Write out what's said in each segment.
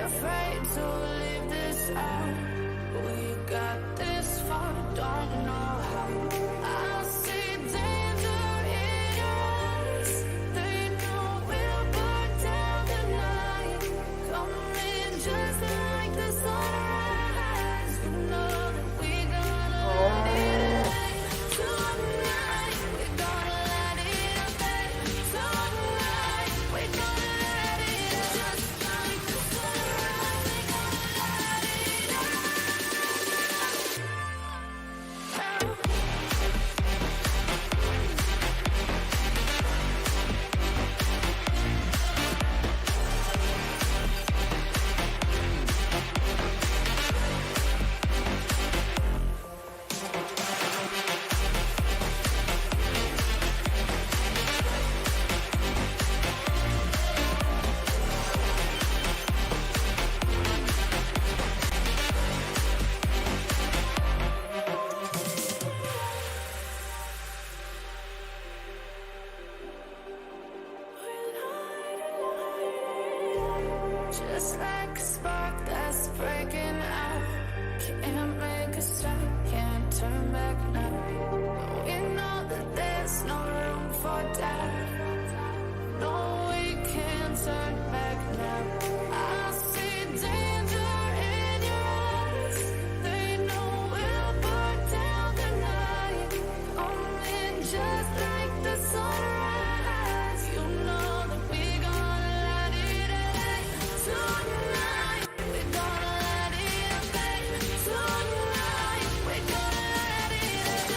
afraid to leave this out. We got this far, don't know how. I see danger in your eyes. They know we'll burn down the night. Coming just like the sunrise. You know that we gonna let it rain tonight. We gonna let it rain tonight. We gonna let it just like the sunrise. We gonna let it rain. Just like a spark that's breaking out. Can't make a stop, can't turn back now. We know that there's no room for doubt. No, we can't turn back now. I see danger in your eyes. They know we'll burn down the night. Coming just like the sunrise. You know that we gonna let it rain tonight. We gonna let it rain tonight. We gonna let it rain.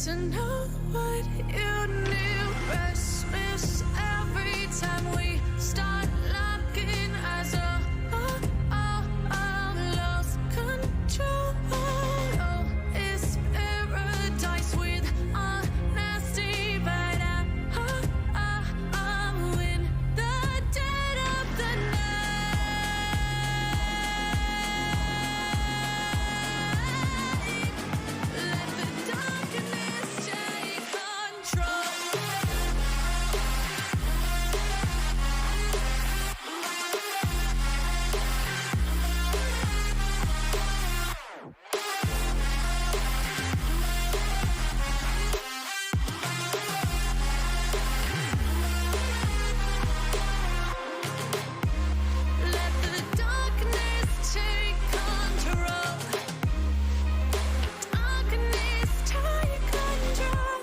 to know what you knew. Restless every time we start locking eyes. Lost control. Oh, it's paradise with honesty, but I'm in the dead of the night. Let the darkness take control. Let the darkness take control. Darkness take control.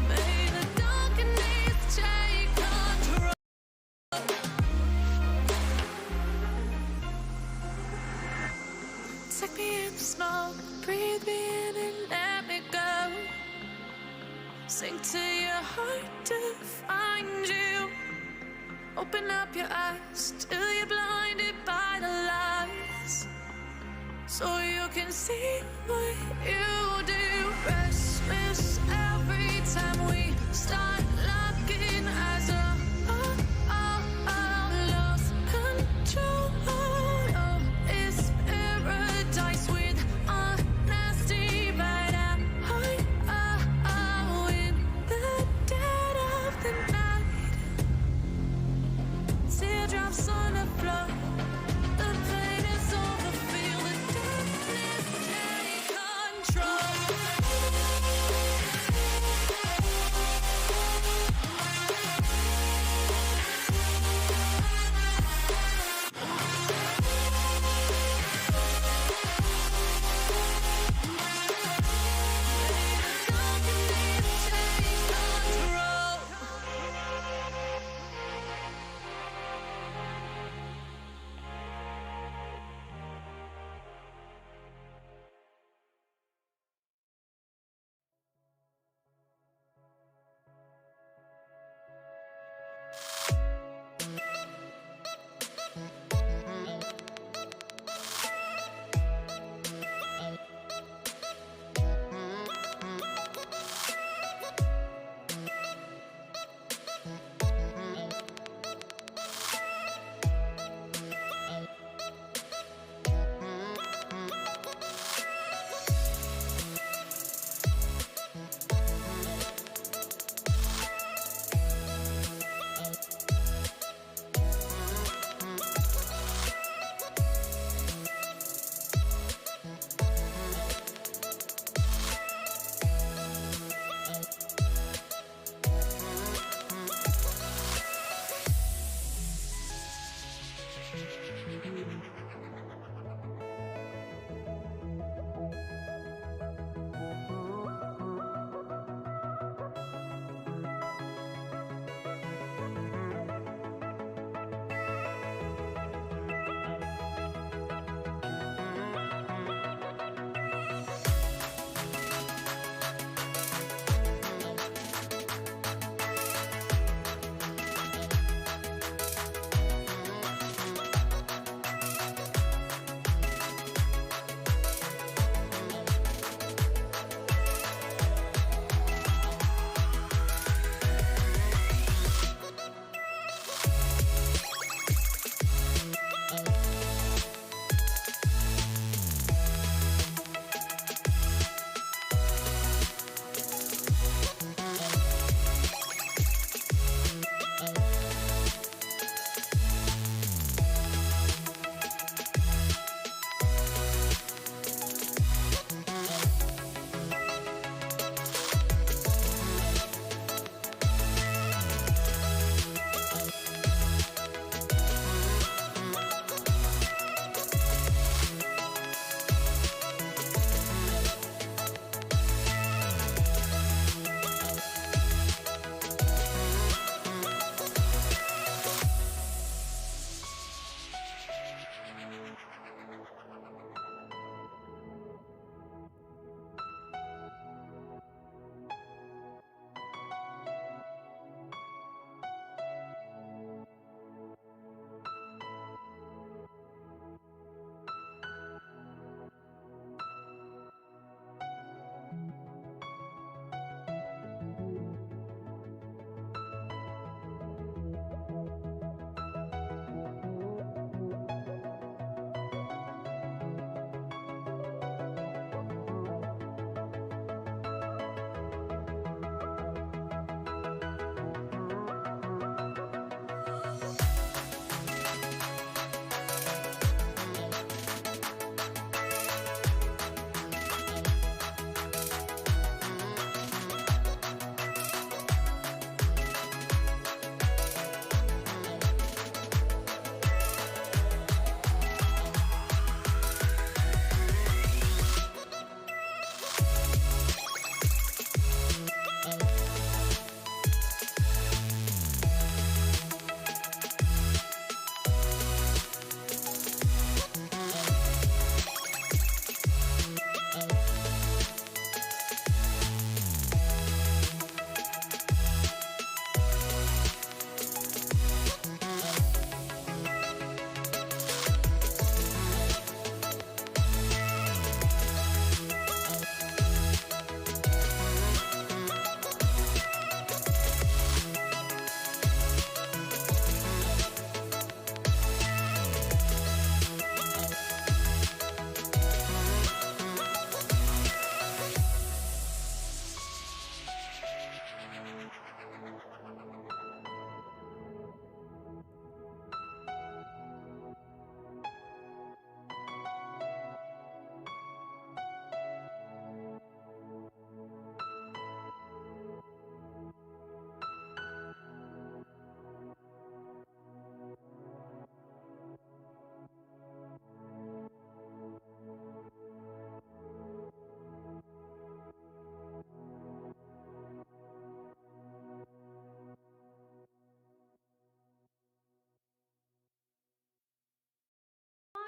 May the darkness take control. Take me in the smoke, breathe me in and let me go. Sink to your heart to find you. Open up your eyes till you're blinded by the lies, so you can see what you do. Restless every time we start locking eyes. Lost control. Oh, it's paradise with honesty, but I'm in the dead of the night. Teardrops on the floor. The pain is over. Feel the darkness take control.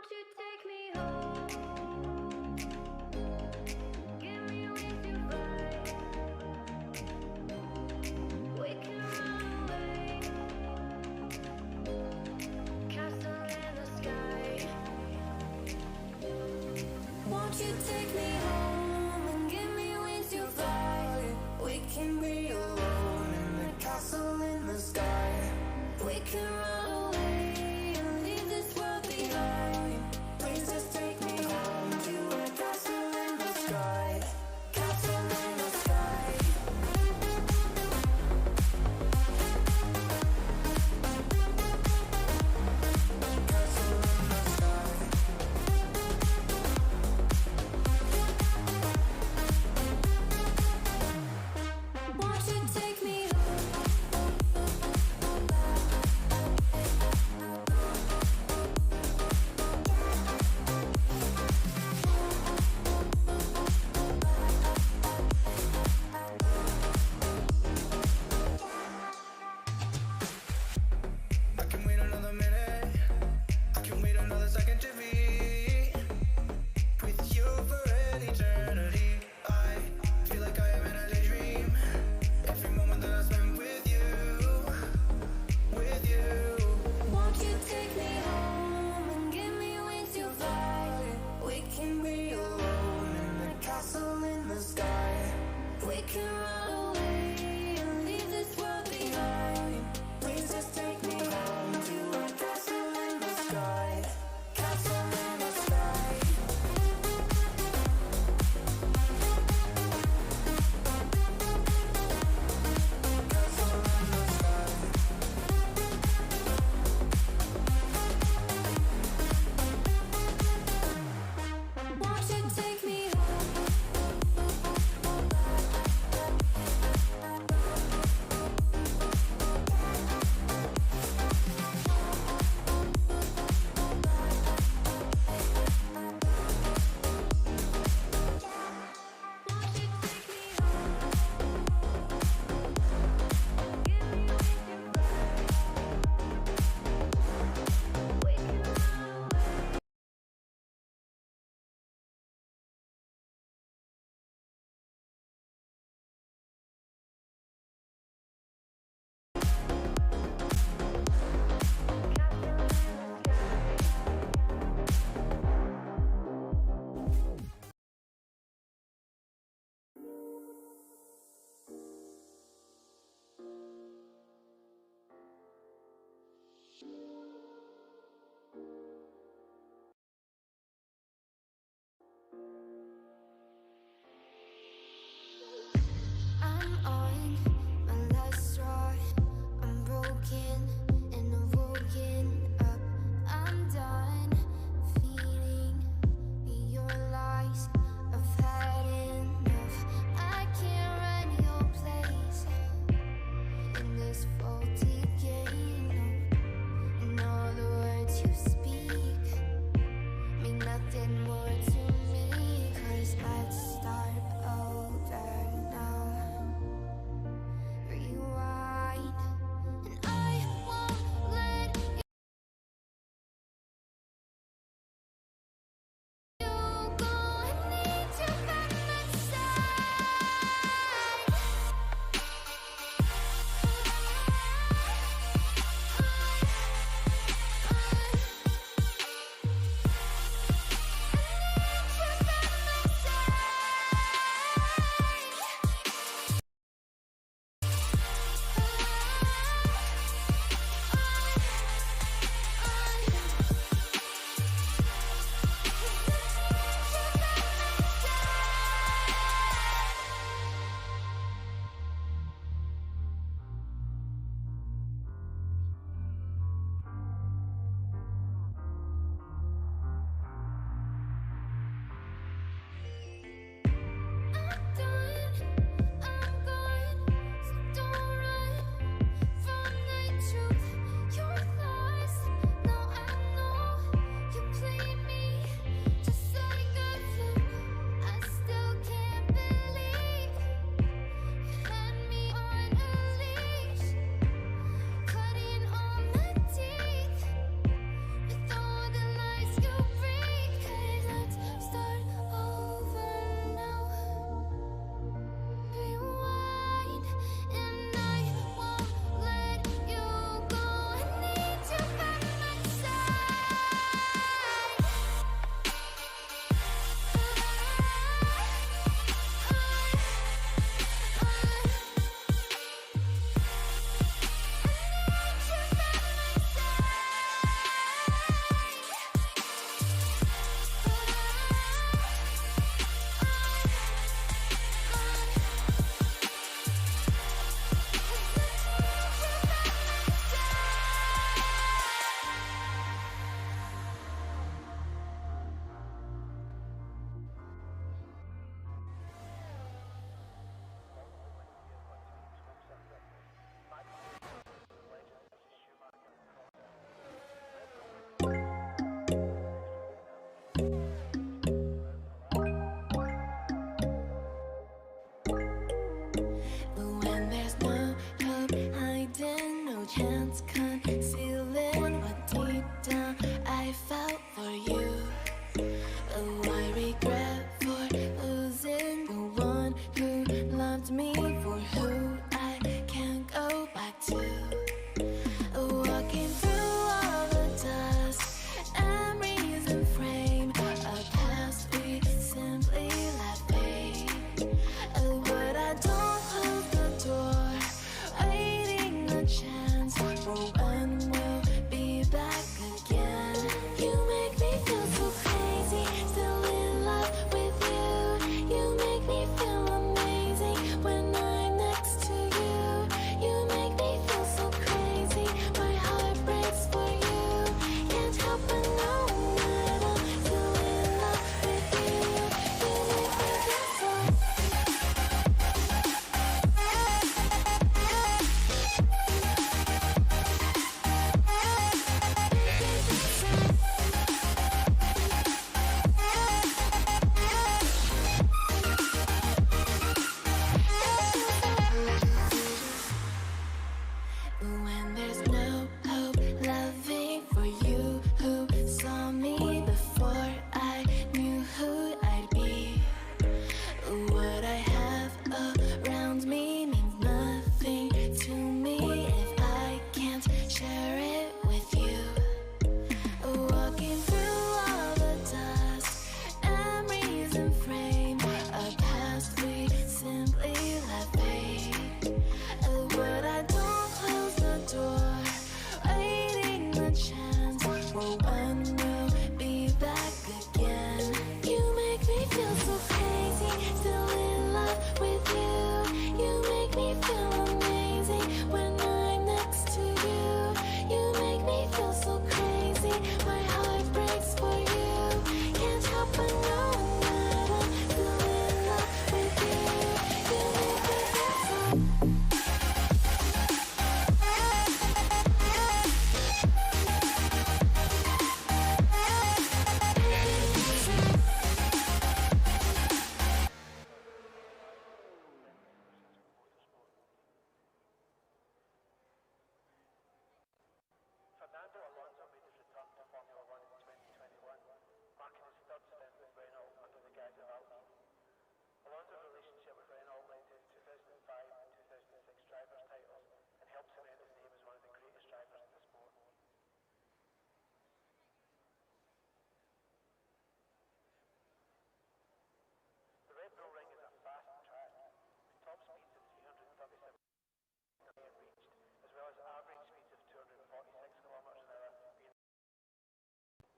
Won't you take me home? Give me wings to fly. We can run away. Castle in the sky. Won't you take me home and give me wings to fly? We can be alone in the castle in the sky. We can run away and leave this world behind. Please just take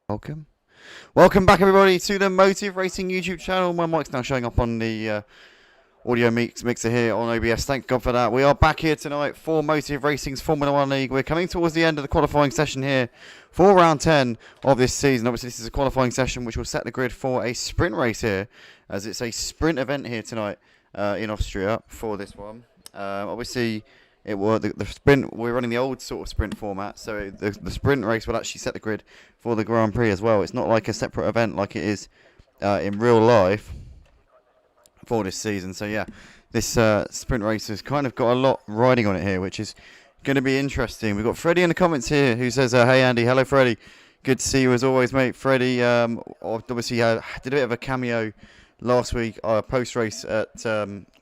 Welcome back, everybody, to the Motive Racing YouTube channel. My mic's now showing up on the audio mixer here on OBS. Thank God for that. We are back here tonight for Motive Racing's Formula 1 League. We're coming towards the end of the qualifying session here for round 10 of this season. Obviously, this is a qualifying session which will set the grid for a sprint race here, as it's a sprint event here tonight in Austria for this one. Obviously, it was the sprint. We're running the old sort of sprint format, so the sprint race will actually set the grid for the Grand Prix as well. It's not like a separate event like it is in real life for this season. So yeah, this sprint race has kind of got a lot riding on it here, which is going to be interesting. We've got Freddie in the comments here who says, "Hey Andy, hello Freddie, good to see you as always, mate." Freddie obviously did a bit of a cameo last week post race at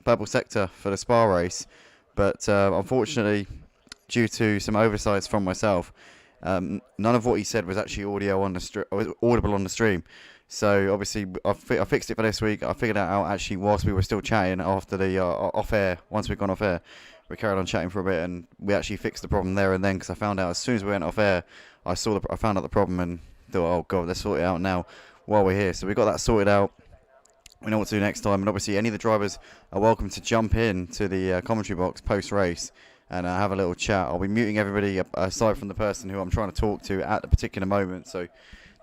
Purple Sector for the Spa race. But unfortunately, due to some oversights from myself, none of what he said was actually audible on the stream. So obviously, I fixed it for this week. I figured that out actually whilst we were still chatting after the off air. Once we'd gone off air, we carried on chatting for a bit, and we actually fixed the problem there and then. Because I found out as soon as we went off air, I found out the problem and thought, oh god, let's sort it out now while we're here. So we got that sorted out. We know what to do next time, and obviously any of the drivers are welcome to jump in to the commentary box post-race and have a little chat. I'll be muting everybody aside from the person who I'm trying to talk to at the particular moment, so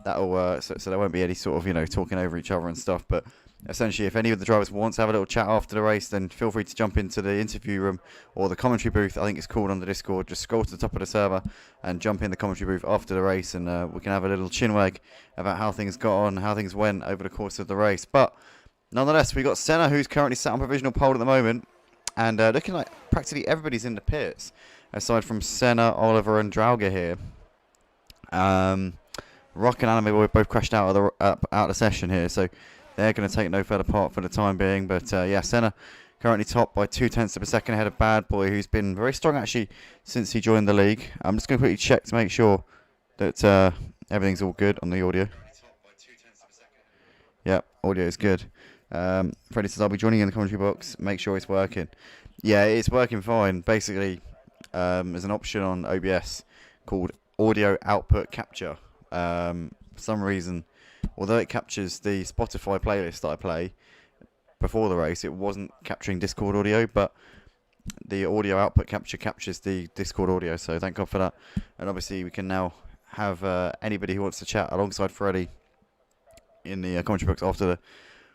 that'll so there won't be any sort of talking over each other and stuff. But essentially, if any of the drivers want to have a little chat after the race, then feel free to jump into the interview room or the commentary booth. I think it's called on the Discord. Just scroll to the top of the server and jump in the commentary booth after the race, and we can have a little chinwag about how things got on, how things went over the course of the race. But nonetheless, we've got Senna, who's currently sat on provisional pole at the moment, and looking like practically everybody's in the pits, aside from Senna, Oliver, and Drauger here. Rock and Anime both crashed out of the session here, so they're going to take no further part for the time being. But yeah, Senna currently top by 0.2 of a second ahead of Bad Boy, who's been very strong actually since he joined the league. I'm just going to quickly check to make sure that everything's all good on the audio. Yep, audio is good. Freddie says, I'll be joining in the commentary box. Make sure it's working. Yeah, it's working fine. Basically, there's an option on OBS called Audio Output Capture. For some reason, although it captures the Spotify playlist that I play before the race, it wasn't capturing Discord audio, but the audio output captures the Discord audio, so thank God for that. And obviously, we can now have anybody who wants to chat alongside Freddie in the commentary box after the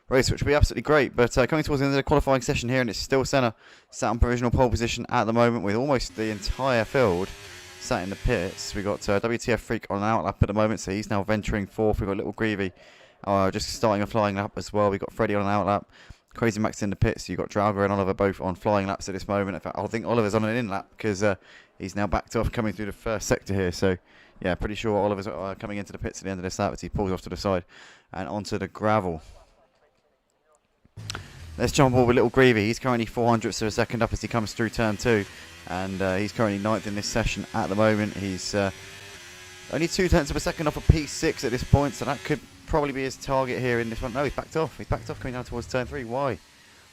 race, which will be absolutely great. But coming towards the end of the qualifying session here, and it's still Senna sat on provisional pole position at the moment with almost the entire field sat in the pits. We've got WTF Freak on an outlap at the moment, so he's now venturing fourth. We've got Little Greavy just starting a flying lap as well. We've got Freddie on an outlap. Crazy Max in the pits. You've got Drauger and Oliver both on flying laps at this moment. In fact, I think Oliver's on an in lap because he's now backed off coming through the first sector here. So yeah, pretty sure Oliver's coming into the pits at the end of this lap as he pulls off to the side and onto the gravel. Let's jump on with Little Greavy. He's currently 400ths of a second up as he comes through turn 2. And he's currently 9th in this session at the moment. He's only 0.2 of a second off of P6 at this point. So that could probably be his target here in this one. No, he's backed off. He's backed off coming down towards turn 3. Why?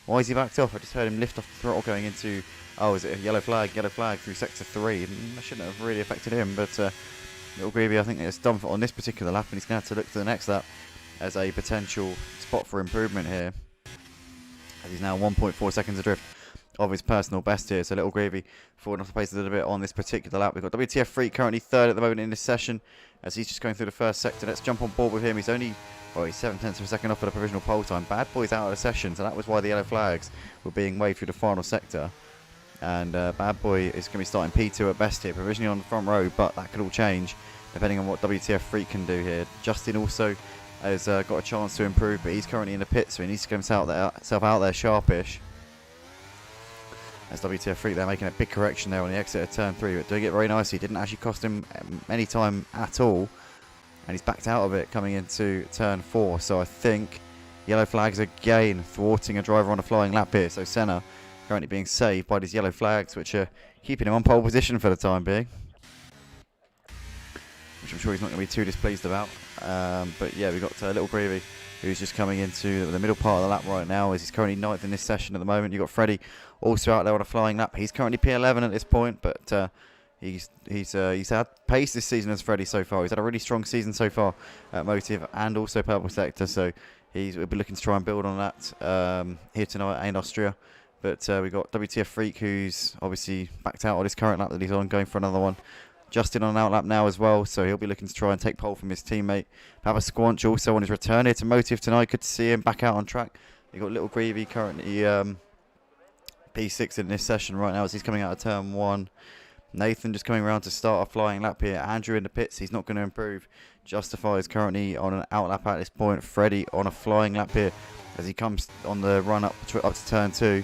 Why is he backed off? I just heard him lift off the throttle going into... Oh, is it a yellow flag? Yellow flag through sector 3. That shouldn't have really affected him. But Little Greavy, I think, is done for on this particular lap. And he's going to have to look to the next lap as a potential spot for improvement here. As he's now 1.4 seconds adrift of his personal best here. So Little Greavy falling off the pace a little bit on this particular lap. We've got WTF Freak currently 3rd at the moment in this session as he's just going through the first sector. Let's jump on board with him. He's only, well, he's 0.7 of a second off at a provisional pole time. Bad Boy's out of the session, so that was why the yellow flags were being waved through the final sector. And Bad Boy is going to be starting P2 at best here, provisionally on the front row, but that could all change depending on what WTF Freak can do here. Justin also has got a chance to improve, but he's currently in the pit, so he needs to get himself out there sharpish. As WTF Freak, they're making a big correction there on the exit of turn 3, but doing it very nicely. Didn't actually cost him any time at all, and he's backed out of it coming into turn 4. So I think yellow flags again thwarting a driver on a flying lap here. So Senna currently being saved by these yellow flags, which are keeping him on pole position for the time being, which I'm sure he's not going to be too displeased about. But yeah, we've got Little Greavy, who's just coming into the middle part of the lap right now, as he's currently 9th in this session at the moment. You've got Freddie also out there on a flying lap. He's currently P11 at this point, but He's had pace this season as Freddie so far. He's had a really strong season so far at Motive and also Purple Sector. So we'll be looking to try and build on that here tonight in Austria. But we've got WTF Freak, who's obviously backed out on his current lap that he's on, going for another one. Justin on an outlap now as well, so he'll be looking to try and take pole from his teammate. Papa Squanch also on his return here to Motive tonight. Good to see him back out on track. You've got Little Greavy currently P6 in this session right now as he's coming out of turn 1. Nathan just coming around to start a flying lap here. Andrew in the pits, he's not going to improve. Justify is currently on an out lap at this point. Freddie on a flying lap here as he comes on the run up to turn 2.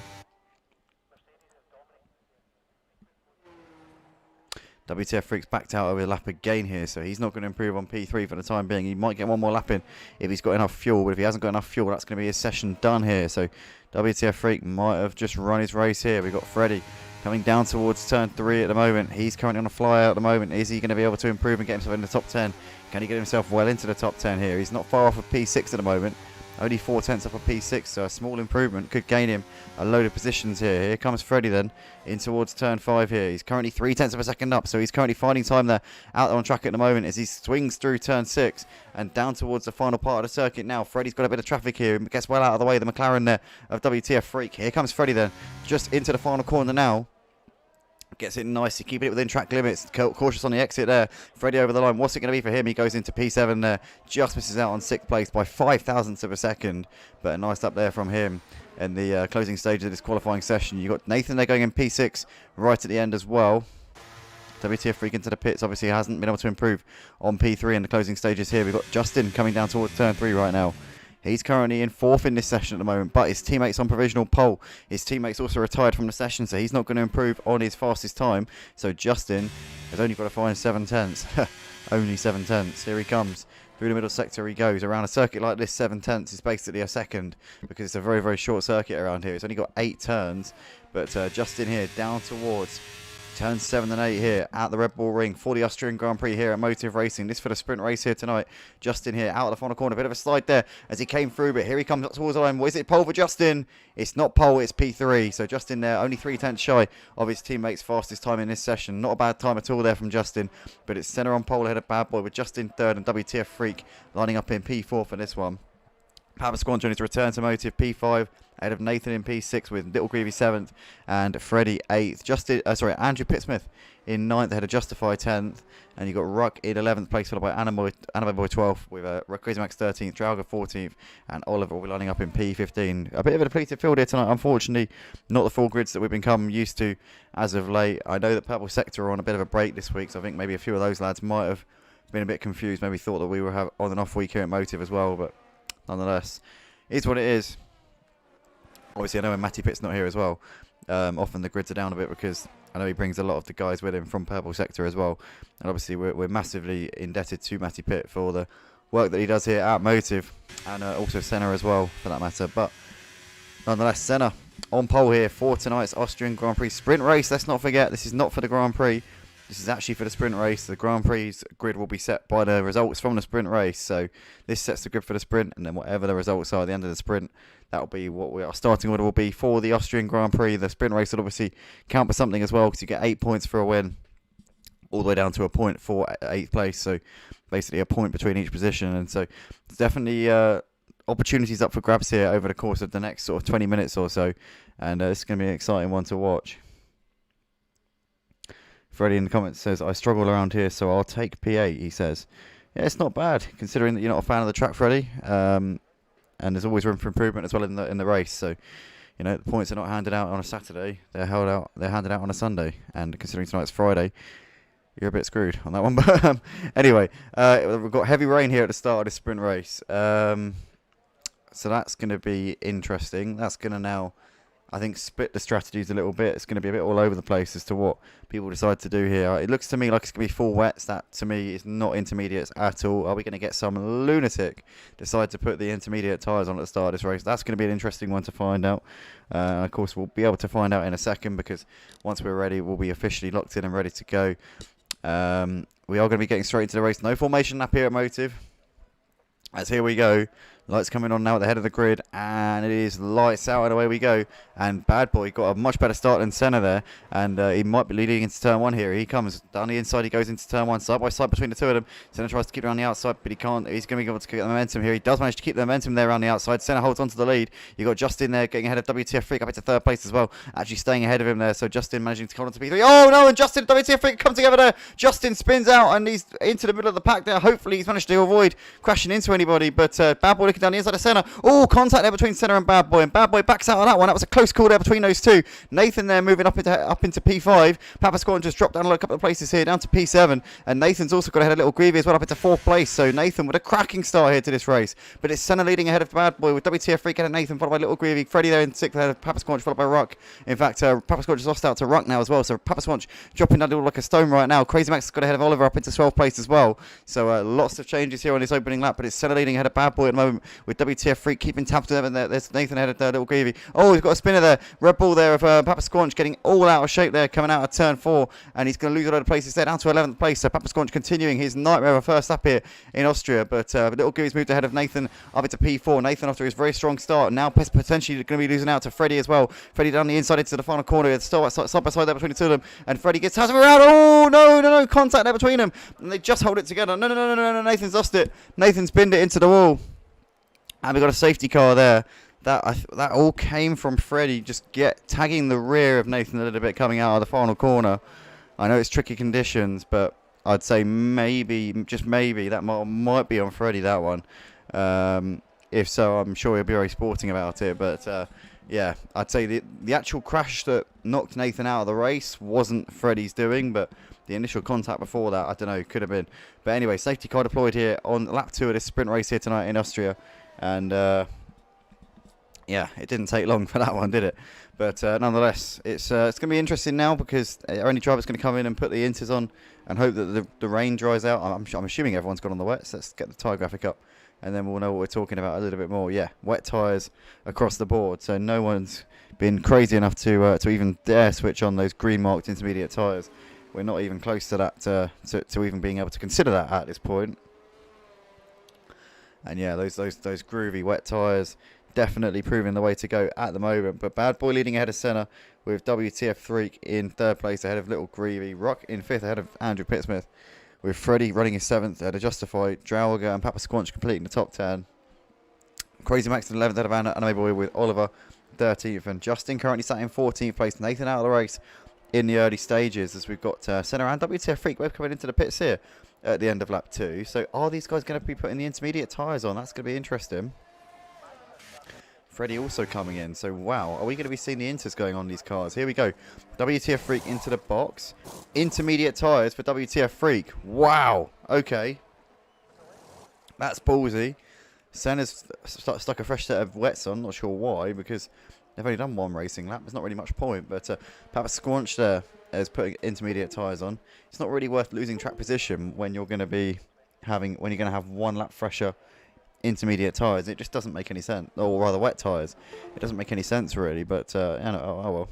WTF Freak's backed out over the lap again here, so he's not going to improve on P3 for the time being. He might get one more lap in if he's got enough fuel, but if he hasn't got enough fuel, that's going to be his session done here. So WTF Freak might have just run his race here. We've got Freddie coming down towards turn 3 at the moment. He's currently on a fly out at the moment. Is he going to be able to improve and get himself in the top 10? Can he get himself well into the top 10 here? He's not far off of P6 at the moment. Only 4 tenths off of P6, so a small improvement could gain him a load of positions here. Here comes Freddie then, in towards turn 5 here. He's currently 3 tenths of a second up, so he's currently finding time there out on track at the moment as he swings through turn 6 and down towards the final part of the circuit now. Freddie's got a bit of traffic here and gets well out of the way. The McLaren there of WTF Freak. Here comes Freddie then, just into the final corner now. Gets it nicely, keeping it within track limits. Cautious on the exit there. Freddie over the line. What's it going to be for him? He goes into P7 there. Just misses out on 6th place by 5 thousandths of a second. But a nice up there from him in the closing stage of this qualifying session. You've got Nathan there going in P6 right at the end as well. WTF Freak into the pits. Obviously hasn't been able to improve on P3 in the closing stages here. We've got Justin coming down towards turn 3 right now. He's currently in 4th in this session at the moment, but his teammate's on provisional pole. His teammate's also retired from the session, so he's not going to improve on his fastest time. So Justin has only got to find 7 tenths. Only 7 tenths. Here he comes. Through the middle sector he goes. Around a circuit like this, 7 tenths is basically a second because it's a very, very short circuit around here. It's only got 8 turns, but Justin here down towards turns 7 and 8 here at the Red Bull Ring for the Austrian Grand Prix here at Motive Racing. This for the sprint race here tonight. Justin here out of the final corner. A bit of a slide there as he came through, but here he comes up towards the line. What is it? Pole for Justin? It's not pole, it's P3. So Justin there, only 3 tenths shy of his teammate's fastest time in this session. Not a bad time at all there from Justin, but it's centre on pole ahead of Bad Boy with Justin 3rd and WTF Freak lining up in P4 for this one. Papa Squanch on his return to Motive P5 ahead of Nathan in P6 with Little Greavy 7th and Freddie 8th. Andrew Pittsmith in 9th ahead of Justify 10th, and you've got Ruck in 11th place followed by Anime Boy 12th with Crazy Max 13th, Drauga 14th, and Oliver will be lining up in P15. A bit of a depleted field here tonight, unfortunately. Not the full grids that we've become used to as of late. I know that Purple Sector are on a bit of a break this week, so I think maybe a few of those lads might have been a bit confused, maybe thought that we were on and off week here at Motive as well, but nonetheless, it's what it is. Obviously, I know when Matty Pitt's not here as well, often the grids are down a bit because I know he brings a lot of the guys with him from Purple Sector as well. And obviously, we're massively indebted to Matty Pitt for the work that he does here at Motive, and also Senna as well, for that matter. But nonetheless, Senna on pole here for tonight's Austrian Grand Prix sprint race. Let's not forget, this is not for the Grand Prix. This is actually for the sprint race. The Grand Prix grid will be set by the results from the sprint race. So this sets the grid for the sprint, and then whatever the results are at the end of the sprint, that will be what our starting order will be for the Austrian Grand Prix. The sprint race will obviously count for something as well because you get 8 points for a win, all the way down to a point for 8th place. So basically a point between each position. And so it's definitely opportunities up for grabs here over the course of the next sort of 20 minutes or so. And this is going to be an exciting one to watch. Freddie in the comments says, I struggle around here, so I'll take P8, he says. Yeah, it's not bad, considering that you're not a fan of the track, Freddie. And there's always room for improvement as well in the race. So, you know, the points are not handed out on a Saturday. They're handed out on a Sunday. And considering tonight's Friday, you're a bit screwed on that one. But anyway, we've got heavy rain here at the start of the sprint race. So that's going to be interesting. That's going to now, I think, split the strategies a little bit. It's going to be a bit all over the place as to what people decide to do here. It looks to me like it's going to be full wets. That, to me, is not intermediates at all. Are we going to get some lunatic decide to put the intermediate tyres on at the start of this race? That's going to be an interesting one to find out. Of course, we'll be able to find out in a second because once we're ready, we'll be officially locked in and ready to go. We are going to be getting straight into the race. No formation lap here at Motive. As here we go. Lights coming on now at the head of the grid, and it is lights out, and away we go. And Bad Boy got a much better start than Senna there, and he might be leading into turn 1 here. He comes down the inside, he goes into turn 1, side by side between the two of them. Senna tries to keep it on the outside, but he can't. He's going to be able to get the momentum here. He does manage to keep the momentum there around the outside. Senna holds on to the lead. You've got Justin there getting ahead of WTF Freak up into 3rd place as well, actually staying ahead of him there. So Justin managing to hold on to P3. Oh no, and Justin and WTF Freak come together there. Justin spins out, and he's into the middle of the pack there. Hopefully he's managed to avoid crashing into anybody, but Bad Boy looking down the inside of Senna. Oh, contact there between Senna and Bad Boy, and Bad Boy backs out on that one. That was a close call there between those two. Nathan there moving up into P5. Papa Squad just dropped down a couple of places here, down to P7, and Nathan's also got ahead of Little Greavy as well up into 4th place. So Nathan with a cracking start here to this race, but it's Senna leading ahead of Bad Boy with WTF Freak ahead of Nathan, followed by Little Greavy. Freddie there in 6th ahead of Papa Squanch, followed by Ruck. In fact, Papa Squanch just lost out to Ruck now as well, so Papa Squanch dropping down like a stone right now. Crazy Max has got ahead of Oliver up into 12th place as well. So lots of changes here on this opening lap, but it's Senna leading ahead of Bad Boy at the moment with WTF Freak keeping tabs to them. There's Nathan ahead of Little Greavy. Oh, he's got a spinner there. Red Bull there of Papa Squanch getting all out of shape there, coming out of turn 4, and he's going to lose a lot of places there, down to 11th place. So Papa Squanch continuing his nightmare of a first lap here in Austria, but Little Greavy's moved ahead of Nathan up into P4. Nathan, after his very strong start, now potentially going to be losing out to Freddie as well. Freddie down the inside into the final corner. It's still side by side there between the two of them, and Freddie has him around. Oh no, contact there between them, and they just hold it together. No, Nathan's lost it. Nathan's pinned it into the wall, and we got a safety car there. That all came from Freddie just tagging the rear of Nathan a little bit coming out of the final corner. I know it's tricky conditions, but I'd say maybe, just maybe, that might be on Freddie, that one. If so, I'm sure he'll be very sporting about it. But yeah, I'd say the actual crash that knocked Nathan out of the race wasn't Freddie's doing, but the initial contact before that, I don't know, could have been. But anyway, safety car deployed here on lap 2 of this sprint race here tonight in Austria. And yeah, it didn't take long for that one, did it? But nonetheless, it's going to be interesting now, because our only driver's going to come in and put the inters on and hope that the rain dries out. I'm assuming everyone's gone on the wets. Let's get the tyre graphic up, and then we'll know what we're talking about a little bit more. Yeah, wet tyres across the board, so no one's been crazy enough to even dare switch on those green marked intermediate tyres. We're not even close to that, to even being able to consider that at this point. And yeah, those groovy wet tyres definitely proving the way to go at the moment. But Bad Boy leading ahead of Senna with WTF Freak in 3rd place ahead of Little Greavy. Ruck in 5th ahead of Andrew Pittsmith, with Freddie running his 7th ahead of Justified. Drauger and Papa Squanch completing the top 10. Crazy Max in 11th ahead of Anime Boy, with Oliver 13th, and Justin currently sat in 14th place. Nathan out of the race in the early stages, as we've got Senna and WTF Freak both coming into the pits here at the end of lap 2. So are these guys going to be putting the intermediate tyres on? That's going to be interesting. Freddie also coming in, so wow, are we going to be seeing the inters going on these cars? Here we go. WTF Freak into the box. Intermediate tyres for WTF Freak. Wow, okay. That's ballsy. Senna's stuck a fresh set of wets on, not sure why, because they've only done one racing lap. There's not really much point, but Papa Squanch there is putting intermediate tyres on. It's not really worth losing track position when you're going to be when you're going to have one lap fresher intermediate tyres. It just doesn't make any sense, or rather wet tyres. It doesn't make any sense really, but oh well.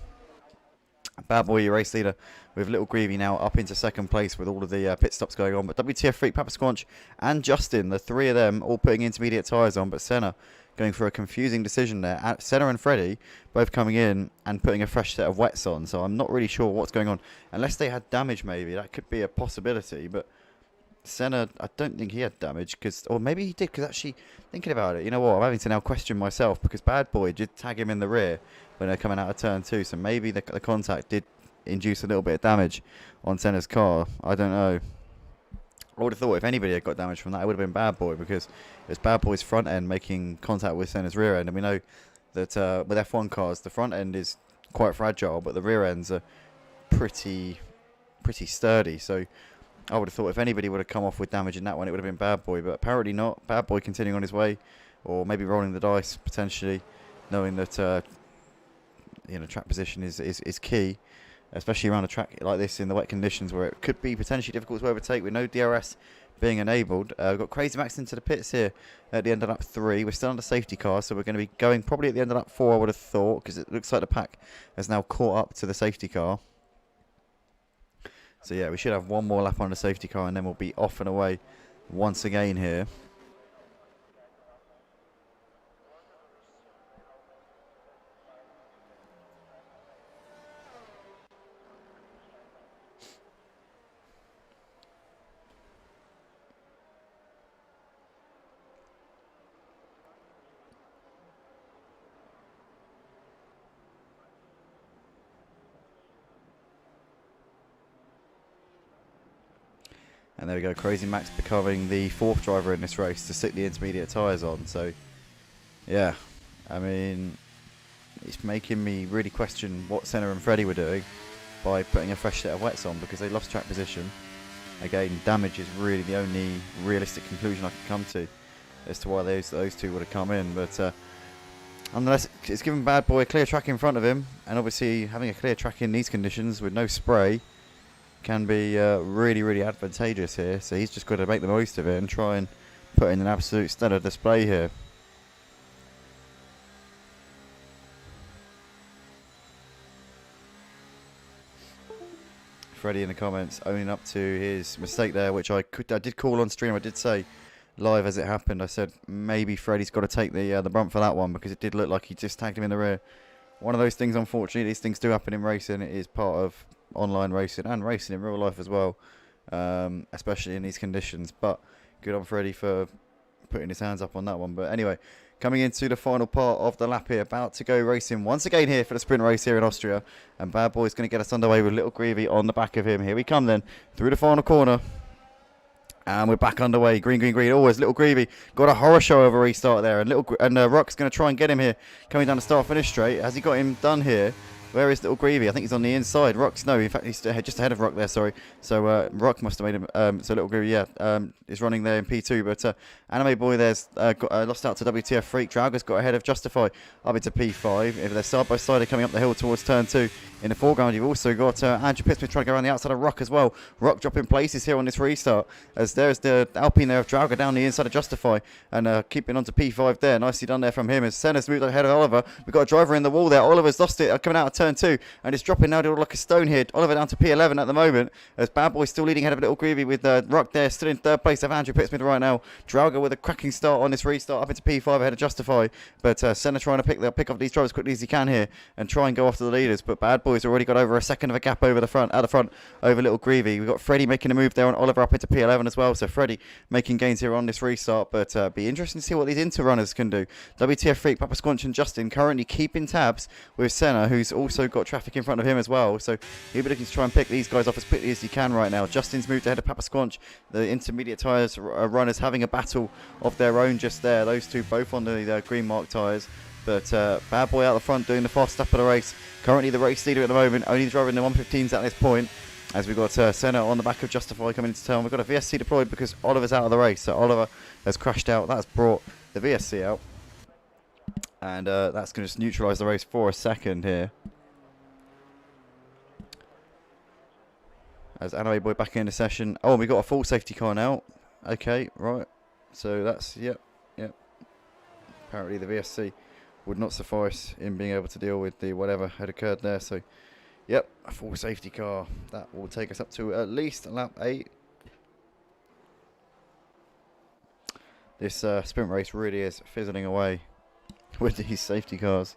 Bad Boy, your race leader, with Little Greavy now up into 2nd place with all of the pit stops going on. But WTF Freak, Papa Squanch and Justin, the 3 of them all putting intermediate tyres on, but Senna going for a confusing decision there. Senna and Freddie both coming in and putting a fresh set of wets on, so I'm not really sure what's going on. Unless they had damage, maybe that could be a possibility, but Senna, I don't think he had damage, or maybe he did, because actually, thinking about it, you know what, I'm having to now question myself, because Bad Boy did tag him in the rear when they're coming out of turn 2, so maybe the contact did induce a little bit of damage on Senna's car. I don't know. I would have thought if anybody had got damage from that, it would have been Bad Boy, because it was Bad Boy's front end making contact with Senna's rear end, and we know that with F1 cars, the front end is quite fragile, but the rear ends are pretty sturdy, so I would have thought if anybody would have come off with damage in that one, it would have been Bad Boy, but apparently not. Bad Boy continuing on his way, or maybe rolling the dice, potentially, knowing that track position is key, especially around a track like this in the wet conditions where it could be potentially difficult to overtake with no DRS being enabled. We've got Crazy Max into the pits here at the end of lap 3. We're still on the safety car, so we're going to be going probably at the end of lap 4, I would have thought, because it looks like the pack has now caught up to the safety car. So yeah, we should have one more lap on the safety car, and then we'll be off and away once again here. And there we go, Crazy Max becoming the 4th driver in this race to stick the intermediate tyres on. So, yeah, I mean, it's making me really question what Senna and Freddie were doing by putting a fresh set of wets on, because they lost track position. Again, damage is really the only realistic conclusion I can come to as to why those two would have come in. But nonetheless, it's given Bad Boy a clear track in front of him, and obviously having a clear track in these conditions with no spray can be really, really advantageous here. So he's just got to make the most of it and try and put in an absolute stellar display here. Freddie in the comments owning up to his mistake there, which I did call on stream. I did say live as it happened, I said maybe Freddie's got to take the brunt for that one, because it did look like he just tagged him in the rear. One of those things, unfortunately, these things do happen in racing. It is part of online racing and racing in real life as well, especially in these conditions. But good on Freddie for putting his hands up on that one. But anyway, coming into the final part of the lap here, about to go racing once again here for the sprint race here in Austria, and Bad Boy's going to get us underway with Little Greavy on the back of him. Here we come then through the final corner. And we're back underway. Green, green, green. Always Little Greavy got a horror show of a restart there. And Rock's going to try and get him here. Coming down the start-finish straight. Has he got him done here? Where is Little Greavy? I think he's on the inside. Rock's, no, in fact, he's just ahead of Rock there, sorry. So Rock must have made him, so Little Greavy, yeah, is running there in P2. But Anime Boy there's lost out to WTF Freak. Drauger's got ahead of Justify up into P5. If they're side by side, they're coming up the hill towards turn 2. In the foreground, you've also got Andrew Pittsmith trying to go around the outside of Rock as well. Rock dropping places here on this restart, as there's the Alpine there of Drauger down the inside of Justify, and keeping on to P5 there. Nicely done there from him, as Senna's moved ahead of Oliver. We've got a driver in the wall there. Oliver's lost it, coming out of turn 2, and it's dropping now to like a stone here. Oliver down to P11 at the moment, as Bad Boy still leading ahead of Little Greavy, with Rock there still in 3rd place of Andrew Pittsmith right now. Drauger with a cracking start on this restart up into P5 ahead of Justify, but Senna trying to pick up these drivers as quickly as he can here and try and go after the leaders. But Bad Boy's already got over a second of a gap over the front, over Little Greavy. We've got Freddie making a move there on Oliver up into P11 as well. So Freddie making gains here on this restart, but be interesting to see what these inter runners can do. WTF Freak, Papa Squanch and Justin currently keeping tabs with Senna, who's also got traffic in front of him as well. So he'll be looking to try and pick these guys off as quickly as he can right now. Justin's moved ahead of Papa Squanch. The intermediate tyres runners having a battle of their own just there. Those two both on the green mark tyres. But Bad Boy out the front doing the fast lap of the race. Currently the race leader at the moment, only driving the 115s at this point. As we've got Senna on the back of Justify coming into town. We've got a VSC deployed because Oliver's out of the race. So Oliver has crashed out. That's brought the VSC out. And that's going to just neutralise the race for a second here. As Anime Boy back in the session. Oh, we got a full safety car now. Okay, right. So that's, yep. Apparently the VSC would not suffice in being able to deal with the whatever had occurred there. So, yep, a full safety car. That will take us up to at least lap 8. This sprint race really is fizzling away with these safety cars.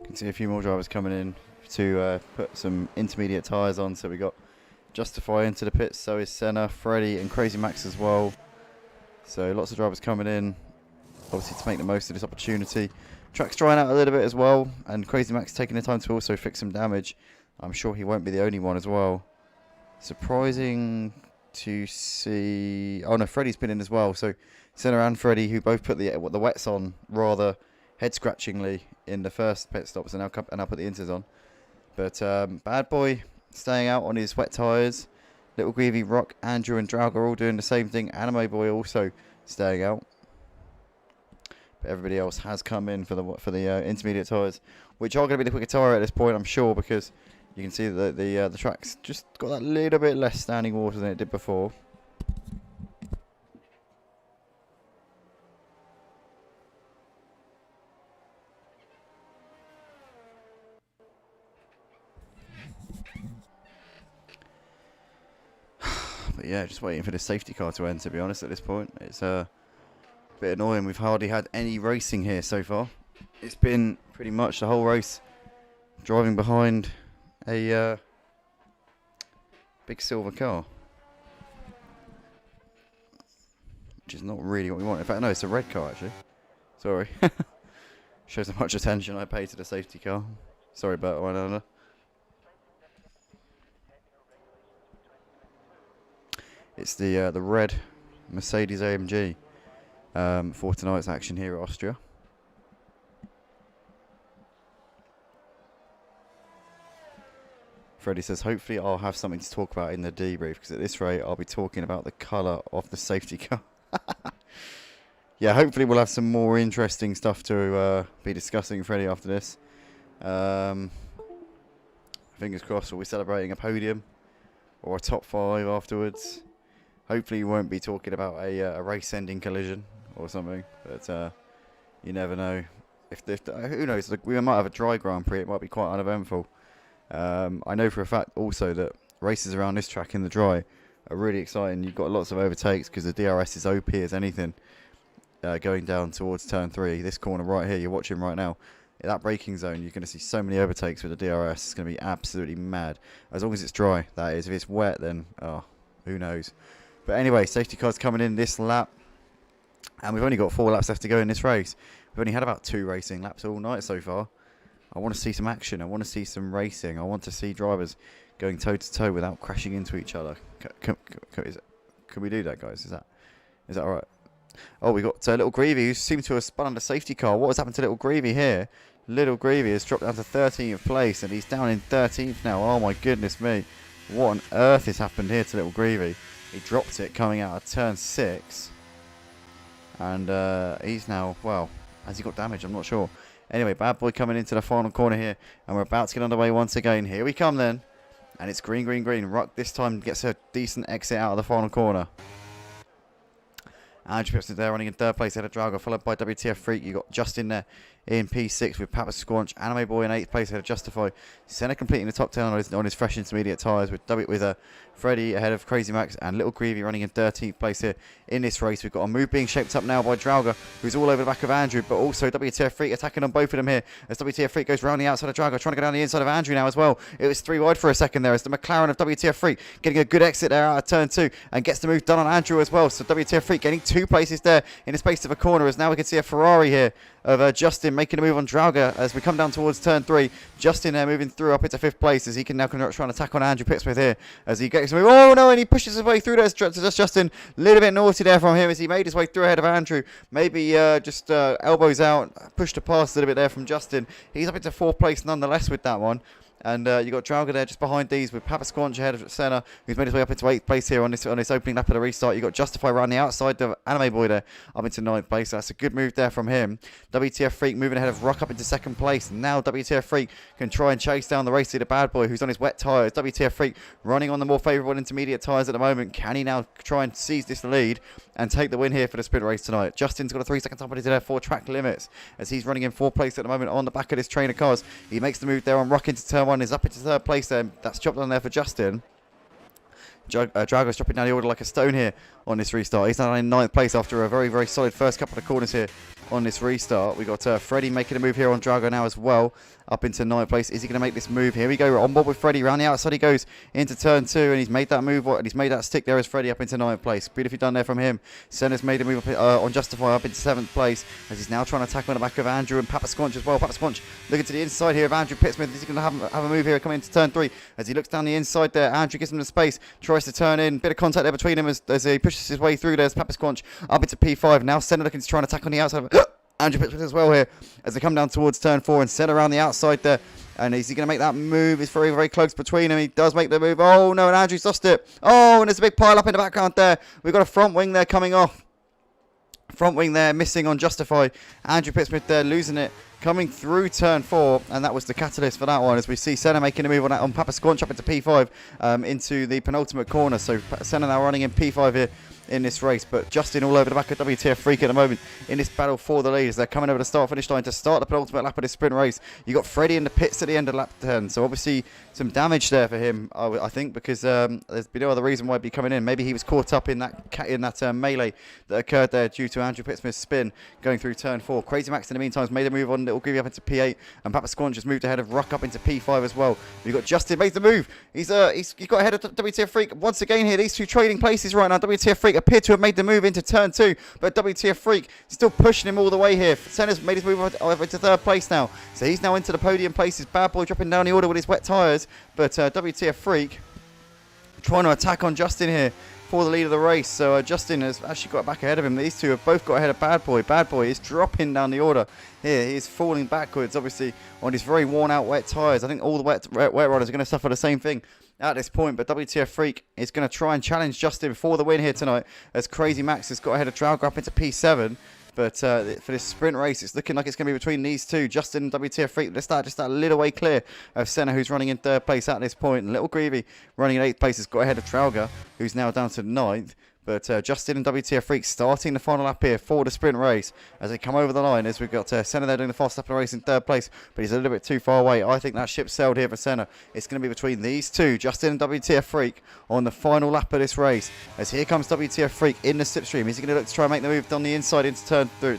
Can see a few more drivers coming in to put some intermediate tyres on. So we got Justify into the pits, so is Senna, Freddie and Crazy Max as well. So lots of drivers coming in, obviously to make the most of this opportunity. Track's drying out a little bit as well, and Crazy Max taking the time to also fix some damage. I'm sure he won't be the only one as well. Surprising to see... Oh no, Freddie's been in as well. So Senna and Freddie, who both put the wets on rather head scratchingly in the first pit stops, and now put the inters on. But Bad Boy staying out on his wet tyres. Little Greavy, Rock, Andrew and Draug are all doing the same thing. Anime Boy also staying out. But everybody else has come in for the intermediate tyres, which are going to be the quicker tyre at this point, I'm sure, because you can see that the track's just got that little bit less standing water than it did before. But yeah, just waiting for the safety car to end, to be honest, at this point. It's a bit annoying. We've hardly had any racing here so far. It's been pretty much the whole race driving behind a big silver car, which is not really what we want. In fact, no, it's a red car, actually. Sorry. Shows how much attention I pay to the safety car. Sorry about one another. It's the red Mercedes AMG for tonight's action here at Austria. Freddie says, hopefully I'll have something to talk about in the debrief, because at this rate I'll be talking about the colour of the safety car. Yeah, hopefully we'll have some more interesting stuff to be discussing, Freddie, after this. Fingers crossed we'll be celebrating a podium or a top 5 afterwards. Hopefully you won't be talking about a race-ending collision or something, but you never know. Who knows? We might have a dry Grand Prix. It might be quite uneventful. I know for a fact also that races around this track in the dry are really exciting. You've got lots of overtakes because the DRS is OP as anything going down towards turn 3. This corner right here you're watching right now, in that braking zone, you're going to see so many overtakes with the DRS. It's going to be absolutely mad. As long as it's dry, that is. If it's wet, then who knows. But anyway, safety car's coming in this lap, and we've only got 4 laps left to go in this race. We've only had about 2 racing laps all night so far. I want to see some action. I want to see some racing. I want to see drivers going toe-to-toe without crashing into each other. Can we do that, guys? Is that all right? Oh, we got Little Greavy, who seems to have spun under safety car. What has happened to Little Greavy here? Little Greavy has dropped down to 13th place, and he's down in 13th now. Oh, my goodness me. What on earth has happened here to Little Greavy? He dropped it coming out of turn 6. And he's now, well, has he got damage? I'm not sure. Anyway, Bad Boy coming into the final corner here, and we're about to get underway once again. Here we come then. And it's green, green, green. Ruck this time gets a decent exit out of the final corner. Andrew Pipson there running in 3rd place ahead of Drago, followed by WTF Freak. You got Justin there in P6 with Papa Squanch. Anime Boy in 8th place ahead of Justify. Senna completing the top 10 on his fresh intermediate tyres with Freddy ahead of Crazy Max, and Little Greavy running in 13th place here in this race. We've got a move being shaped up now by Drauga, who's all over the back of Andrew, but also WTF Freak attacking on both of them here as WTF Freak goes round the outside of Drauga, trying to go down the inside of Andrew now as well. It was 3 wide for a second there as the McLaren of WTF Freak getting a good exit there out of turn 2 and gets the move done on Andrew as well. So WTF Freak getting 2 places there in the space of a corner, as now we can see a Ferrari here of Justin making a move on Drauga as we come down towards turn 3. Justin there moving through up into 5th place as he can now try and attack on Andrew Pittsmith here as he gets a move. Oh no, and he pushes his way through there to Justin. A little bit naughty there from him as he made his way through ahead of Andrew. Maybe just elbows out, pushed a pass a little bit there from Justin. He's up into 4th place nonetheless with that one. And you got Drauga there just behind these with Papa Squanch ahead of Senna, who's made his way up into 8th place here on this opening lap of the restart. You got Justify around the outside of Anime Boy there up into 9th place. So that's a good move there from him. WTF Freak moving ahead of Rock up into 2nd place. Now WTF Freak can try and chase down the race to the Bad Boy, who's on his wet tyres. WTF Freak running on the more favourable intermediate tyres at the moment. Can he now try and seize this lead and take the win here for the sprint race tonight? Justin's got a 3-second top into there for track limits as he's running in 4th place at the moment on the back of this train of cars. He makes the move there on Rock into turn 1, is up into 3rd place there. That's chopped on there for Justin. Drago's dropping down the order like a stone here on this restart. He's now in 9th place after a very, very solid first couple of corners here on this restart. We got Freddie making a move here on Drago now as well, up into 9th place. Is he going to make this move? Here we go. We're on board with Freddie. Round the outside he goes into turn 2, and he's made that move, and he's made that stick there as Freddie up into 9th place. Beautifully done there from him. Senna's made a move up, on Justify up into 7th place as he's now trying to attack on the back of Andrew and Papa Squanch as well. Papa Squanch looking to the inside here of Andrew Pittsmith. Is he going to have a move here coming into turn 3 as he looks down the inside there? Andrew gives him the space, tries to turn in. Bit of contact there between him as he pushes his way through. There's Papa Squanch up into P5. Now Senna looking to try and attack on the outside of Andrew Pittsburgh as well here as they come down towards turn 4 and set around the outside there. And is he going to make that move? It's very, very close between them. He does make the move. Oh, no, and Andrew's lost it. Oh, and there's a big pile up in the background there. We've got a front wing there coming off. Front wing there missing on Justify. Andrew Pittsmith there losing it. Coming through turn 4, and that was the catalyst for that one, as we see Senna making a move on Papa Squanch up into P5 into the penultimate corner. So Senna now running in P5 here in this race, but Justin all over the back of WTF Freak at the moment in this battle for the lead as they're coming over the start-finish line to start the penultimate lap of this sprint race. You got Freddie in the pits at the end of lap 10, so obviously some damage there for him, I think, because there's been no other reason why he'd be coming in. Maybe he was caught up in that melee that occurred there due to Andrew Pittsmith's spin going through turn 4. Crazy Max in the meantime has made a move on Little Groovy up into P8, and Papa Squanch just moved ahead of Ruck up into P5 as well. You've got Justin made the move. He's got ahead of WTF Freak once again here. These two trading places right now. WTF Freak appear to have made the move into turn 2, but WTF Freak still pushing him all the way here. Senna's made his move over to 3rd place now, so he's now into the podium places. Bad Boy dropping down the order with his wet tyres, but WTF Freak trying to attack on Justin here for the lead of the race. So Justin has actually got back ahead of him. These two have both got ahead of Bad Boy. Bad Boy is dropping down the order here. He is falling backwards, obviously, on his very worn out wet tyres. I think all the wet riders are going to suffer the same thing at this point, but WTF Freak is going to try and challenge Justin for the win here tonight, as Crazy Max has got ahead of Trauger up into P7. But for this sprint race, it's looking like it's going to be between these two, Justin and WTF Freak. Let's start just that little way clear of Senna, who's running in 3rd place at this point. And Little Greavy running in 8th place has got ahead of Trauger, who's now down to 9th. But Justin and WTF Freak starting the final lap here for the sprint race as they come over the line, as we've got Senna there doing the fast lap of the race in 3rd place, but he's a little bit too far away. I think that ship's sailed here for Senna. It's going to be between these two, Justin and WTF Freak, on the final lap of this race, as here comes WTF Freak in the slipstream. Is he going to look to try and make the move down the inside into turn 2?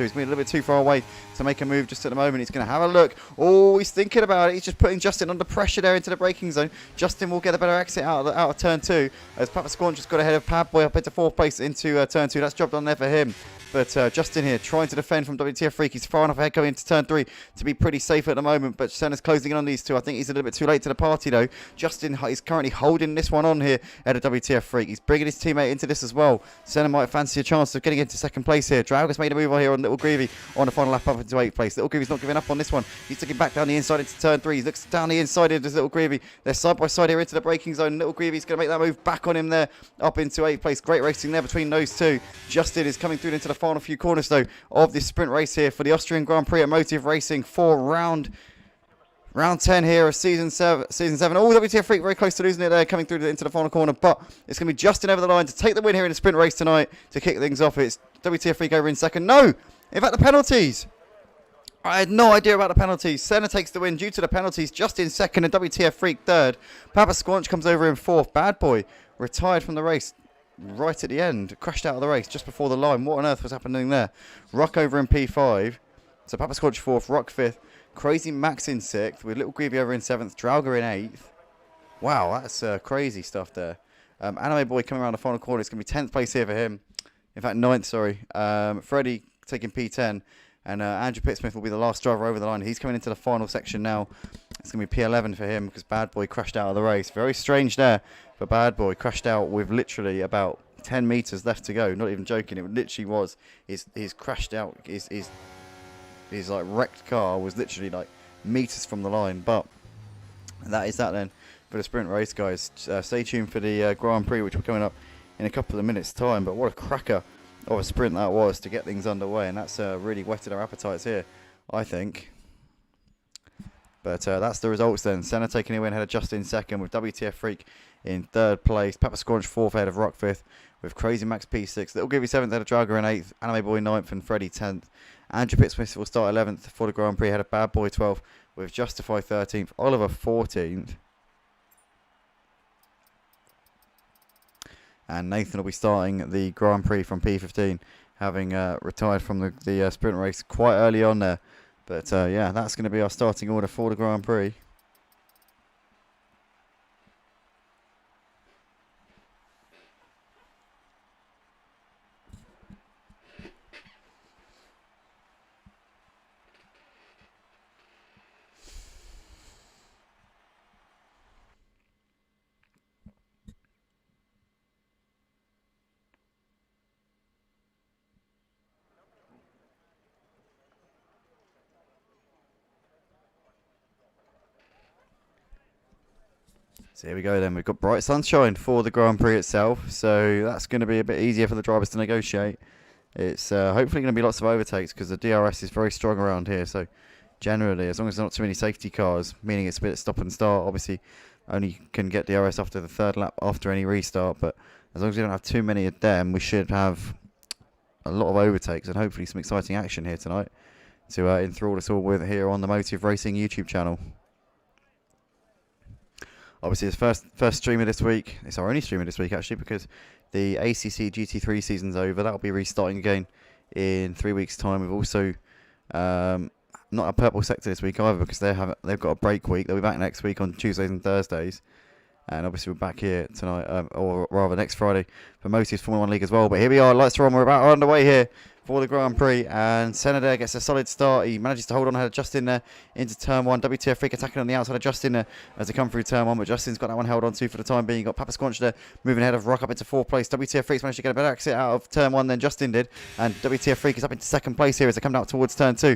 He's been a little bit too far away to make a move just at the moment. He's going to have a look. Oh, he's thinking about it. He's just putting Justin under pressure there into the braking zone. Justin will get a better exit out of turn 2, as Papa Squanch just got ahead of Bad Boy up into 4th place into turn 2. That's job done there for him. But Justin here trying to defend from WTF Freak. He's far enough ahead going into turn 3 to be pretty safe at the moment. But Senna's closing in on these two. I think he's a little bit too late to the party though. Justin is currently holding this one on here at a WTF Freak. He's bringing his teammate into this as well. Senna might fancy a chance of getting into 2nd place here. Drauger's made a move on here on Little Greavy on the final lap up into 8th place. Little Greavy's not giving up on this one. He's looking back down the inside into turn 3. He looks down the inside into Little Greavy. They're side by side here into the braking zone. Little Greavy's going to make that move back on him there up into 8th place. Great racing there between those two. Justin is coming through into the final few corners though of this sprint race here for the Austrian Grand Prix at Motive Racing for round 10 here of season 7. Oh, WTF Freak very close to losing it there, coming through into the final corner, but it's going to be Justin over the line to take the win here in the sprint race tonight to kick things off. It's WTF Freak over in 2nd. No, in fact the penalties. I had no idea about the penalties. Senna takes the win due to the penalties. Justin 2nd and WTF Freak 3rd. Papa Squanch comes over in 4th. Bad Boy retired from the race right at the end, crashed out of the race just before the line. What on earth was happening there? Ruck over in P5, so Papa Squanch 4th, Ruck 5th, Crazy Max in 6th, with Little Greavy over in 7th, Drauger in 8th. Wow, that's crazy stuff there. Anime Boy coming around the final corner. It's going to be 10th place here for him. In fact, 9th, sorry. Freddie taking P10, and Andrew Pittsmith will be the last driver over the line. He's coming into the final section now. It's going to be P11 for him because Bad Boy crashed out of the race. Very strange there. But Bad Boy crashed out with literally about 10 metres left to go. Not even joking. It literally was. His crashed out, his like wrecked car was literally like metres from the line. But that is that then for the sprint race, guys. Stay tuned for the Grand Prix, which will be coming up in a couple of minutes' time. But what a cracker of a sprint that was to get things underway. And that's really whetted our appetites here, I think. But that's the results then. Senna taking a win ahead of Justin 2nd, with WTF Freak in 3rd place. Papa Squanch 4th ahead of Rock 5th, with Crazy Max P6. Little Give You 7th ahead of Drauger in 8th. Anime Boy 9th and Freddie 10th. Andrew Pittsmith will start 11th for the Grand Prix ahead of Bad Boy 12th, with Justify 13th. Oliver 14th. And Nathan will be starting the Grand Prix from P15, having retired from the sprint race quite early on there. But yeah, that's going to be our starting order for the Grand Prix. So here we go then. We've got bright sunshine for the Grand Prix itself, so that's going to be a bit easier for the drivers to negotiate. It's hopefully going to be lots of overtakes because the DRS is very strong around here. So generally, as long as there's not too many safety cars, meaning it's a bit stop and start, obviously only can get DRS after the third lap after any restart. But as long as we don't have too many of them, we should have a lot of overtakes and hopefully some exciting action here tonight to enthrall us all with here on the Motive Racing YouTube channel. Obviously, it's first streamer this week. It's our only streamer this week, actually, because the ACC GT3 season's over. That'll be restarting again in 3 weeks' time. We've also not a purple sector this week either because they've got a break week. They'll be back next week on Tuesdays and Thursdays. And obviously, we're back here tonight, or rather next Friday, for Motive's Formula 1 League as well. But here we are, lights are on. We're about underway here for the Grand Prix, and Senna gets a solid start. He manages to hold on ahead of Justin there into turn 1. WTF Freak attacking on the outside of Justin there as they come through turn 1, but Justin's got that one held on to for the time being. You've got Papa Squanch there moving ahead of Rock up into 4th place. WTF Freak's managed to get a better exit out of turn 1 than Justin did, and WTF Freak is up into 2nd place here as they come down towards turn 2.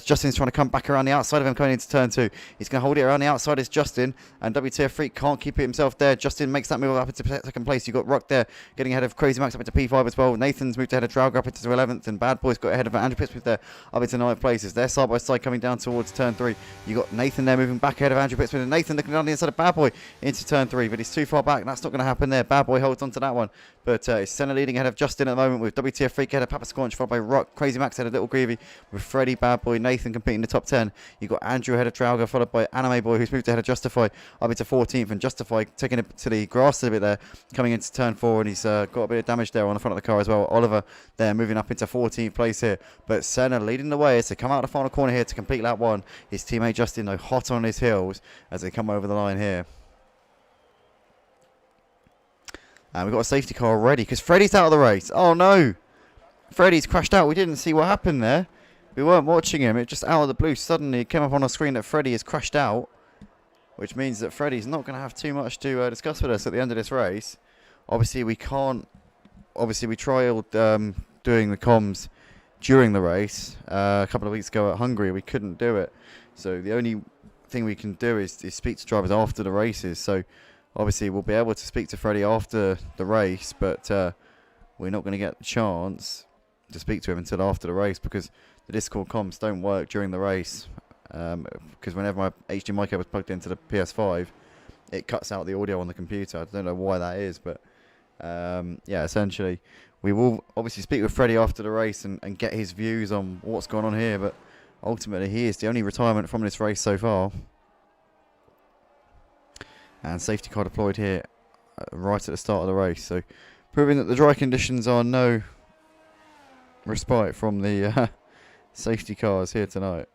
Justin's trying to come back around the outside of him coming into turn 2. He's going to hold it around the outside as Justin, and WTF Freak can't keep it himself there. Justin makes that move up into 2nd place. You've got Rock there getting ahead of Crazy Max up into P5 as well. Nathan's moved ahead of Drauger up into 11th, and Bad Boy's got ahead of Andrew Pittsmith there up into 9th places. They're side by side coming down towards turn 3. You got Nathan there moving back ahead of Andrew Pittsmith, and Nathan looking down the inside of Bad Boy into turn 3, but he's too far back. That's not going to happen there. Bad Boy holds on to that one, but it's Senna leading ahead of Justin at the moment with WTF Freak ahead of Papa Squanch, followed by Rock, Crazy Max ahead of Little Greavy, with Freddie, Bad Boy, Nathan competing the top 10. You got Andrew ahead of Trauger, followed by Anime Boy, who's moved ahead of Justify up into 14th, and Justify taking it to the grass a bit there, coming into turn 4, and he's got a bit of damage there on the front of the car as well. Oliver there moving up into 14th place here, but Senna leading the way as they come out of the final corner here to complete lap 1. His teammate Justin, though, hot on his heels as they come over the line here. And we've got a safety car already because Freddie's out of the race. Oh no! Freddie's crashed out. We didn't see what happened there. We weren't watching him. It just out of the blue. Suddenly it came up on our screen that Freddie has crashed out, which means that Freddie's not going to have too much to discuss with us at the end of this race. Obviously, we can't. Obviously, we trialled doing the comms during the race a couple of weeks ago at Hungary. We couldn't do it, so the only thing we can do is speak to drivers after the races. So obviously we'll be able to speak to Freddie after the race, but we're not going to get the chance to speak to him until after the race because the Discord comms don't work during the race, because whenever my HDMI cable was plugged into the PS5 it cuts out the audio on the computer. I don't know why that is, but yeah, essentially we will obviously speak with Freddie after the race and get his views on what's going on here, but ultimately he is the only retirement from this race so far. And safety car deployed here right at the start of the race, so proving that the dry conditions are no respite from the safety cars here tonight.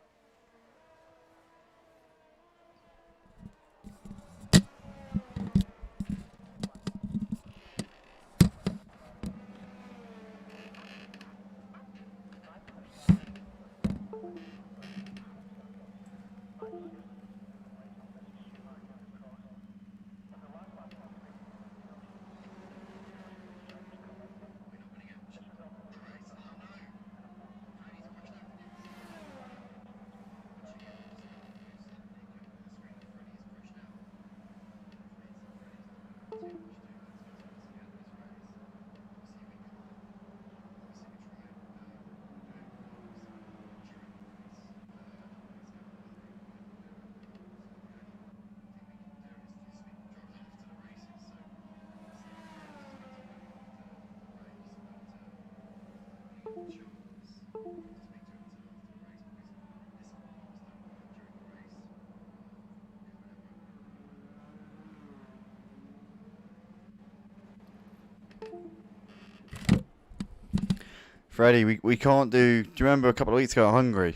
Freddie, we can't do you remember a couple of weeks ago at Hungary,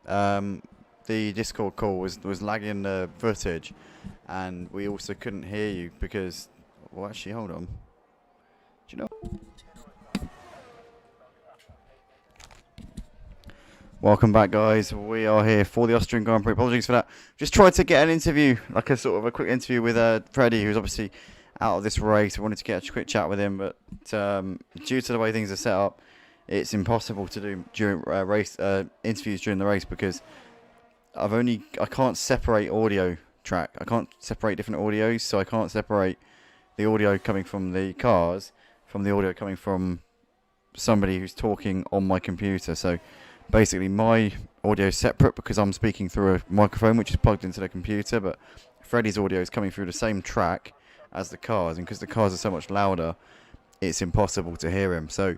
the Discord call was lagging the footage, and we also couldn't hear you because, well, actually, hold on. Do you know? Welcome back, guys. We are here for the Austrian Grand Prix. Apologies for that. Just tried to get an interview, like a sort of a quick interview with Freddie, who's obviously out of this race. We wanted to get a quick chat with him, but due to the way things are set up, it's impossible to do during race interviews during the race because I can't separate audio track. I can't separate different audios, so I can't separate the audio coming from the cars from the audio coming from somebody who's talking on my computer. So basically my audio is separate because I'm speaking through a microphone which is plugged into the computer, but Freddie's audio is coming through the same track as the cars, and because the cars are so much louder, it's impossible to hear him. So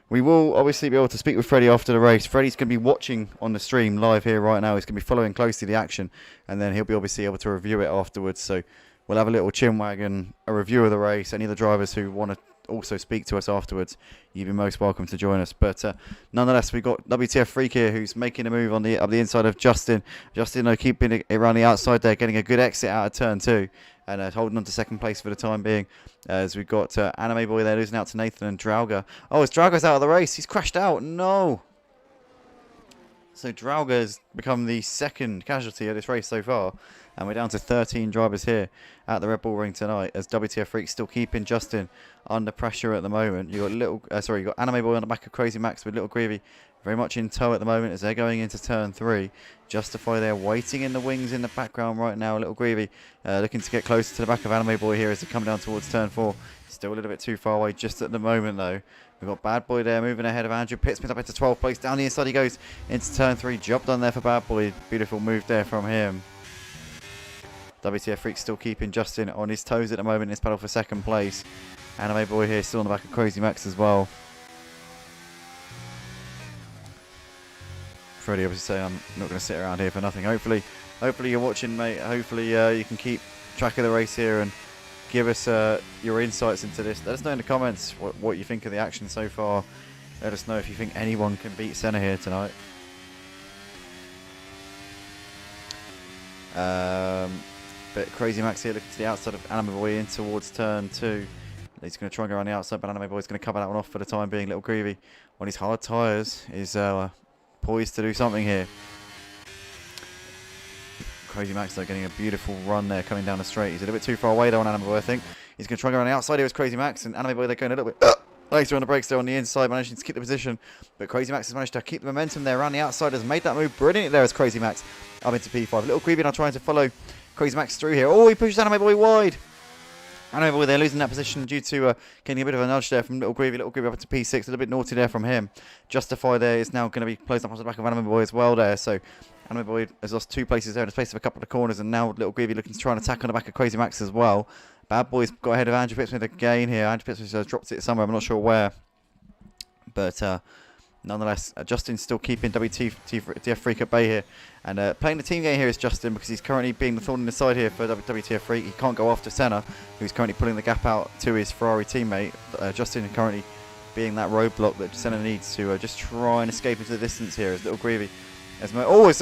we will obviously be able to speak with Freddie after the race. Freddie's going to be watching on the stream live here right now. He's going to be following closely the action, and then he'll be obviously able to review it afterwards. So we'll have a little chinwag, a review of the race. Any of the drivers who want to also speak to us afterwards, you'd be most welcome to join us. But nonetheless, we've got WTF Freak here who's making a move on the inside of Justin. Justin keeping it around the outside there, getting a good exit out of turn 2. And holding on to second place for the time being, as we've got Anime Boy there losing out to Nathan and Drauger. Oh, as Drauger's out of the race. He's crashed out. No. So Drauger has become the second casualty of this race so far. And we're down to 13 drivers here at the Red Bull Ring tonight, as WTF Freak still keeping Justin under pressure at the moment. You got Anime Boy on the back of Crazy Max with Little Greavy very much in tow at the moment as they're going into turn 3. Justify there waiting in the wings in the background right now. Little Greavy looking to get closer to the back of Anime Boy here as they come down towards turn 4. Still a little bit too far away just at the moment though. We've got Bad Boy there moving ahead of Andrew Pittsmith up into 12th place. Down the inside he goes into turn 3. Job done there for Bad Boy. Beautiful move there from him. WTF Freak still keeping Justin on his toes at the moment in this battle for second place. Anime Boy here still on the back of Crazy Max as well. Freddie obviously saying I'm not going to sit around here for nothing. Hopefully you're watching, mate. Hopefully you can keep track of the race here and give us your insights into this. Let us know in the comments what you think of the action so far. Let us know if you think anyone can beat Senna here tonight. But Crazy Max here looking to the outside of Anime Boy in towards turn 2. He's going to try and go around the outside, but Anime Boy's going to cover that one off for the time being. Little Greavy on his hard tyres is poised to do something here. Crazy Max though getting a beautiful run there coming down the straight. He's a little bit too far away though on Anime Boy, I think. He's going to try and go around the outside here is Crazy Max, and Anime Boy they're going a little bit later on the brakes there on the inside, managing to keep the position. But Crazy Max has managed to keep the momentum there around the outside, has made that move brilliantly there as Crazy Max up into P5. Little Greavy now trying to follow Crazy Max through here. Oh, he pushes Anime Boy wide. Anime Boy, they're losing that position due to getting a bit of a nudge there from Little Greavy. Little Greavy up into P6. A little bit naughty there from him. Justify there is now going to be closed up on the back of Anime Boy as well there. So Anime Boy has lost 2 places there in the space of a couple of corners. And now Little Greavy looking to try and attack on the back of Crazy Max as well. Bad Boy's got ahead of Andrew Pittsmith again here. Andrew Pittsmith has dropped it somewhere. I'm not sure where. But nonetheless, Justin's still keeping WTF Freak at bay here. And playing the team game here is Justin, because he's currently being the thorn in the side here for WTF Freak. He can't go after Senna, who's currently pulling the gap out to his Ferrari teammate. Justin currently being that roadblock that Senna needs to just try and escape into the distance here as Little Greavy. It's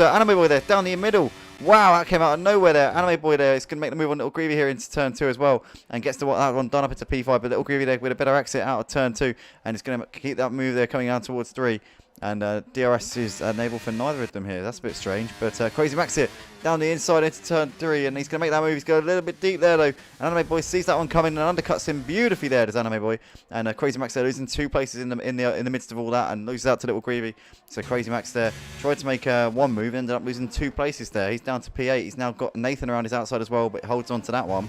Anime Boy there, down the middle. Wow, that came out of nowhere there. Anime Boy there is going to make the move on Little Greavy here into turn 2 as well. And gets that one done up into P5. But Little Greavy there with a better exit out of turn 2. And he's going to keep that move there coming down towards 3. And DRS is enabled for neither of them here. That's a bit strange. But Crazy Max here down the inside into turn 3. And he's going to make that move. He's going a little bit deep there though. And Anime Boy sees that one coming and undercuts him beautifully there, does Anime Boy. And Crazy Max there losing 2 places in the midst of all that. And loses out to Little Greavy. So Crazy Max there tried to make one move. Ended up losing 2 places there. He's down to P8. He's now got Nathan around his outside as well. But holds on to that one.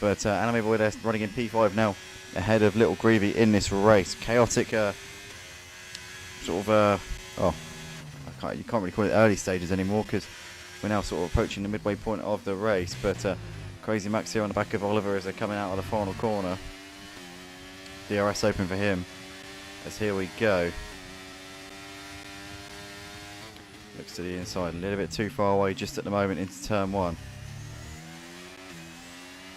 But Anime Boy there running in P5 now. Ahead of Little Greavy in this race. Chaotic... you can't really call it early stages anymore, because we're now sort of approaching the midway point of the race. But Crazy Max here on the back of Oliver as they're coming out of the final corner. DRS open for him as here we go. Looks to the inside, a little bit too far away just at the moment into turn 1.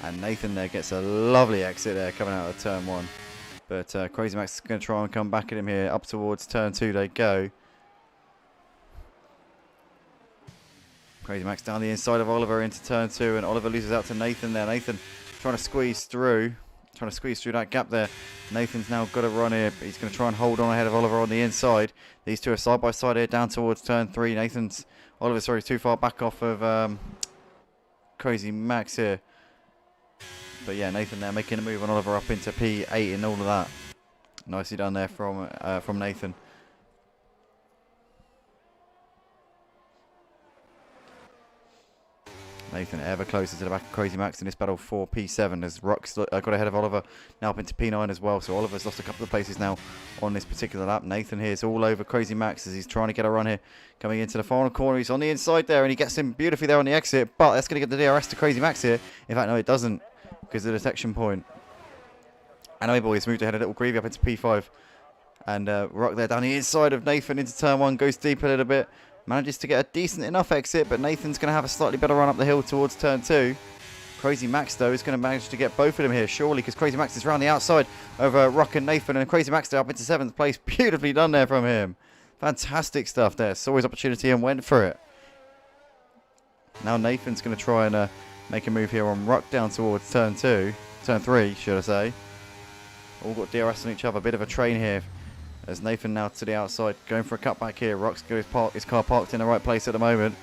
And Nathan there gets a lovely exit there coming out of turn 1. But Crazy Max is going to try and come back at him here. Up towards turn 2 they go. Crazy Max down the inside of Oliver into turn 2. And Oliver loses out to Nathan there. Nathan trying to squeeze through. Trying to squeeze through that gap there. Nathan's now got to run here. But he's going to try and hold on ahead of Oliver on the inside. These two are side by side here down towards turn 3. Oliver's too far back off of Crazy Max here. But yeah, Nathan there making a move on Oliver up into P8 and all of that. Nicely done there from Nathan. Nathan ever closer to the back of Crazy Max in this battle for P7 as Rock's got ahead of Oliver, now up into P9 as well. So Oliver's lost a couple of places now on this particular lap. Nathan here is all over Crazy Max as he's trying to get a run here. Coming into the final corner, he's on the inside there and he gets him beautifully there on the exit. But that's going to get the DRS to Crazy Max here. In fact, no, it doesn't because of the detection point. Anyway, boys, moved ahead a little Greavy up into P5. And Rock there down the inside of Nathan into turn 1, goes deep a little bit. Manages to get a decent enough exit, but Nathan's going to have a slightly better run up the hill towards turn 2. Crazy Max, though, is going to manage to get both of them here, surely, because Crazy Max is around the outside of Rock and Nathan, and Crazy Max there up into 7th place. Beautifully done there from him. Fantastic stuff there. Saw his opportunity and went for it. Now Nathan's going to try and make a move here on Rock down towards turn 3, should I say. All got DRS on each other. Bit of a train here. As Nathan now to the outside, going for a cutback here. Rock's got his car parked in the right place at the moment.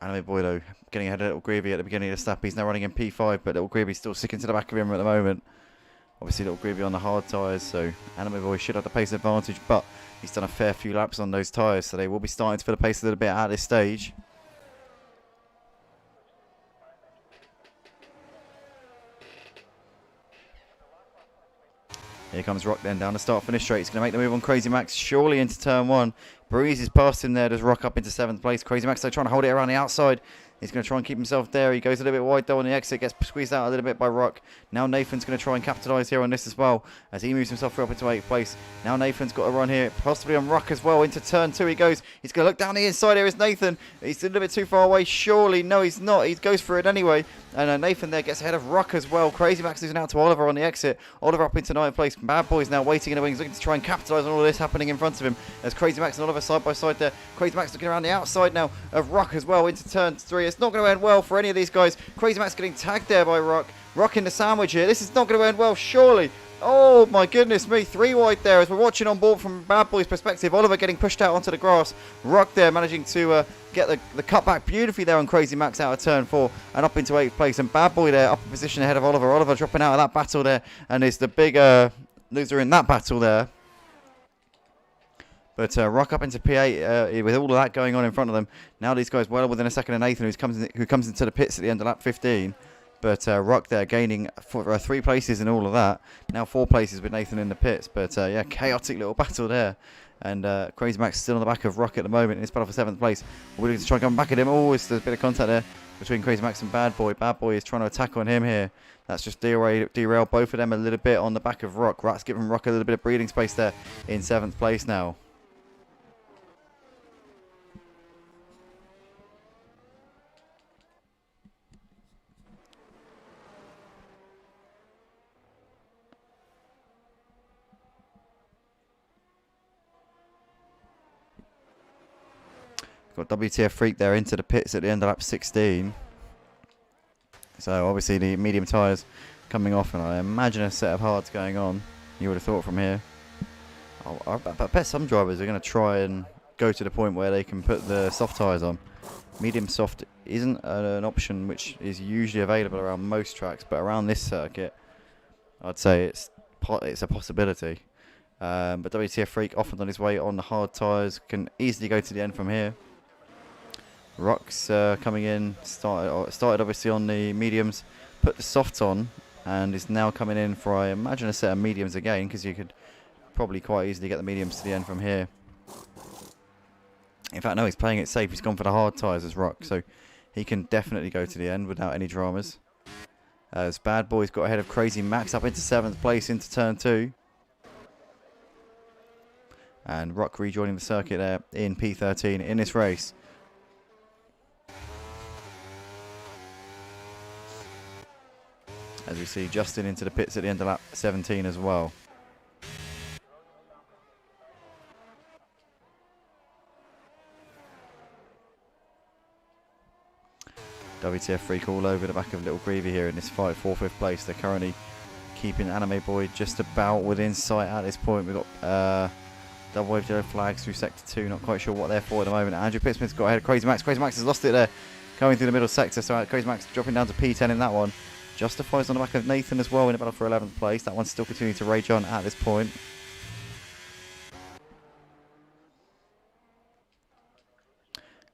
Anime Boy, though, getting ahead of Little Greavy at the beginning of the snap. He's now running in P5, but Little Greavy's still sticking to the back of him at the moment. Obviously, Little Greavy on the hard tyres, so Anime Boy should have the pace advantage, but he's done a fair few laps on those tyres, so they will be starting to feel the pace a little bit at this stage. Here comes Rock then down the start-finish straight. He's going to make the move on Crazy Max, surely into turn 1. Breeze is past him there, does Rock up into 7th place. Crazy Max though trying to hold it around the outside. He's going to try and keep himself there. He goes a little bit wide though on the exit, gets squeezed out a little bit by Rock. Now Nathan's going to try and capitalise here on this as well as he moves himself up into 8th place. Now Nathan's got a run here, possibly on Rock as well. Into turn 2 he goes. He's going to look down the inside. Here is Nathan. He's a little bit too far away, surely. No, he's not. He goes for it anyway. And Nathan there gets ahead of Rock as well. Crazy Max losing out to Oliver on the exit. Oliver up into 9th place. Bad Boy's now waiting in the wings, looking to try and capitalise on all this happening in front of him. There's Crazy Max and Oliver side by side there. Crazy Max looking around the outside now of Rock as well into turn 3. It's not going to end well for any of these guys. Crazy Max getting tagged there by Rock. Rock in the sandwich here. This is not going to end well, surely. Oh my goodness me, 3 wide there as we're watching on board from Bad Boy's perspective. Oliver getting pushed out onto the grass. Rock there managing to get the cutback beautifully there on Crazy Max out of turn 4 and up into 8th place. And Bad Boy there up in position ahead of Oliver. Oliver dropping out of that battle there and is the big loser in that battle there. But Rock up into P8 with all of that going on in front of them. Now these guys well within a second of Nathan who comes into the pits at the end of lap 15. But Rock there gaining 3 places in all of that. Now 4 places with Nathan in the pits. But yeah, chaotic little battle there. And Crazy Max still on the back of Rock at the moment in this battle for 7th place. We're going to try and come back at him. Oh, there's a bit of contact there between Crazy Max and Bad Boy. Bad Boy is trying to attack on him here. That's just derailed both of them a little bit on the back of Rock. Rock's giving Rock a little bit of breathing space there in 7th place now. Got WTF Freak there into the pits at the end of lap 16. So obviously the medium tyres coming off, and I imagine a set of hards going on. You would have thought from here. I bet some drivers are going to try and go to the point where they can put the soft tyres on. Medium soft isn't an option which is usually available around most tracks, but around this circuit, I'd say it's a possibility. But WTF Freak often on his way on the hard tyres, can easily go to the end from here. Rock's coming in, started obviously on the mediums, put the softs on, and is now coming in for, I imagine, a set of mediums again, because you could probably quite easily get the mediums to the end from here. In fact, no, he's playing it safe. He's gone for the hard tyres as Rock, so he can definitely go to the end without any dramas. As Bad Boy's got ahead of Crazy Max up into 7th place into turn 2. And Rock rejoining the circuit there in P13 in this race. As we see Justin into the pits at the end of lap 17 as well. WTF Freak all over the back of Little Greavy here in this fight for 5th place. They're currently keeping Anime Boy just about within sight at this point. We've got double wave yellow flags through sector 2. Not quite sure what they're for at the moment. Andrew Pittsmith's got ahead of Crazy Max. Crazy Max has lost it there going through the middle sector. So Crazy Max dropping down to P10 in that one. Justifies on the back of Nathan as well in a battle for 11th place. That one's still continuing to rage on at this point.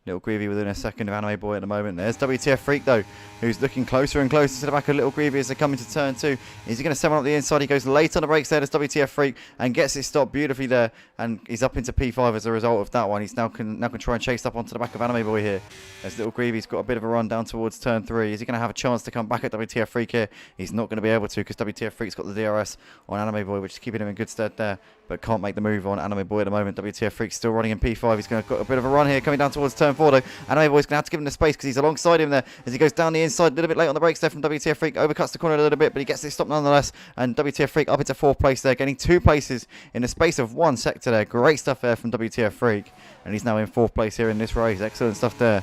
Little Greavy within a second of Anime Boy at the moment. There's WTF Freak though, who's looking closer and closer to the back of Little Greavy as they come into turn 2. Is he going to send one up the inside? He goes late on the brakes there. There's WTF Freak and gets it stopped beautifully there. And he's up into P5 as a result of that one. He's now can try and chase up onto the back of Anime Boy here. As Little Greavy's got a bit of a run down towards turn 3. Is he going to have a chance to come back at WTF Freak here? He's not going to be able to because WTF Freak's got the DRS on Anime Boy, which is keeping him in good stead there. But can't make the move on Anime Boy at the moment. WTF Freak's still running in P5. He's got a bit of a run here coming down towards turn 4 though. Anime Boy's going to have to give him the space because he's alongside him there as he goes down the inside a little bit late on the brakes there from WTF Freak. Overcuts the corner a little bit, but he gets it stopped nonetheless. And WTF Freak up into 4th place there, getting 2 places in the space of 1 sector there. Great stuff there from WTF Freak. And he's now in 4th place here in this race. Excellent stuff there.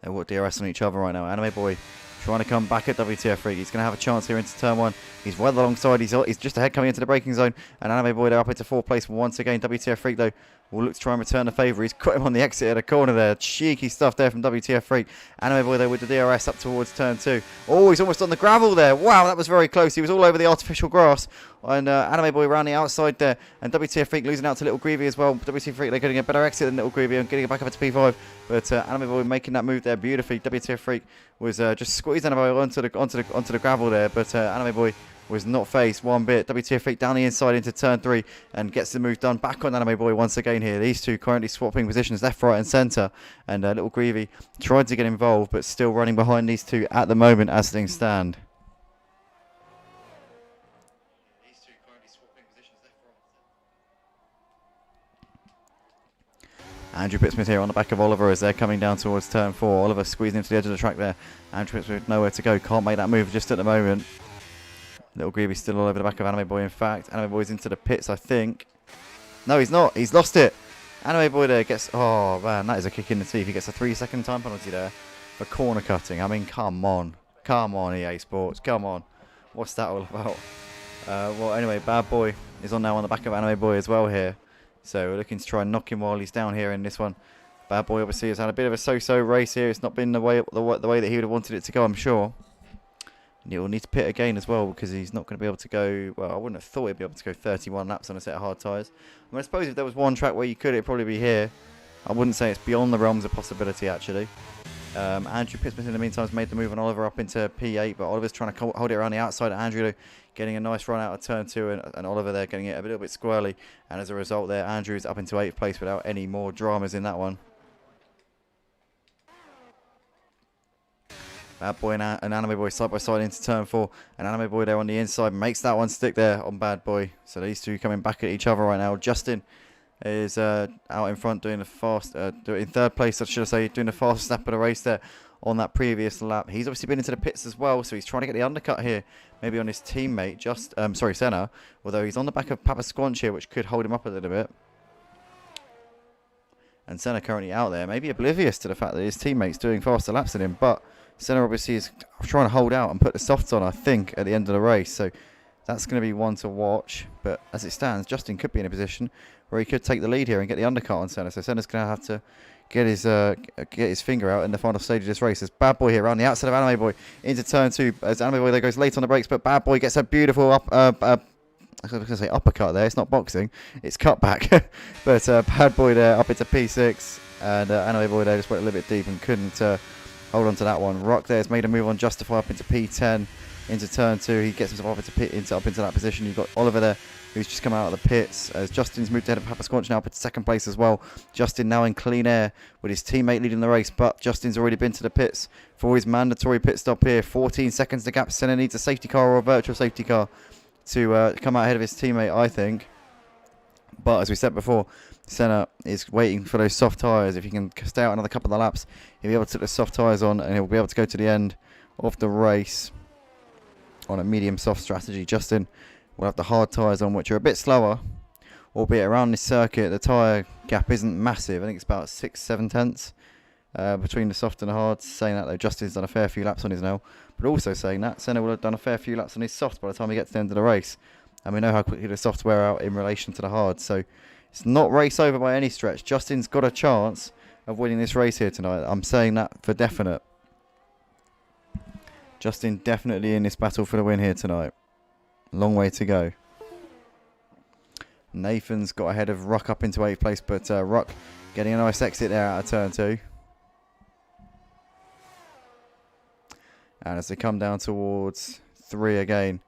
They're what DRS on each other right now. Anime Boy trying to come back at WTF Freak. He's going to have a chance here into turn 1. He's well alongside. He's just ahead coming into the braking zone. And Anime Boy, they're up into 4th place once again. WTF Freak, though, will look to try and return the favour. He's got him on the exit of the corner there. Cheeky stuff there from WTF Freak. Anime Boy, though, with the DRS up towards turn 2. Oh, he's almost on the gravel there. Wow, that was very close. He was all over the artificial grass. And Anime Boy around the outside there. And WTF Freak losing out to Little Greavy as well. WTF Freak, they're getting a better exit than Little Greavy and getting it back up to P5. But Anime Boy making that move there beautifully. WTF Freak was just squeezed Anime Boy onto the gravel there. But Anime Boy was not phased one bit. WTF Freak down the inside into turn 3 and gets the move done back on Anime Boy once again here. These two currently swapping positions left, right and centre. And Little Greavy tried to get involved but still running behind these two at the moment as things stand. Andrew Pittsmith here on the back of Oliver as they're coming down towards turn 4. Oliver squeezing into the edge of the track there. Andrew Pittsmith nowhere to go. Can't make that move just at the moment. Little Greavy's still all over the back of Anime Boy, in fact. Anime Boy's into the pits, I think. No, he's not. He's lost it. Anime Boy there gets... Oh, man, that is a kick in the teeth. He gets a 3-second time penalty there for corner cutting. I mean, come on. Come on, EA Sports. Come on. What's that all about? Well, anyway, Bad Boy is on now on the back of Anime Boy as well here. So we're looking to try and knock him while he's down here in this one. Bad Boy obviously has had a bit of a so-so race here. It's not been the way that he would have wanted it to go, I'm sure. And he'll need to pit again as well because he's not going to be able to go... Well, I wouldn't have thought he'd be able to go 31 laps on a set of hard tyres. I mean, I suppose if there was one track where you could, it'd probably be here. I wouldn't say it's beyond the realms of possibility, actually. Andrew Pittsmith in the meantime has made the move on Oliver up into P8, but Oliver's trying to hold it around the outside. Andrew getting a nice run out of turn 2, and Oliver there getting it a little bit squirrely. And as a result there, Andrew's up into 8th place without any more dramas in that one. Bad Boy and Anime Boy side by side into turn 4, and Anime Boy there on the inside makes that one stick there on Bad Boy. So these two coming back at each other right now. Justin is out in front doing the fast, in 3rd place, should I say, doing the fastest lap of the race there on that previous lap. He's obviously been into the pits as well, so he's trying to get the undercut here, maybe on his teammate, Senna, although he's on the back of Papa Squanch here, which could hold him up a little bit. And Senna currently out there, maybe oblivious to the fact that his teammate's doing faster laps than him, but Senna obviously is trying to hold out and put the softs on, I think, at the end of the race, so that's going to be one to watch. But as it stands, Justin could be in a position where he could take the lead here and get the undercut on Senna. So Senna's going to have to get his finger out in the final stage of this race. There's Bad Boy here around the outside of Anime Boy into turn 2. As Anime Boy there goes late on the brakes, but Bad Boy gets a beautiful I was going to say uppercut there. It's not boxing, it's cutback. But Bad Boy there up into P6, and Anime Boy there just went a little bit deep and couldn't hold on to that one. Rock there has made a move on Justify up into P10 into turn 2. He gets himself up into that position. You've got Oliver there, who's just come out of the pits. As Justin's moved ahead of Papa Squanch now up into 2nd place as well. Justin now in clean air with his teammate leading the race, but Justin's already been to the pits for his mandatory pit stop here. 14 seconds to gap. Senna needs a safety car or a virtual safety car to come out ahead of his teammate, I think. But as we said before, Senna is waiting for those soft tyres. If he can stay out another couple of laps, he'll be able to put the soft tyres on and he'll be able to go to the end of the race on a medium soft strategy. Justin will have the hard tyres on, which are a bit slower, albeit around this circuit the tyre gap isn't massive. I think it's about 6-7 tenths between the soft and the hard. Saying that though, Justin's done a fair few laps on his now, but also saying that Senna will have done a fair few laps on his soft by the time he gets to the end of the race, and we know how quickly the softs wear out in relation to the hard. So it's not race over by any stretch. Justin's got a chance of winning this race here tonight. I'm saying that for definite. Justin definitely in this battle for the win here tonight. Long way to go. Nathan's got ahead of Ruck up into 8th place, but Ruck getting a nice exit there out of turn 2. And as they come down towards 3 again,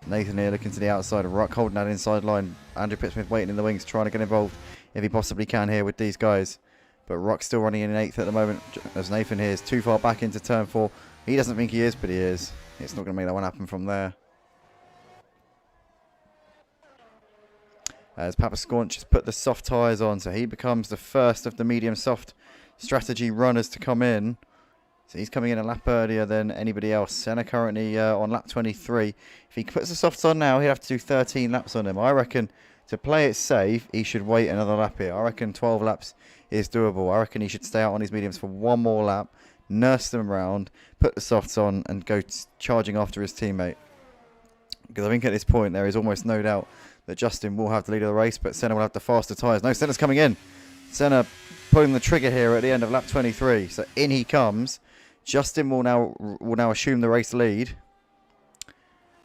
Nathan here looking to the outside of Ruck, holding that inside line. Andrew Pittsmith waiting in the wings, trying to get involved if he possibly can here with these guys. But Ruck's still running in 8th at the moment, as Nathan here is too far back into turn 4. He doesn't think he is, but he is. It's not going to make that one happen from there. As Papa Squanch has put the soft tyres on, so he becomes the first of the medium soft strategy runners to come in. So he's coming in a lap earlier than anybody else. Senna currently on lap 23. If he puts the softs on now, he'd have to do 13 laps on him. I reckon to play it safe, he should wait another lap here. I reckon 12 laps is doable. I reckon he should stay out on his mediums for one more lap, nurse them around, put the softs on, and go charging after his teammate. Because I think at this point there is almost no doubt that Justin will have the lead of the race, but Senna will have the faster tyres. No, Senna's coming in. Senna pulling the trigger here at the end of lap 23. So in he comes. Justin will now assume the race lead.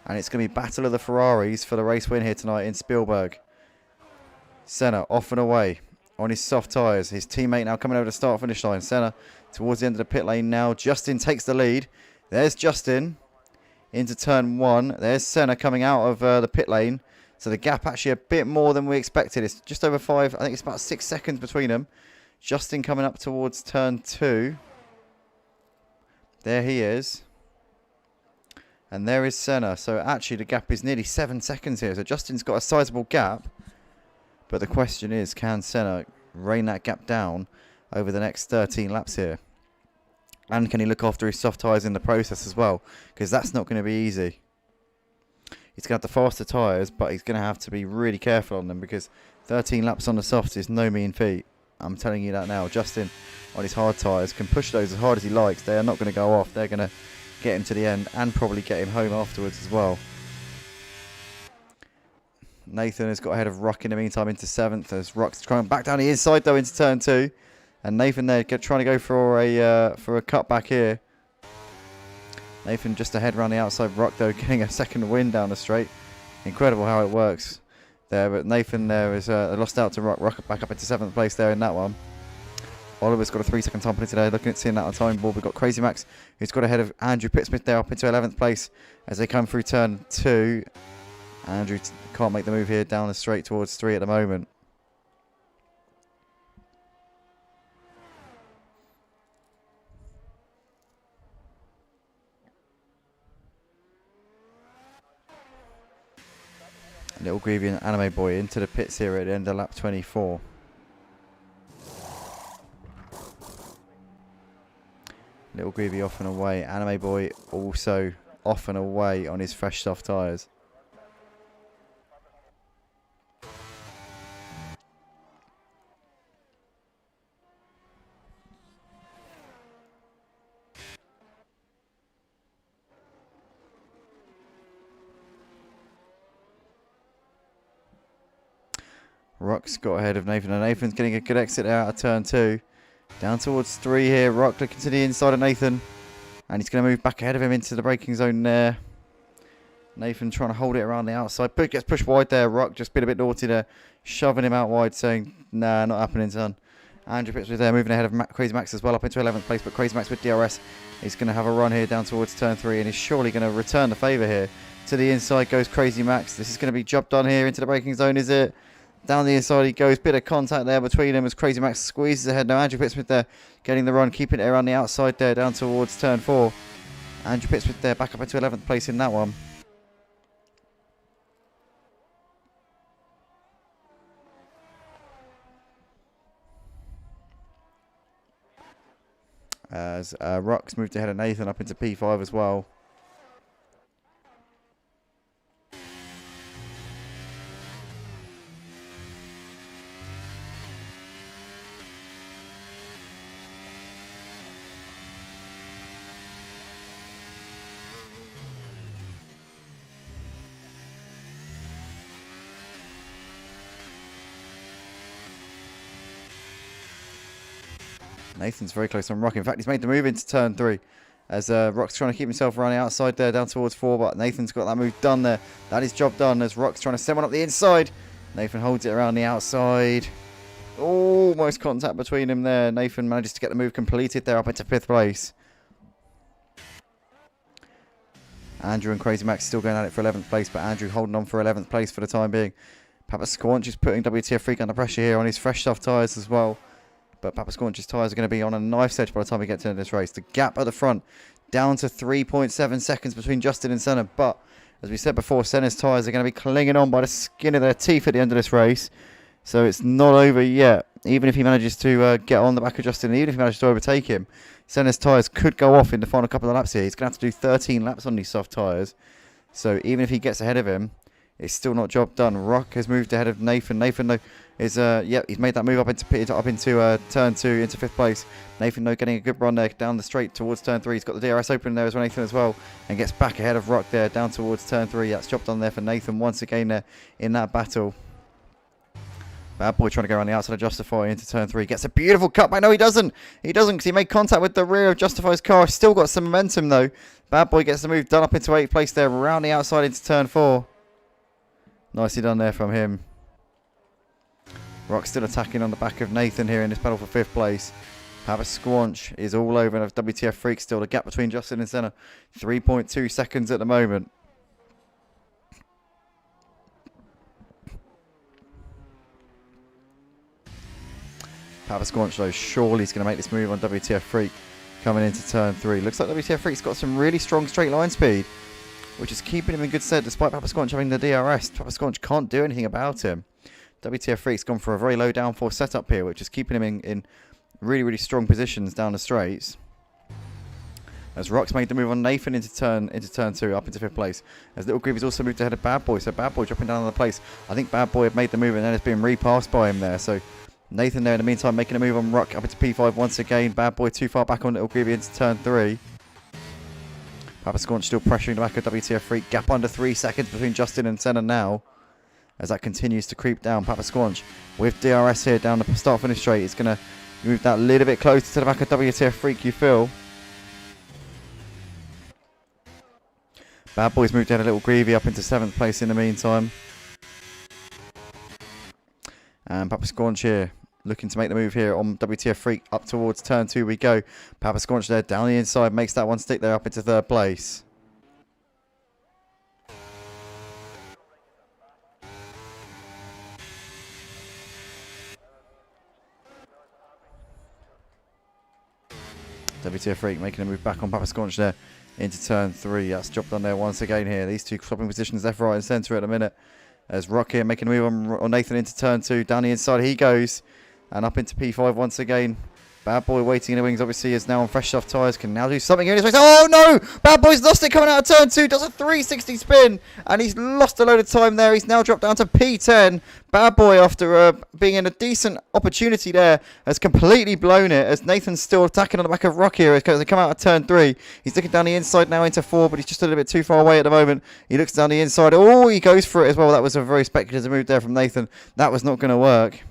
And it's going to be battle of the Ferraris for the race win here tonight in Spielberg. Senna off and away on his soft tyres. His teammate now coming over the start-finish line. Senna towards the end of the pit lane now. Justin takes the lead. There's Justin into turn 1. There's Senna coming out of the pit lane. So the gap actually a bit more than we expected. It's just over 5. I think it's about 6 seconds between them. Justin coming up towards turn 2. There he is. And there is Senna. So actually the gap is nearly 7 seconds here. So Justin's got a sizable gap. But the question is, can Senna rein that gap down over the next 13 laps here? And can he look after his soft tyres in the process as well? Because that's not going to be easy. He's going to have the faster tyres, but he's going to have to be really careful on them because 13 laps on the softs is no mean feat. I'm telling you that now. Justin, on his hard tyres, can push those as hard as he likes. They are not going to go off. They're going to get him to the end and probably get him home afterwards as well. Nathan has got ahead of Ruck in the meantime into 7th as Ruck's trying back down the inside though into turn 2. And Nathan there trying to go for a cutback here. Nathan just ahead around the outside. Ruck though getting a second win down the straight. Incredible how it works there. But Nathan there is lost out to Ruck. Ruck back up into 7th place there in that one. Oliver's got a 3-second time penalty today. Looking at seeing that on time board. We've got Crazy Max who's got ahead of Andrew Pittsmith there up into 11th place as they come through turn 2. Andrew can't make the move here down the straight towards 3 at the moment. Little Greavy and Anime Boy into the pits here at the end of lap 24. Little Greavy off and away. Anime Boy also off and away on his fresh soft tyres. Ruck's got ahead of Nathan, and Nathan's getting a good exit out of turn 2. Down towards 3 here. Ruck looking to the inside of Nathan. And he's going to move back ahead of him into the braking zone there. Nathan trying to hold it around the outside. But gets pushed wide there. Ruck just been a bit naughty there. Shoving him out wide, saying, nah, not happening, son. Andrew Pittsmith there moving ahead of Crazy Max as well up into 11th place. But Crazy Max with DRS is going to have a run here down towards turn 3. And is surely going to return the favour here. To the inside goes Crazy Max. This is going to be job done here into the braking zone, is it? Down the inside he goes. Bit of contact there between them as Crazy Max squeezes ahead. Now Andrew Pittsmith there getting the run, keeping it around the outside there down towards turn 4. Andrew Pittsmith there back up into 11th place in that one. As Ruck's moved ahead of Nathan up into P5 as well. Nathan's very close on Ruck. In fact, he's made the move into turn 3. As Rock's trying to keep himself running outside there, down towards 4, but Nathan's got that move done there. That is job done as Rock's trying to send one up the inside. Nathan holds it around the outside. Almost contact between him there. Nathan manages to get the move completed there up into 5th place. Andrew and Crazy Max still going at it for 11th place, but Andrew holding on for 11th place for the time being. Papa Squanch is putting WTF Freak under pressure here on his fresh soft tyres as well. But Papa Squanch's tyres are going to be on a knife's edge by the time we get to this race. The gap at the front down to 3.7 seconds between Justin and Senna. But as we said before, Senna's tyres are going to be clinging on by the skin of their teeth at the end of this race. So it's not over yet. Even if he manages to get on the back of Justin, even if he manages to overtake him, Senna's tyres could go off in the final couple of laps here. He's going to have to do 13 laps on these soft tyres. So even if he gets ahead of him, it's still not job done. Rock has moved ahead of Nathan. Nathan, though, is he's made that move up into turn 2, into 5th place. Nathan, though, getting a good run there down the straight towards turn 3. He's got the DRS open there as well, Nathan, as well, and gets back ahead of Rock there down towards turn 3. That's job done there for Nathan once again there in that battle. Bad Boy trying to go around the outside of Justify into turn 3. Gets a beautiful cutback. No, he doesn't. He doesn't because he made contact with the rear of Justify's car. Still got some momentum, though. Bad Boy gets the move done up into 8th place there, around the outside into turn 4. Nicely done there from him. Rock still attacking on the back of Nathan here in this battle for 5th place. Papa Squanch is all over, and WTF Freak still. The gap between Justin and Senna, 3.2 seconds at the moment. Papa Squanch, though, surely he's going to make this move on WTF Freak coming into turn 3. Looks like WTF Freak's got some really strong straight line speed, which is keeping him in good stead despite Papa Squanch having the DRS. Papa Squanch can't do anything about him. WTF Freak's gone for a very low downforce setup here, which is keeping him in really, really strong positions down the straights. As Rock's made the move on Nathan into turn 2, up into 5th place. As Little Grievy's also moved ahead of Bad Boy, so Bad Boy dropping down on the place. I think Bad Boy had made the move and then it's been repassed by him there. So Nathan there in the meantime making a move on Rock up into P5 once again. Bad Boy too far back on Little Greavy into turn 3. Papa Squanch still pressuring the back of WTF Freak. Gap under 3 seconds between Justin and Senna now. As that continues to creep down. Papa Squanch with DRS here down the start finish straight. It's going to move that a little bit closer to the back of WTF Freak, you feel. Bad Boy's moved down a Little Greavy up into 7th place in the meantime. And Papa Squanch here looking to make the move here on WTF Freak. Up towards turn 2 we go. Papa Squanch there down the inside. Makes that one stick there up into 3rd place. WTF Freak making a move back on Papa Squanch there into turn 3. That's job done there once again here. These two swapping positions left, right and centre at the minute. As Rock here making a move on Nathan into turn 2. Down the inside he goes. And up into P5 once again. Bad Boy waiting in the wings, obviously, is now on fresh soft tyres. Can now do something in his race. Oh no! Bad Boy's lost it coming out of turn 2. Does a 360 spin. And he's lost a load of time there. He's now dropped down to P10. Bad Boy, after being in a decent opportunity there, has completely blown it. As Nathan's still attacking on the back of Rock here as they come out of turn 3. He's looking down the inside now into 4, but he's just a little bit too far away at the moment. He looks down the inside. Oh, he goes for it as well. That was a very speculative move there from Nathan. That was not going to work.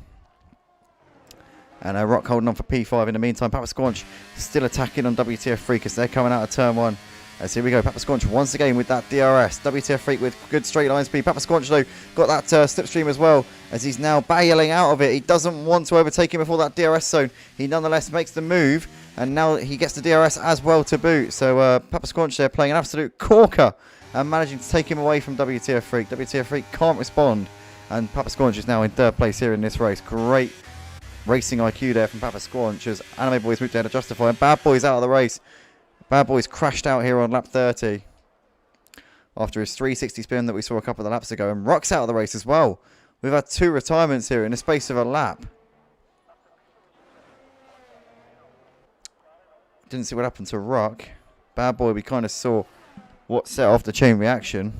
And Rock holding on for P5 in the meantime. Papa Squanch still attacking on WTF Freak as they're coming out of turn 1. As here we go. Papa Squanch once again with that DRS. WTF Freak with good straight line speed. Papa Squanch, though, got that slipstream as well, as he's now bailing out of it. He doesn't want to overtake him before that DRS zone. He nonetheless makes the move. And now he gets the DRS as well to boot. So Papa Squanch there playing an absolute corker and managing to take him away from WTF Freak. WTF Freak can't respond. And Papa Squanch is now in 3rd place here in this race. Great racing IQ there from Papa Squanch as Anime Boy's moved ahead to Justify, and Bad Boy's out of the race. Bad Boy's crashed out here on lap 30 after his 360 spin that we saw a couple of laps ago, and Rock's out of the race as well. We've had 2 retirements here in the space of a lap. Didn't see what happened to Rock. Bad Boy, we kind of saw what set off the chain reaction,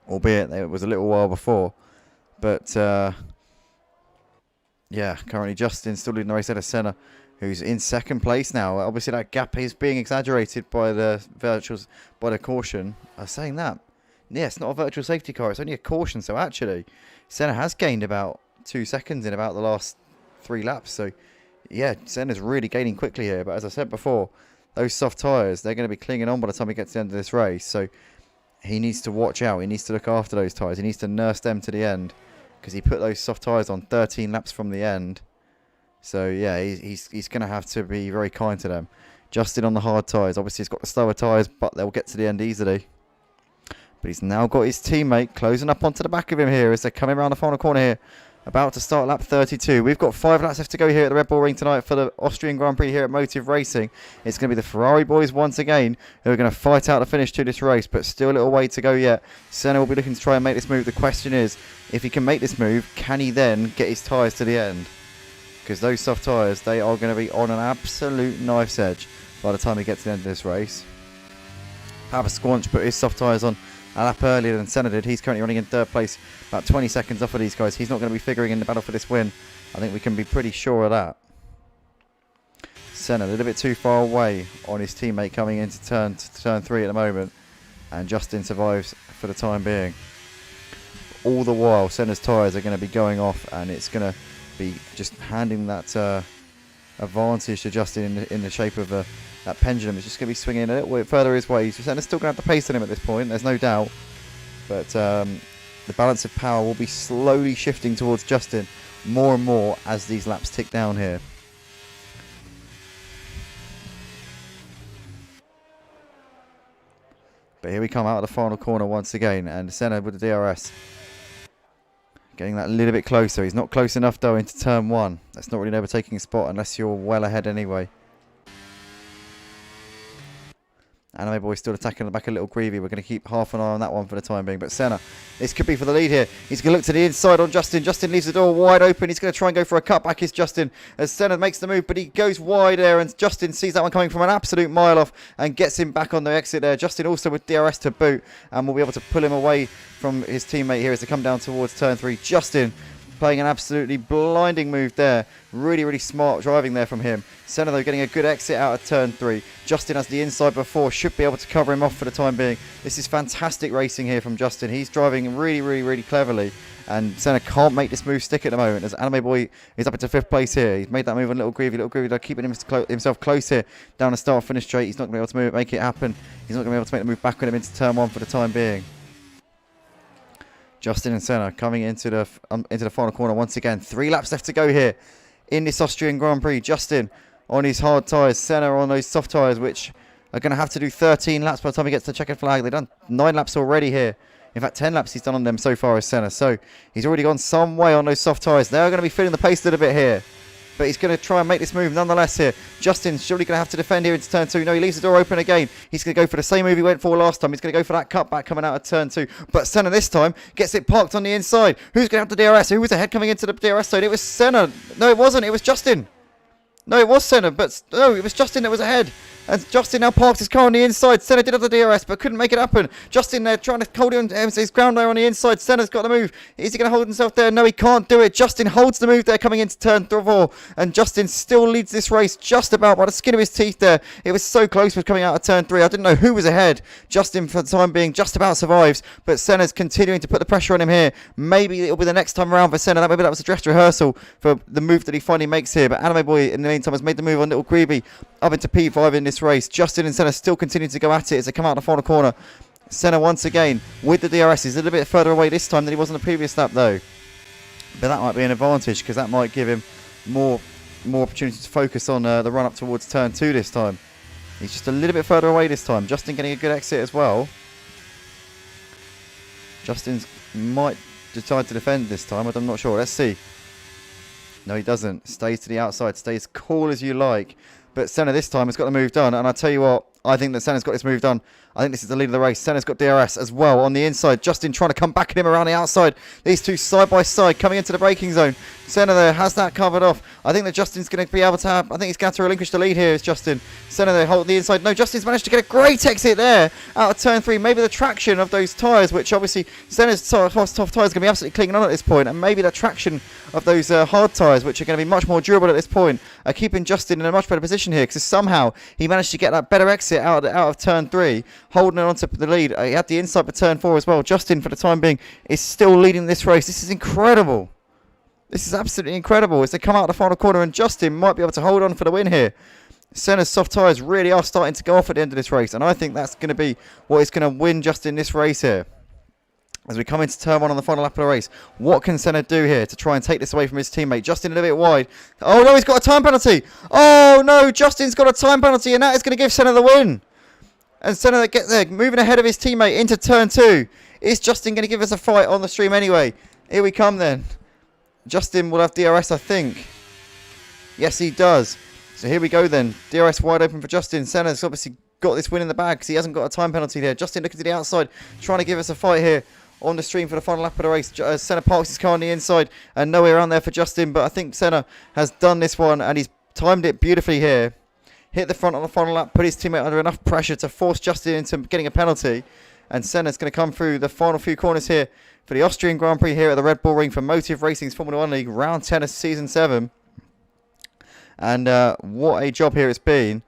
albeit it was a little while before. But yeah, currently Justin still leading the race out of Senna, who's in 2nd place now. Obviously, that gap is being exaggerated by the caution. I was saying that. Yeah, it's not a virtual safety car. It's only a caution. So actually, Senna has gained about 2 seconds in about the last 3 laps. So yeah, Senna's really gaining quickly here. But as I said before, those soft tyres, they're going to be clinging on by the time he gets to the end of this race. So he needs to watch out. He needs to look after those tyres. He needs to nurse them to the end, because he put those soft tyres on 13 laps from the end. So yeah, he's going to have to be very kind to them. Justin on the hard tyres. Obviously, he's got the slower tyres, but they'll get to the end easily. But he's now got his teammate closing up onto the back of him here as they're coming around the final corner here. About to start lap 32. We've got 5 laps left to go here at the Red Bull Ring tonight for the Austrian Grand Prix here at Motive Racing. It's going to be the Ferrari boys once again who are going to fight out the finish to this race, but still a little way to go yet. Senna will be looking to try and make this move. The question is, if he can make this move, can he then get his tyres to the end? Because those soft tyres, they are going to be on an absolute knife's edge by the time he gets to the end of this race. Papa Squanch put his soft tyres on a lap earlier than Senna did. He's currently running in 3rd place, about 20 seconds off of these guys. He's not going to be figuring in the battle for this win. I think we can be pretty sure of that. Senna a little bit too far away on his teammate coming into turn 3 at the moment, and Justin survives for the time being. All the while, Senna's tyres are going to be going off, and it's going to be just handing that advantage to Justin in the shape of that pendulum. It's just going to be swinging a little bit further his way. Senna's still going to have the pace on him at this point, there's no doubt. But the balance of power will be slowly shifting towards Justin more and more as these laps tick down here. But here we come out of the final corner once again, and Senna with the DRS. Getting that a little bit closer. He's not close enough though into turn 1. That's not really an overtaking spot unless you're well ahead anyway. Anime Boy still attacking the back of Little Greavy. We're going to keep half an eye on that one for the time being. But Senna, this could be for the lead here. He's going to look to the inside on Justin. Justin leaves the door wide open. He's going to try and go for a cutback. Is Justin as Senna makes the move, but he goes wide there, and Justin sees that one coming from an absolute mile off and gets him back on the exit there. Justin also with DRS to boot, and will be able to pull him away from his teammate here as they come down towards turn 3. Justin playing an absolutely blinding move there. Really, really smart driving there from him. Senna, though, getting a good exit out of turn 3. Justin has the inside before, should be able to cover him off for the time being. This is fantastic racing here from Justin. He's driving really, really, really cleverly, and Senna can't make this move stick at the moment as Anime Boy is up into 5th place here. He's made that move on Little Greavy. Little Greavy, though, keeping himself close here down the start-finish straight. He's not going to be able to make it happen. He's not going to be able to make the move back on him into turn 1 for the time being. Justin and Senna coming into the final corner once again. 3 laps left to go here in this Austrian Grand Prix. Justin on his hard tyres, Senna on those soft tyres, which are going to have to do 13 laps by the time he gets to the checkered flag. They've done 9 laps already here. In fact, 10 laps he's done on them so far as Senna. So he's already gone some way on those soft tyres. They're going to be feeling the pace a little bit here, but he's going to try and make this move nonetheless here. Justin's surely going to have to defend here into turn 2. No, he leaves the door open again. He's going to go for the same move he went for last time. He's going to go for that cutback coming out of turn 2. But Senna this time gets it parked on the inside. Who's going to have the DRS? Who was ahead coming into the DRS zone? It was Senna. No, it wasn't. It was Justin. No, it was Senna, but no, it was Justin that was ahead. And Justin now parks his car on the inside. Senna did have the DRS, but couldn't make it happen. Justin there trying to hold on his ground there on the inside. Senna's got the move. Is he going to hold himself there? No, he can't do it. Justin holds the move there coming into turn 4. And Justin still leads this race just about by the skin of his teeth there. It was so close with coming out of turn 3. I didn't know who was ahead. Justin, for the time being, just about survives. But Senna's continuing to put the pressure on him here. Maybe it'll be the next time around for Senna. Maybe that was a dress rehearsal for the move that he finally makes here. But Anime Boy, in the meantime, has made the move on Little Greavy up into P5 in this race. Justin and Senna still continue to go at it as they come out the final corner. Senna once again with the DRS. He's a little bit further away this time than he was on the previous lap though. But that might be an advantage because that might give him more opportunity to focus on the run up towards turn 2 this time. He's just a little bit further away this time. Justin getting a good exit as well. Justin might decide to defend this time, but I'm not sure. Let's see. No, he doesn't. Stays to the outside. Stays cool as you like. But Senna this time has got the move done. And I tell you what, I think that Senna's got this move done. I think this is the lead of the race. Senna's got DRS as well on the inside. Justin trying to come back at him around the outside. These two side by side coming into the braking zone. Senna there has that covered off. I think that Justin's going to be able to have... I think he's going to relinquish the lead here is Justin. Senna there hold the inside. No, Justin's managed to get a great exit there out of turn 3. Maybe the traction of those tyres, which obviously Senna's soft tyres are going to be absolutely clinging on at this point. And maybe the traction of those hard tyres, which are going to be much more durable at this point, are keeping Justin in a much better position here. Because somehow he managed to get that better exit out of turn 3, holding on to the lead. He had the inside for turn 4 as well. Justin, for the time being, is still leading this race. This is incredible. This is absolutely incredible as they come out of the final corner, and Justin might be able to hold on for the win here. Senna's soft tyres really are starting to go off at the end of this race, and I think that's going to be what is going to win Justin this race here. As we come into turn 1 on the final lap of the race, what can Senna do here to try and take this away from his teammate? Justin a little bit wide. Oh no, he's got a time penalty. Oh no, Justin's got a time penalty, and that is going to give Senna the win. And Senna get there, moving ahead of his teammate into turn 2. Is Justin going to give us a fight on the stream anyway? Here we come then. Justin will have DRS, I think. Yes, he does. So here we go then. DRS wide open for Justin. Senna's obviously got this win in the bag because he hasn't got a time penalty there. Justin looking to the outside, trying to give us a fight here on the stream for the final lap of the race. Senna parks his car on the inside and nowhere around there for Justin, but I think Senna has done this one and he's timed it beautifully here. Hit the front on the final lap, put his teammate under enough pressure to force Justin into getting a penalty, and Senna's going to come through the final few corners here for the Austrian Grand Prix here at the Red Bull Ring for Motive Racing's Formula 1 League, round 10 of season 7. And what a job here it's been.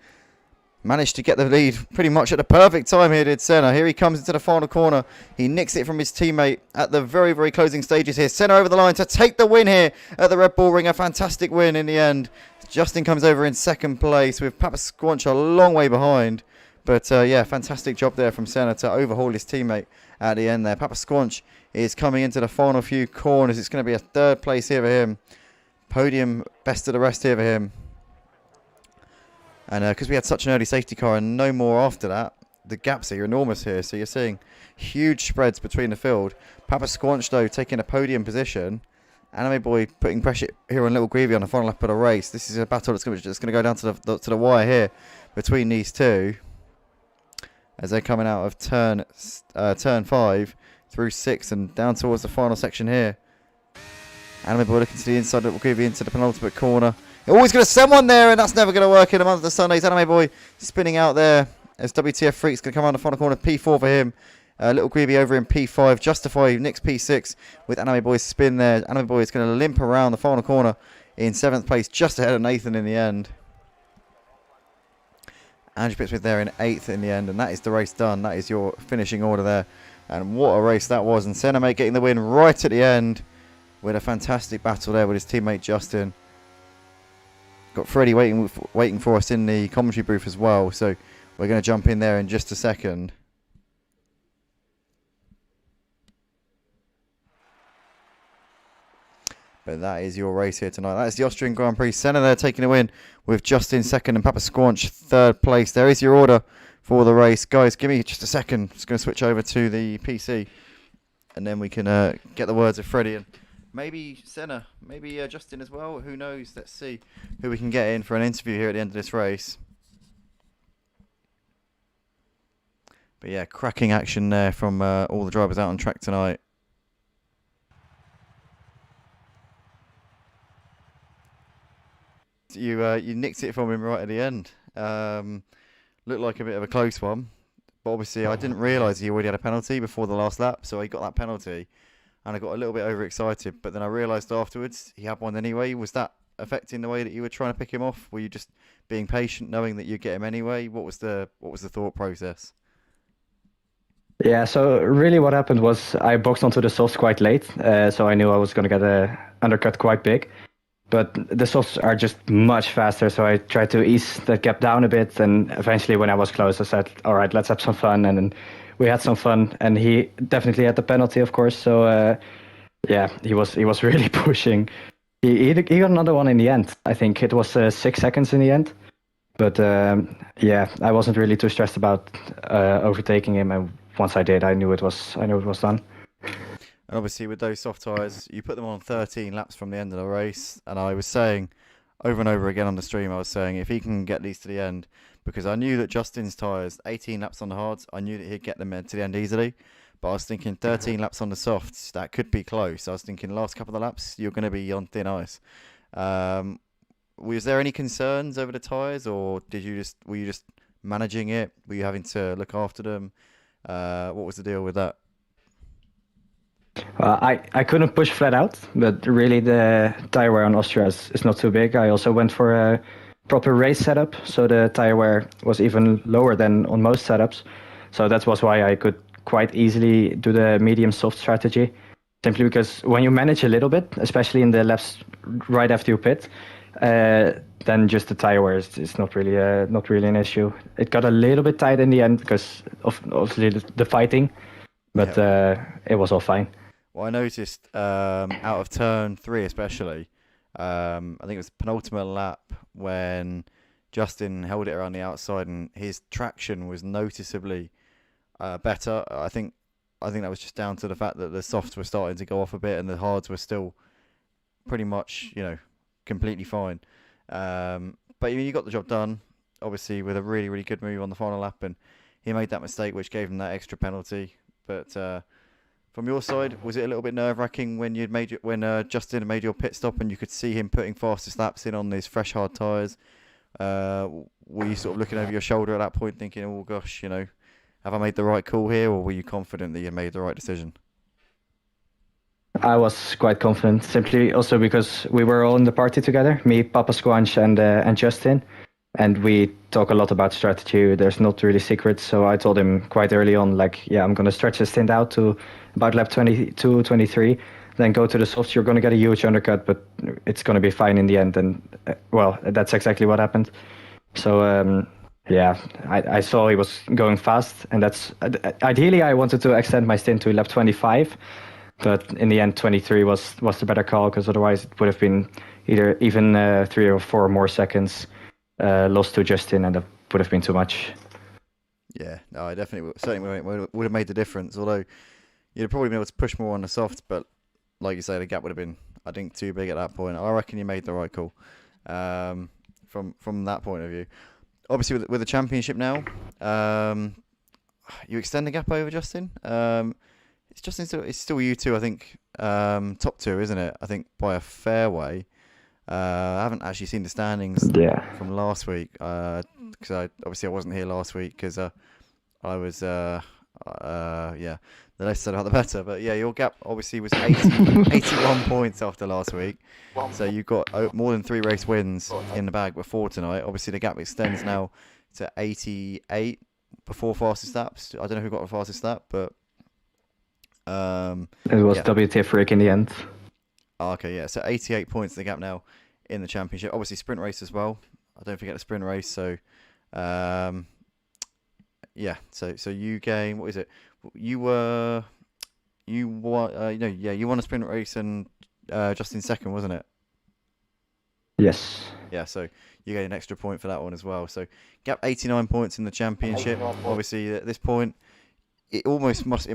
Managed to get the lead pretty much at the perfect time here, did Senna. Here he comes into the final corner. He nicks it from his teammate at the very, very closing stages here. Senna over the line to take the win here at the Red Bull Ring. A fantastic win in the end. Justin comes over in second place with Papa Squanch a long way behind. But yeah, fantastic job there from Senna to overhaul his teammate at the end there. Papa Squanch is coming into the final few corners. It's going to be a third place here for him. Podium best of the rest here for him. And because we had such an early safety car and no more after that, the gaps are enormous here. So you're seeing huge spreads between the field. Papa Squanch, though, taking a podium position. Anime Boy putting pressure here on Little Greavy on the final lap of the race. This is a battle that's going to go down to the wire here between these two. As they're coming out of turn 5 through 6 and down towards the final section here. Anime Boy looking to the inside, Little Greavy into the penultimate corner. You're always going to send one there, and that's never going to work in a month of the Sundays. Anime Boy spinning out there as WTF Freak's going to come around the final corner. P4 for him. Little Greavy over in P5. Justify Nick's P6 with Anime Boy's spin there. Anime Boy is going to limp around the final corner in 7th place, just ahead of Nathan in the end. Andrew Pittsmith there in 8th in the end, and that is the race done. That is your finishing order there. And what a race that was. And Senna mate getting the win right at the end with a fantastic battle there with his teammate Justin. Got Freddie waiting for us in the commentary booth as well, so we're going to jump in there in just a second. But that is your race here tonight. That is the Austrian Grand Prix. Senna there taking a win with Justin second and Papa Squanch third place. There is your order for the race. Guys, give me just a second. Just going to switch over to the PC and then we can get the words of Freddie and maybe Senna, maybe Justin as well. Who knows? Let's see who we can get in for an interview here at the end of this race. But yeah, cracking action there from all the drivers out on track tonight. You nicked it from him right at the end. Looked like a bit of a close one. But obviously I didn't realise he already had a penalty before the last lap. So he got that penalty. And I got a little bit overexcited, but then I realised afterwards he had one anyway. Was that affecting the way that you were trying to pick him off? Were you just being patient, knowing that you'd get him anyway? What was the thought process? Yeah, so really what happened was I boxed onto the softs quite late, so I knew I was going to get a undercut quite big. But the softs are just much faster, so I tried to ease the gap down a bit, and eventually when I was close, I said, all right, let's have some fun, and then we had some fun, and he definitely had the penalty, of course. So yeah, he was really pushing. He got another one in the end. I think it was 6 seconds in the end. But yeah, I wasn't really too stressed about overtaking him. And once I did, I knew it was done. And obviously, with those soft tyres, you put them on 13 laps from the end of the race. And I was saying over and over again on the stream, I was saying if he can get these to the end. Because I knew that Justin's tyres, 18 laps on the hards, I knew that he'd get them to the end easily. But I was thinking 13 laps on the softs, that could be close. I was thinking last couple of laps, you're going to be on thin ice. Was there any concerns over the tyres, or were you just managing it? Were you having to look after them? What was the deal with that? I couldn't push flat out, but really the tyre wear on Austria is not too big. I also went for a proper race setup, so the tyre wear was even lower than on most setups. So that was why I could quite easily do the medium soft strategy. Simply because when you manage a little bit, especially in the laps right after you pit, then just the tire wear is not really an issue. It got a little bit tight in the end because of obviously the fighting, but it was all fine. Well, I noticed out of turn 3 especially, I think it was penultimate lap when Justin held it around the outside and his traction was noticeably better. I think that was just down to the fact that the softs were starting to go off a bit and the hards were still pretty much, completely fine. But you got the job done, obviously, with a really, really good move on the final lap, and he made that mistake, which gave him that extra penalty. But from your side, was it a little bit nerve-wracking when Justin had made your pit stop and you could see him putting fastest laps in on these fresh, hard tyres? Were you sort of looking over your shoulder at that point thinking, oh gosh, have I made the right call here, or were you confident that you made the right decision? I was quite confident, simply also because we were all in the party together, me, Papa Squanch, and Justin, and we talk a lot about strategy. There's not really secrets, so I told him quite early on, I'm going to stretch the stint out to about lap 22, 23, then go to the softs. You're going to get a huge undercut, but it's going to be fine in the end, and that's exactly what happened. So I saw he was going fast, and that's ideally I wanted to extend my stint to lap 25. But in the end, 23 was the better call, because otherwise it would have been even 3 or 4 more seconds lost to Justin, and that would have been too much. Yeah, no, I certainly would have made the difference. Although you'd probably been able to push more on the softs, but like you say, the gap would have been, I think, too big at that point. I reckon you made the right call from that point of view. Obviously, with the championship now, you extend the gap over Justin. It's still you two, I think, top 2, isn't it? I think by a fair way. I haven't actually seen the standings from last week because I wasn't here last week because I was the less said about the better. But yeah, your gap obviously was 81 points after last week, so you've got more than 3 race wins in the bag before tonight. Obviously, the gap extends now to 88 before fastest laps. I don't know who got the fastest lap, but it was WTF Rick in the end. Okay, yeah. So 88 points the gap now in the championship. Obviously, sprint race as well. I don't forget the sprint race. So, So you gain. What is it? You won a sprint race and just in second, wasn't it? Yes. Yeah. So you get an extra point for that one as well. So gap 89 points in the championship. Obviously, at this point, it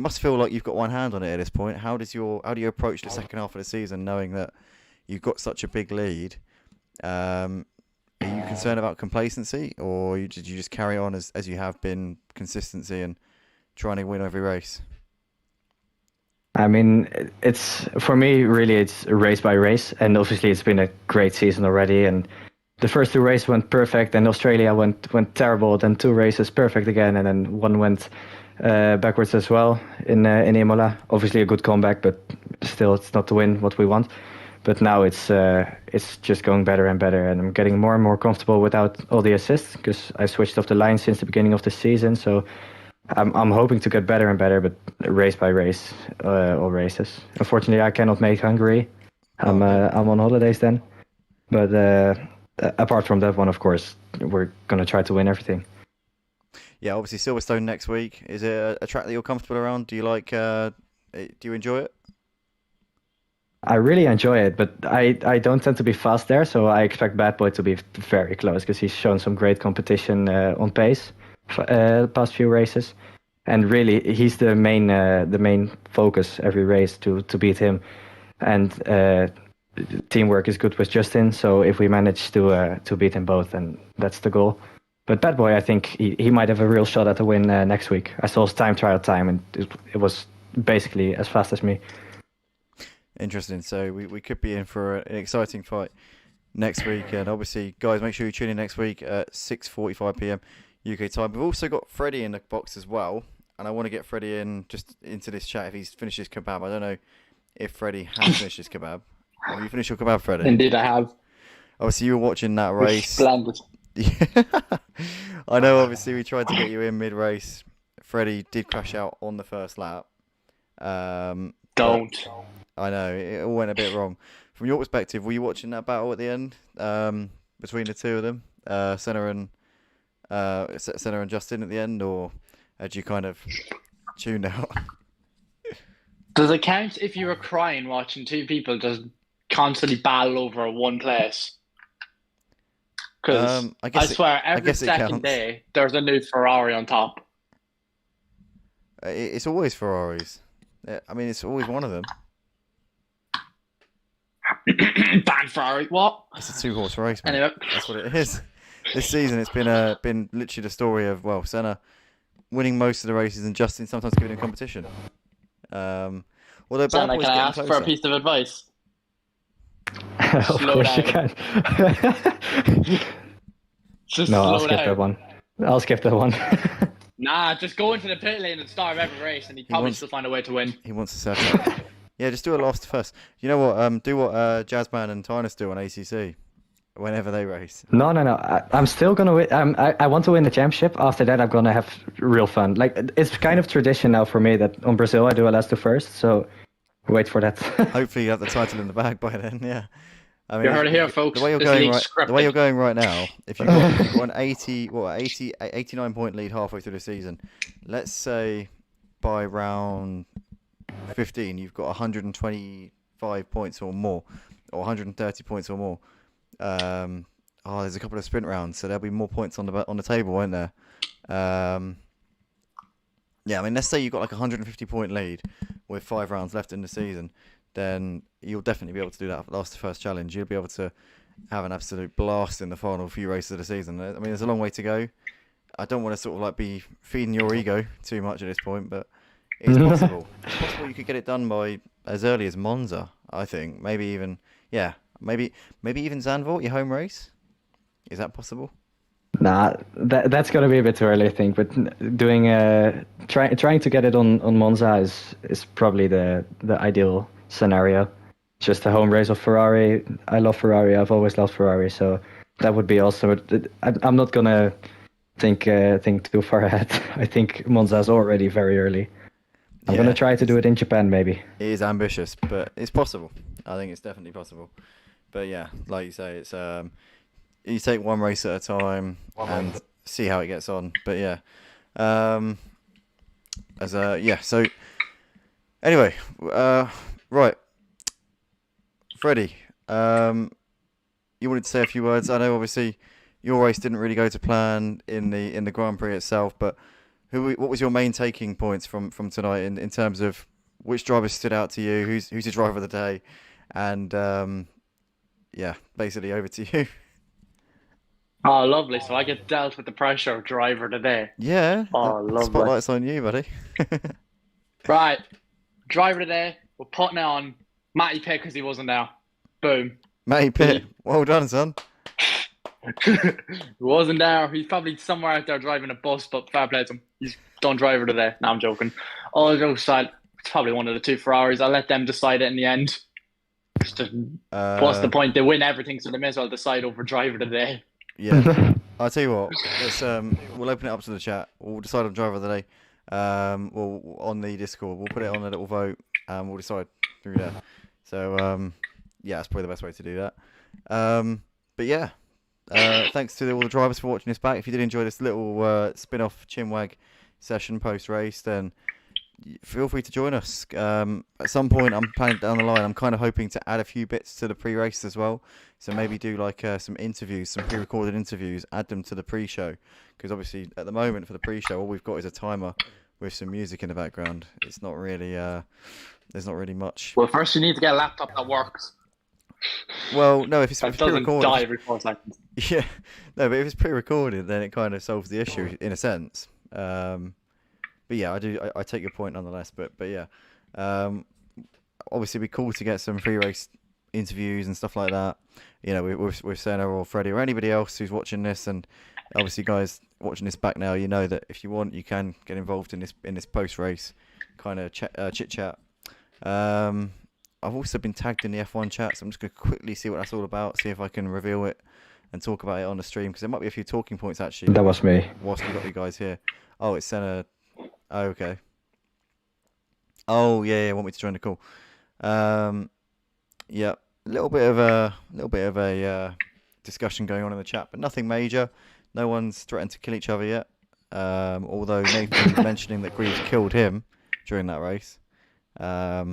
must feel like you've got one hand on it at this point. How do you approach the second half of the season knowing that you've got such a big lead? Are you concerned about complacency, or did you just carry on as you have been, consistency and trying to win every race? I mean, it's for me really it's race by race, and obviously it's been a great season already. And the first 2 races went perfect, and Australia went terrible. Then 2 races perfect again, and then one went backwards as well in Imola. Obviously a good comeback, but still it's not to win what we want. But now it's just going better and better, and I'm getting more and more comfortable without all the assists because I switched off the line since the beginning of the season. So I'm hoping to get better and better, but race by race, all races. Unfortunately, I cannot make Hungary. I'm on holidays then. But apart from that one, of course, we're gonna try to win everything. Yeah, obviously Silverstone next week. Is it a track that you're comfortable around? Do you like? Do you enjoy it? I really enjoy it, but I don't tend to be fast there, so I expect Bad Boy to be very close because he's shown some great competition on pace the past few races, and really he's the main focus every race to beat him, and teamwork is good with Justin. So if we manage to beat them both, then that's the goal. But Bad Boy, I think he might have a real shot at the win next week. I saw his trial time, and it was basically as fast as me. Interesting. So we could be in for an exciting fight next week. And obviously, guys, make sure you tune in next week at 6:45 p.m. UK time. We've also got Freddie in the box as well. And I want to get Freddie into this chat if he's finished his kebab. I don't know if Freddie has finished his kebab. Have you finished your kebab, Freddie? Indeed, I have. Obviously, you were watching that race. Splendid. I know, obviously, we tried to get you in mid-race. Freddie did crash out on the first lap. Don't. I know, it all went a bit wrong. from your perspective, were you watching that battle at the end between the two of them, Senna and Justin at the end, or had you kind of tuned out? Does it count if you were crying watching two people just constantly battle over one place? Because I swear, every second counts. day there's a new Ferrari on top. It's always Ferraris. I mean, it's always one of them. Ban Ferrari, what? It's a 2-horse race, man. Anyway. That's what it is. This season, it's been literally the story of, well, Senna winning most of the races and Justin sometimes giving him competition. Although Senna, Bad Boy's can I getting ask closer. for a piece of advice? Of Slow course you down. can. Just No, I'll slow skip down. that one. I'll skip that one. Nah, just go into the pit lane and start every race, and he'd probably wants- still find a way to win. He wants to set up. Yeah, just do a last first. You know what? Do what Jazzman and Tynus do on ACC whenever they race. No. I'm still gonna win. I want to win the championship. After that, I'm gonna have real fun. Like, it's kind of tradition now for me that on Brazil I do a last to first. So wait for that. Hopefully, you have the title in the bag by then. Yeah. I mean, You heard it here, folks. The way you're This going league's right, the way scripted. you're going right now, if you've got an 89 point lead halfway through the season, let's say by round 15 you've got 125 points or more, or 130 points or more. There's a couple of sprint rounds, so there'll be more points on the table, won't there? Yeah, I mean, let's say you've got like a 150 point lead with 5 rounds left in the season, then you'll definitely be able to do that last to first challenge. You'll be able to have an absolute blast in the final few races of the season. I mean, there's a long way to go. I don't want to sort of like be feeding your ego too much at this point, but it's possible. It's possible you could get it done by as early as Monza, I think. Maybe even even Zandvoort, your home race. Is that possible? Nah, that's gonna be a bit too early, I think. But doing trying to get it on Monza is probably the ideal scenario. Just a home race of Ferrari. I love Ferrari. I've always loved Ferrari, so that would be also. I'm not gonna think too far ahead. I think Monza is already very early. I'm gonna try to do it in Japan, maybe. It is ambitious, but it's possible. I think it's definitely possible. But yeah, like you say, it's you take one race at a time and see how it gets on. But yeah, So anyway, right, Freddie, you wanted to say a few words. I know obviously your race didn't really go to plan in the Grand Prix itself, but what was your main taking points from tonight in terms of which drivers stood out to you? Who's your driver of the day? And basically over to you. Oh, lovely. So I get dealt with the pressure of driver today. Yeah. Oh, the lovely. Spotlight's on you, buddy. Right. Driver today, we're putting it on Matty Pitt because he wasn't there. Boom. Matty Pitt, well done, son. He wasn't there. He's probably somewhere out there driving a bus, but fair play to him. He's done driver today. No, I'm joking. All jokes aside, it's probably one of the two Ferraris. I'll let them decide it in the end. What's the point? They win everything, so they may as well decide over driver today. Yeah. I'll tell you what. We'll open it up to the chat. We'll decide on driver of the day. On the Discord, we'll put it on a little vote, and we'll decide through there. So that's probably the best way to do that. But yeah, thanks to all the drivers for watching this back. If you did enjoy this little spin-off chinwag session post-race, then feel free to join us. At some point, I'm planning down the line. I'm kind of hoping to add a few bits to the pre-race as well. So maybe do like some interviews, some pre-recorded interviews, add them to the pre-show. Because obviously, at the moment for the pre-show, all we've got is a timer with some music in the background. It's not really, there's not really much. Well, first you need to get a laptop that works. Well, no, if it's That doesn't pre-recorded, die every 4 seconds. yeah, no, but if it's pre-recorded, then it kind of solves the issue in a sense. But yeah, I take your point nonetheless. But yeah, obviously, it'd be cool to get some pre-race interviews and stuff like that. You know, with Senna or Freddie or anybody else who's watching this, and obviously, guys watching this back now, you know that if you want, you can get involved in this post-race kind of chit chat. I've also been tagged in the F1 chat, so I'm just going to quickly see what that's all about, see if I can reveal it and talk about it on the stream, because there might be a few talking points actually. That was me. Whilst we've got you guys here. Oh, it's Senna. Oh, okay. Oh, yeah, want me to join the call. Yeah, a discussion going on in the chat, but nothing major. No one's threatened to kill each other yet. Although Nathan mentioning that Greaves killed him during that race. But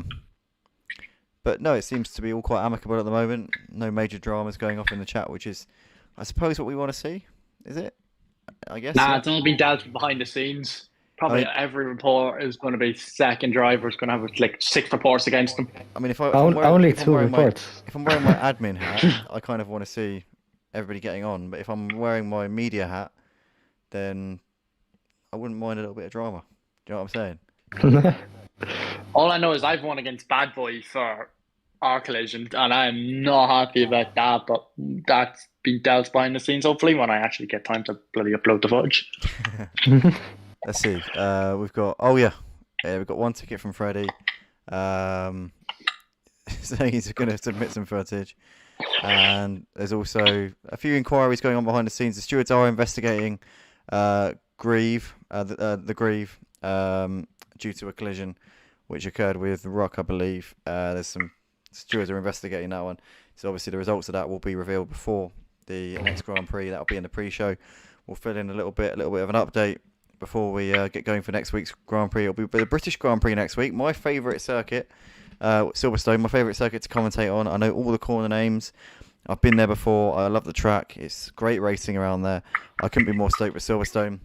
no, it seems to be all quite amicable at the moment. No major dramas going off in the chat, which is, I suppose, what we want to see. Is it? I guess. Nah, Yeah. it's all been dealt with behind the scenes. Probably every report is going to be second driver is going to have like 6 reports against them. I mean, Only 2 reports. If I'm wearing my admin hat, I kind of want to see everybody getting on. But if I'm wearing my media hat, then I wouldn't mind a little bit of drama. Do you know what I'm saying? All I know is I've won against Bad Boy for our collision, and I'm not happy about that. But that's been dealt behind the scenes. Hopefully, when I actually get time to bloody upload the footage. Let's see. We've got we've got one ticket from Freddie. Saying he's going to submit some footage, and there's also a few inquiries going on behind the scenes. The stewards are investigating the Grieve due to a collision which occurred with Rock, I believe. There's some stewards are investigating that one. So obviously the results of that will be revealed before the next Grand Prix. That'll be in the pre-show. We'll fill in a little bit of an update before we get going for next week's Grand Prix. It'll be the British Grand Prix next week. My favourite circuit, Silverstone, my favourite circuit to commentate on. I know all the corner names. I've been there before. I love the track. It's great racing around there. I couldn't be more stoked with Silverstone.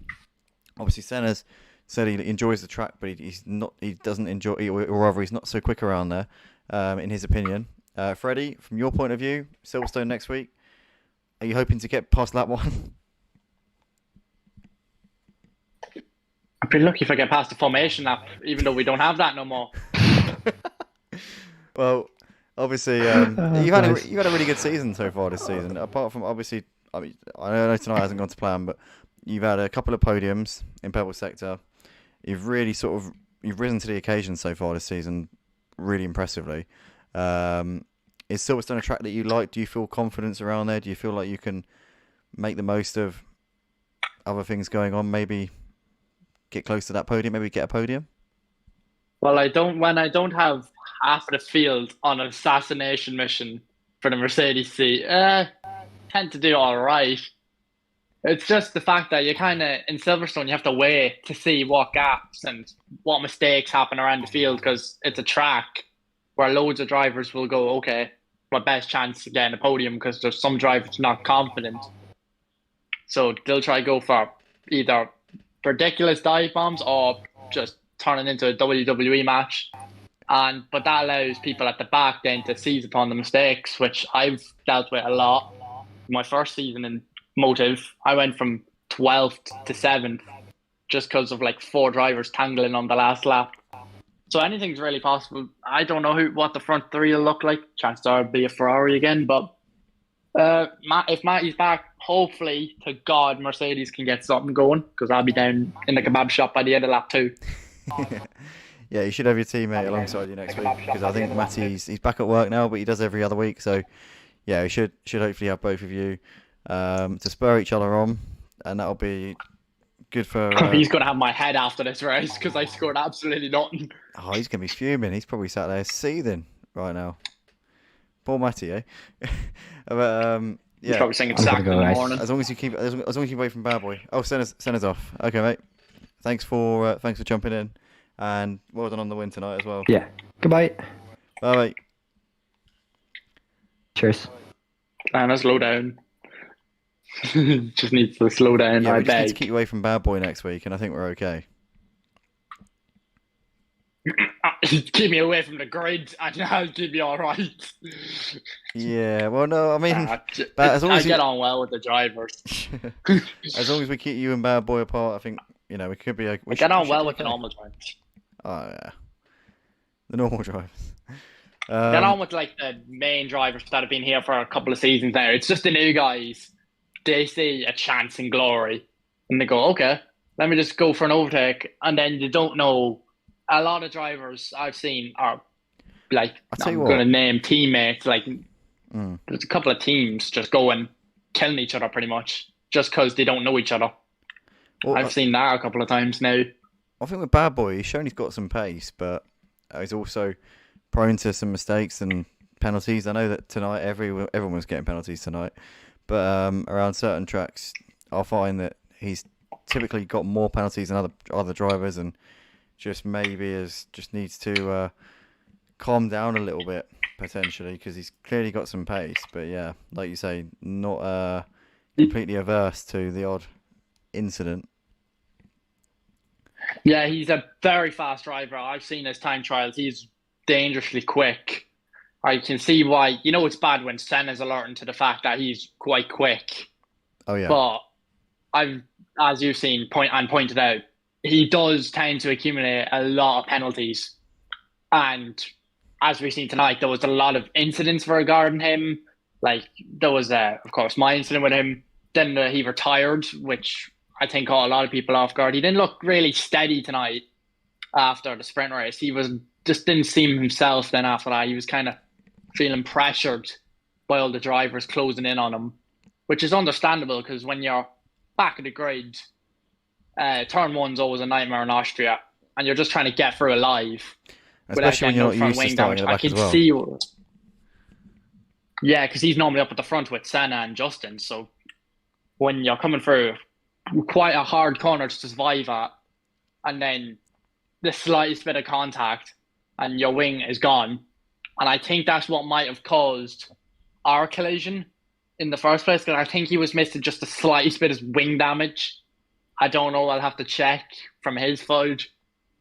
Obviously, Senna's said he enjoys the track, but he's not so quick around there, in his opinion. Freddie, from your point of view, Silverstone next week, are you hoping to get past lap 1? I'd be lucky if I get past the formation lap, even though we don't have that no more. Well, obviously, you've had a really good season so far this season. Apart from obviously, I mean, I know tonight hasn't gone to plan, but you've had a couple of podiums in Pebble Sector. You've really you've risen to the occasion so far this season, really impressively. Is Silverstone a track that you like? Do you feel confidence around there? Do you feel like you can make the most of other things going on? Maybe get close to that podium. Maybe get a podium. Well, when I don't have half of the field on an assassination mission for the Mercedes seat, tend to do all right. It's just the fact that you kind of, in Silverstone, you have to wait to see what gaps and what mistakes happen around the field, because it's a track where loads of drivers will go, okay, my best chance to get in the podium, because there's some drivers not confident. So they'll try to go for either ridiculous dive bombs or just turning into a WWE match. But that allows people at the back then to seize upon the mistakes, which I've dealt with a lot. My first season in Motive, I went from 12th to 7th just because of like 4 drivers tangling on the last lap. So anything's really possible. I don't know what the front 3 will look like. Chances are it'll be a Ferrari again, but if Matty's back, hopefully to God Mercedes can get something going, because I'll be down in the kebab shop by the end of lap 2. Yeah, you should have your teammate alongside you next week, because I think Matty's he's back at work now, but he does every other week. So yeah, we should hopefully have both of you to spur each other on, and that'll be good for. He's going to have my head after this race because I scored absolutely nothing. Oh, he's going to be fuming. He's probably sat there seething right now. Poor Matty, eh? But He's yeah. probably singing sack in the morning. As long as you keep away from Bad Boy. Oh, send us off. Okay, mate. Thanks for jumping in, and well done on the win tonight as well. Yeah. Goodbye. Bye, mate. Cheers. And slow down. Just needs to slow down. Yeah, I we just need beg. to keep you away from Bad Boy next week, and I think we're okay. Keep me away from the grid, and I'll keep you all right. Yeah, well, no, I mean, But as long I as get on well with the drivers. as long as we keep you and Bad Boy apart, I think we could be. I get on well with the normal drivers. Oh yeah, the normal drivers. Get on with like the main drivers that have been here for a couple of seasons now. It's just the new guys. They see a chance in glory, and they go, "Okay, let me just go for an overtake," and then they don't know. A lot of drivers I've seen are like, I'm going to name teammates. Like, there's a couple of teams just going killing each other pretty much just because they don't know each other. Well, I've seen that a couple of times now. I think with Bad Boy, he's shown he's got some pace, but he's also prone to some mistakes and penalties. I know that tonight everyone was getting penalties tonight, but around certain tracks, I'll find that he's typically got more penalties than other drivers, and just needs to calm down a little bit potentially, because he's clearly got some pace. But yeah, like you say, not completely averse to the odd incident. Yeah, he's a very fast driver. I've seen his time trials. He's dangerously quick. I can see why. It's bad when Senna's alerting to the fact that he's quite quick. Oh yeah. But as you've seen pointed out, he does tend to accumulate a lot of penalties. And as we've seen tonight, there was a lot of incidents regarding him. Like, there was, of course, my incident with him. Then he retired, which I think caught a lot of people off guard. He didn't look really steady tonight after the sprint race. He just didn't seem himself then after that. He was kind of feeling pressured by all the drivers closing in on him, which is understandable because when you're back of the grid, turn one's always a nightmare in Austria, and you're just trying to get through alive. Especially when you're not used to starting at the back as well. Yeah, because he's normally up at the front with Senna and Justin. So when you're coming through quite a hard corner to survive at, and then the slightest bit of contact and your wing is gone. And I think that's what might have caused our collision in the first place, because I think he was missing just the slightest bit of wing damage. I don't know, I'll have to check from his footage.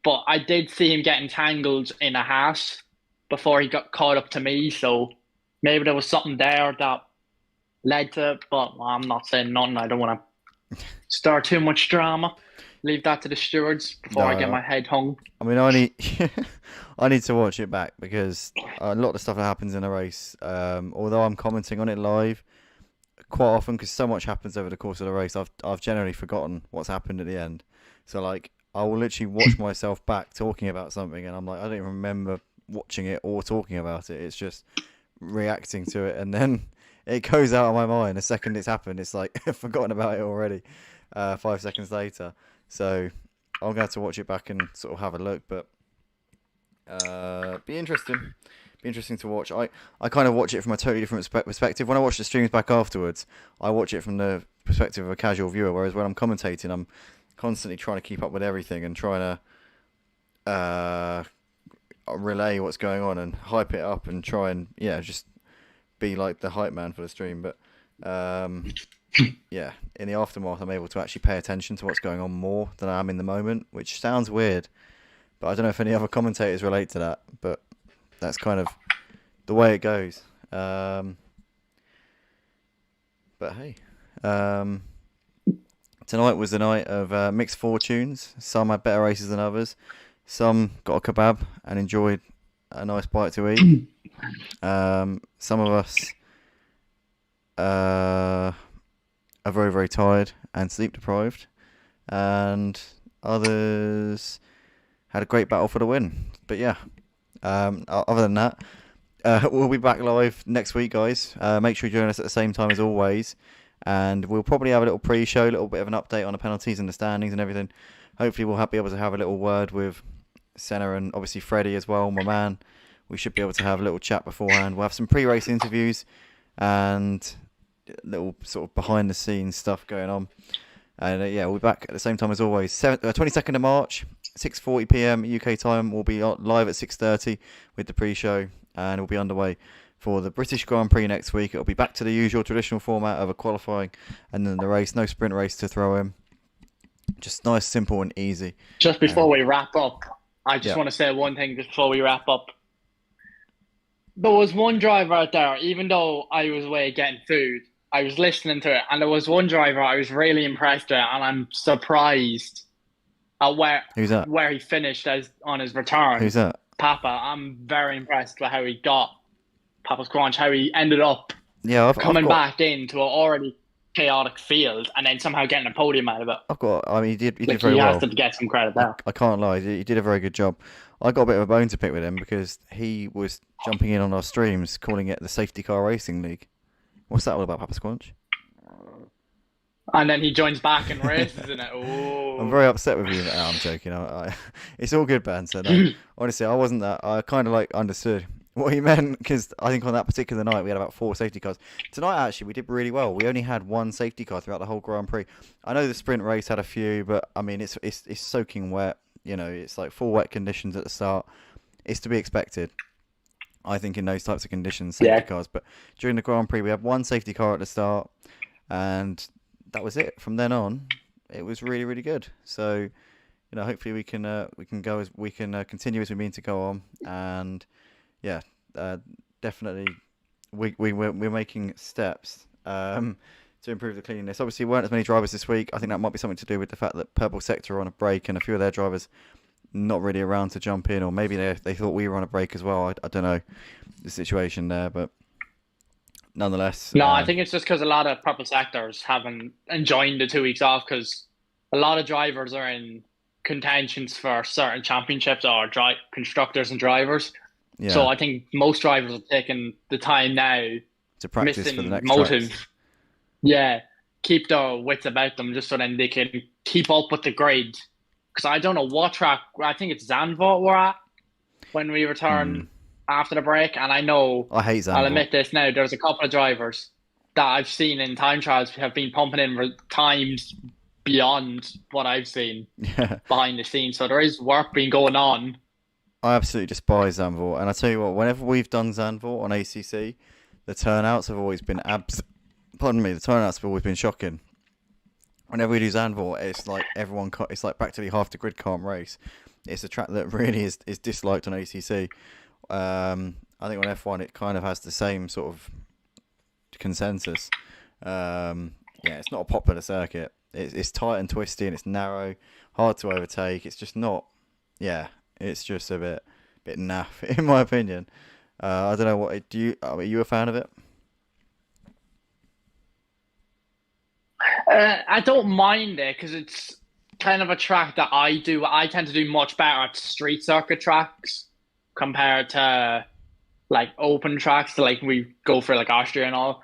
But I did see him getting tangled in a hash before he got caught up to me, so maybe there was something there that led to it, but I'm not saying nothing. I don't want to start too much drama. Leave that to the stewards before I get my head hung. I mean, I need to watch it back, because a lot of stuff that happens in a race, although I'm commenting on it live, quite often, because so much happens over the course of the race, I've generally forgotten what's happened at the end. So like, I will literally watch myself back talking about something, and I'm like, I don't even remember watching it or talking about it. It's just reacting to it, and then it goes out of my mind. The second it's happened, it's like I've forgotten about it already. 5 seconds later, so I'm going to watch it back and sort of have a look. But be interesting to watch. I kind of watch it from a totally different perspective. When I watch the streams back afterwards, I watch it from the perspective of a casual viewer, whereas when I'm commentating, I'm constantly trying to keep up with everything and trying to relay what's going on and hype it up and try and just be like the hype man for the stream. But yeah, in the aftermath, I'm able to actually pay attention to what's going on more than I am in the moment, which sounds weird, but I don't know if any other commentators relate to that, but that's kind of the way it goes. But hey, tonight was the night of mixed fortunes. Some had better races than others. Some got a kebab and enjoyed a nice bite to eat. Some of us are very, very tired and sleep deprived. And others had a great battle for the win. But yeah, other than that, we'll be back live next week, guys. Make sure you join us at the same time as always. And we'll probably have a little pre-show, a little bit of an update on the penalties and the standings and everything. Hopefully we'll be able to have a little word with Senna and obviously Freddie as well, my man. We should be able to have a little chat beforehand. We'll have some pre-race interviews and little sort of behind-the-scenes stuff going on. And yeah, we'll be back at the same time as always. 22nd of March, 6:40 p.m. UK time. We'll be live at 6:30 with the pre-show, and we'll be underway for the British Grand Prix next week. It'll be back to the usual traditional format of a qualifying and then the race. No sprint race to throw in. Just nice, simple, and easy. Just before we wrap up, I just want to say one thing before we wrap up. There was one driver out there, even though I was away getting food, I was listening to it, and there was one driver I was really impressed with, and I'm surprised at where he finished on his return. Who's that? Papa. I'm very impressed with how he got Papa's Crunch, how he ended up coming back into an already chaotic field and then somehow getting a podium out of it. He did very well. He has to get some credit there. I can't lie, he did a very good job. I got a bit of a bone to pick with him because he was jumping in on our streams, calling it the Safety Car Racing League. What's that all about, Papa Squanch? And then he joins back and races in it. Oh. I'm very upset with you. I'm joking. It's all good, banter. No, honestly, I wasn't that. I kind of understood What he meant, because I think on that particular night we had about 4 safety cars. Tonight, actually, we did really well. We only had 1 safety car throughout the whole Grand Prix. I know the sprint race had a few, but I mean, it's soaking wet. You know, it's like full wet conditions at the start. It's to be expected, I think, in those types of conditions, safety Yeah. cars. But during the Grand Prix, we had 1 safety car at the start, and that was it. From then on, it was really, really good. So, you know, hopefully we can continue as we mean to go on, and yeah, definitely we're making steps to improve the cleanliness. Obviously, weren't as many drivers this week. I think that might be something to do with the fact that Purple Sector are on a break, and a few of their drivers not really around to jump in, or maybe they thought we were on a break as well. I don't know the situation there, but nonetheless. No, I think it's just because a lot of purple sectors haven't enjoyed the 2 weeks off because a lot of drivers are in contentions for certain championships or constructors and drivers. Yeah, So I think most drivers are taking the time now, to practice missing for the next motive. tracks. Yeah, keep their wits about them just so then they can keep up with the grid. Because I don't know what track, I think it's Zandvoort we're at when we return after the break. And I know, I hate I'll Zandvoort. admit this now, there's a couple of drivers that I've seen in time trials have been pumping in times beyond what I've seen Yeah, behind the scenes. So there is work being going on. I absolutely despise Zandvoort, and I tell you what, whenever we've done Zandvoort on ACC, the turnouts have always been the turnouts have always been shocking. Whenever we do Zandvoort, it's like it's like practically half the grid can't race. It's a track that really is disliked on ACC. I think on F1 it kind of has the same sort of consensus. Yeah, it's not a popular circuit. It's tight and twisty, and it's narrow, hard to overtake. It's just not. Yeah, it's just a bit naff in my opinion. I don't know are you a fan of it? I don't mind it because it's kind of a track that I tend to do much better at street circuit tracks compared to like open tracks. So like we go for like Austria and all.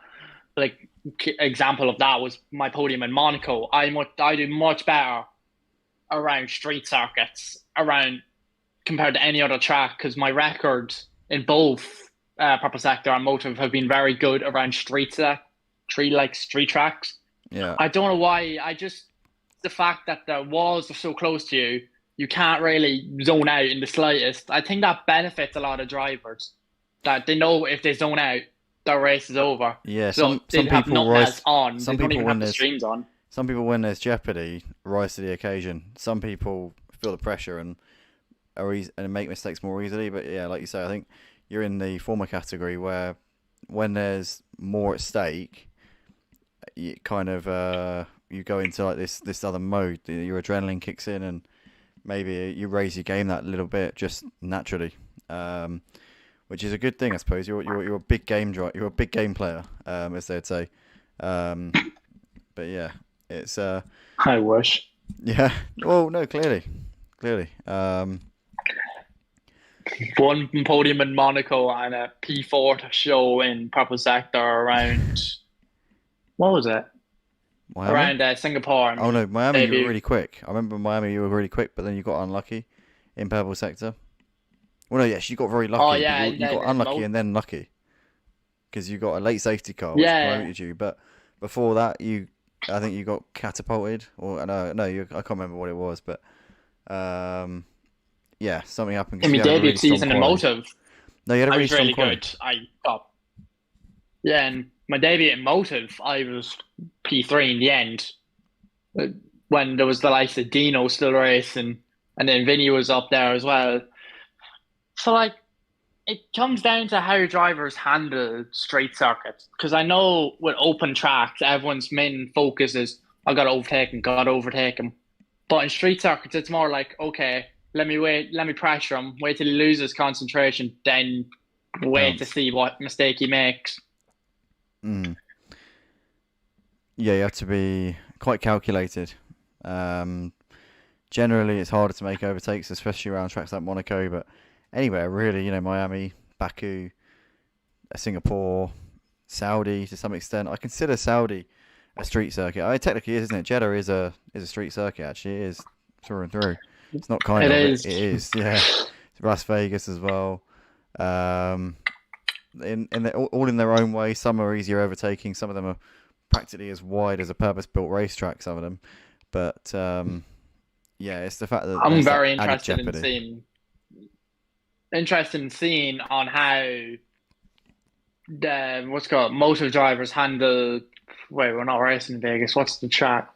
Like example of that was my podium in Monaco. I do much better around street circuits compared to any other track because my record in both Purple Sector and Motive have been very good around street tracks. Yeah. I don't know why. The fact that the walls are so close to you, you can't really zone out in the slightest. I think that benefits a lot of drivers. That they know if they zone out, their race is over. Yeah, So some they have people nothing else on. some They don't people even when have the there's streams on. some people when there's jeopardy rise to the occasion. Some people feel the pressure and make mistakes more easily. But yeah, like you say, I think you're in the former category where when there's more at stake, you kind of you go into like this other mode. Your adrenaline kicks in, and maybe you raise your game that little bit just naturally, which is a good thing, I suppose. You're a big game you're a big game player, as they'd say. But yeah, it's I wish. yeah. Well, no, clearly. One podium in Monaco and a P4 to show in Purple Sector around, what was it? Miami? Around Singapore. Oh no, Miami, you Maybe. were really quick. I remember Miami, you were really quick, but then you got unlucky in Purple Sector. Well, no, yes, you got very lucky. Oh, but yeah, you got unlucky and then lucky because you got a late safety car, which promoted you. But before that, I think you got catapulted, or no, I can't remember what it was, but yeah, something happened. 'Cause In my you had a debut really strong season in quality. Motive, No, you had a I really was strong really quality. good. I got, yeah, and my debut in Motive, I was P3 in the end. When there was the likes of Dino still racing, and then Vinny was up there as well. So, like, it comes down to how drivers handle street circuits. Because I know with open tracks, everyone's main focus is, I got to overtake him. But in street circuits, it's more like, okay, let me pressure him, wait till he loses concentration, then wait to see what mistake he makes. Mm. Yeah, you have to be quite calculated. Generally, it's harder to make overtakes, especially around tracks like Monaco, but anywhere really, Miami, Baku, Singapore, Saudi to some extent. I consider Saudi a street circuit. I mean, technically, isn't it? Jeddah is a street circuit. Actually, it is through and through. It's not kind It of. is. It is. Yeah. Las Vegas as well. All in their own way. Some are easier overtaking. Some of them are practically as wide as a purpose-built racetrack. Some of them, but yeah, it's the fact that I'm there's that very added interested in jeopardy. seeing on how the what's it called motor drivers handle. Wait, we're not racing in Vegas. What's the track?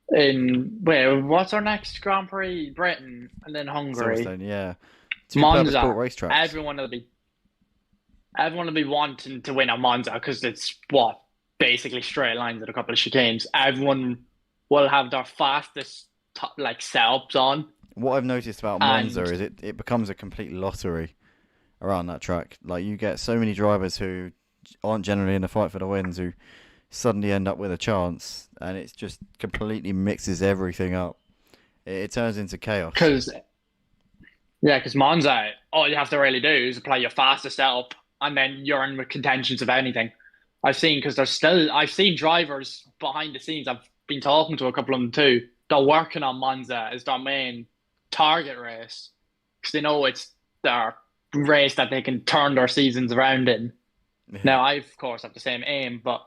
What's our next Grand Prix? Britain and then Hungary. Silverstone, yeah, two purpose-built Monza. racetracks. Everyone will be wanting to win at Monza because it's what basically straight lines and a couple of chicanes. Everyone will have their fastest setups on. What I've noticed about Monza is it becomes a complete lottery around that track. Like, you get so many drivers who aren't generally in the fight for the wins who suddenly end up with a chance, and it just completely mixes everything up. It turns into chaos. Because Monza, all you have to really do is apply your fastest setup, and then you're in contentions of anything. I've seen drivers behind the scenes. I've been talking to a couple of them too. They're working on Monza as their main target race because they know it's their race that they can turn their seasons around in. Yeah. Now, I of course have the same aim, but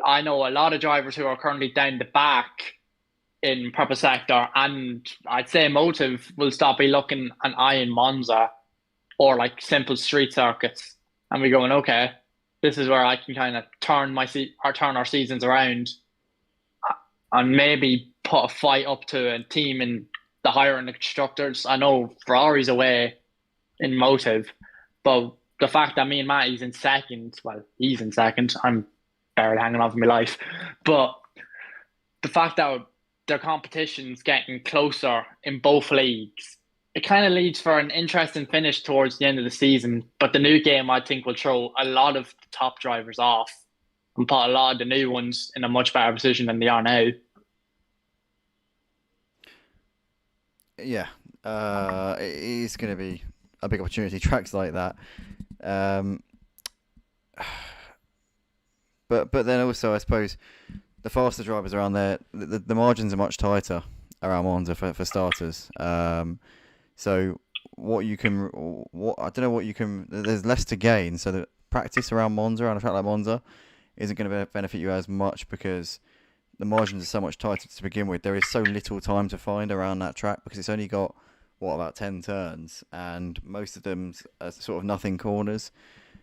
I know a lot of drivers who are currently down the back in purple sector, and I'd say Motive will stop be looking an eye in Monza or like simple street circuits, and we're going, okay, this is where I can kind of turn our seasons around, and maybe put a fight up to a team in the higher end of constructors. I know Ferrari's away in Motive, but the fact that me and Matty's in second, well, he's in second, I'm barely hanging on for my life, but the fact that their competition's getting closer in both leagues, it kind of leads for an interesting finish towards the end of the season. But the new game, I think, will throw a lot of the top drivers off and put a lot of the new ones in a much better position than they are now. Yeah, it is going to be a big opportunity. Tracks like that, but then also, I suppose, the faster drivers around there, the margins are much tighter around Monza for starters. So I don't know what you can. There's less to gain. So the practice around Monza, around a track like Monza, isn't going to benefit you as much because the margins are so much tighter to begin with. There is so little time to find around that track because it's only got about 10 turns, and most of them are sort of nothing corners.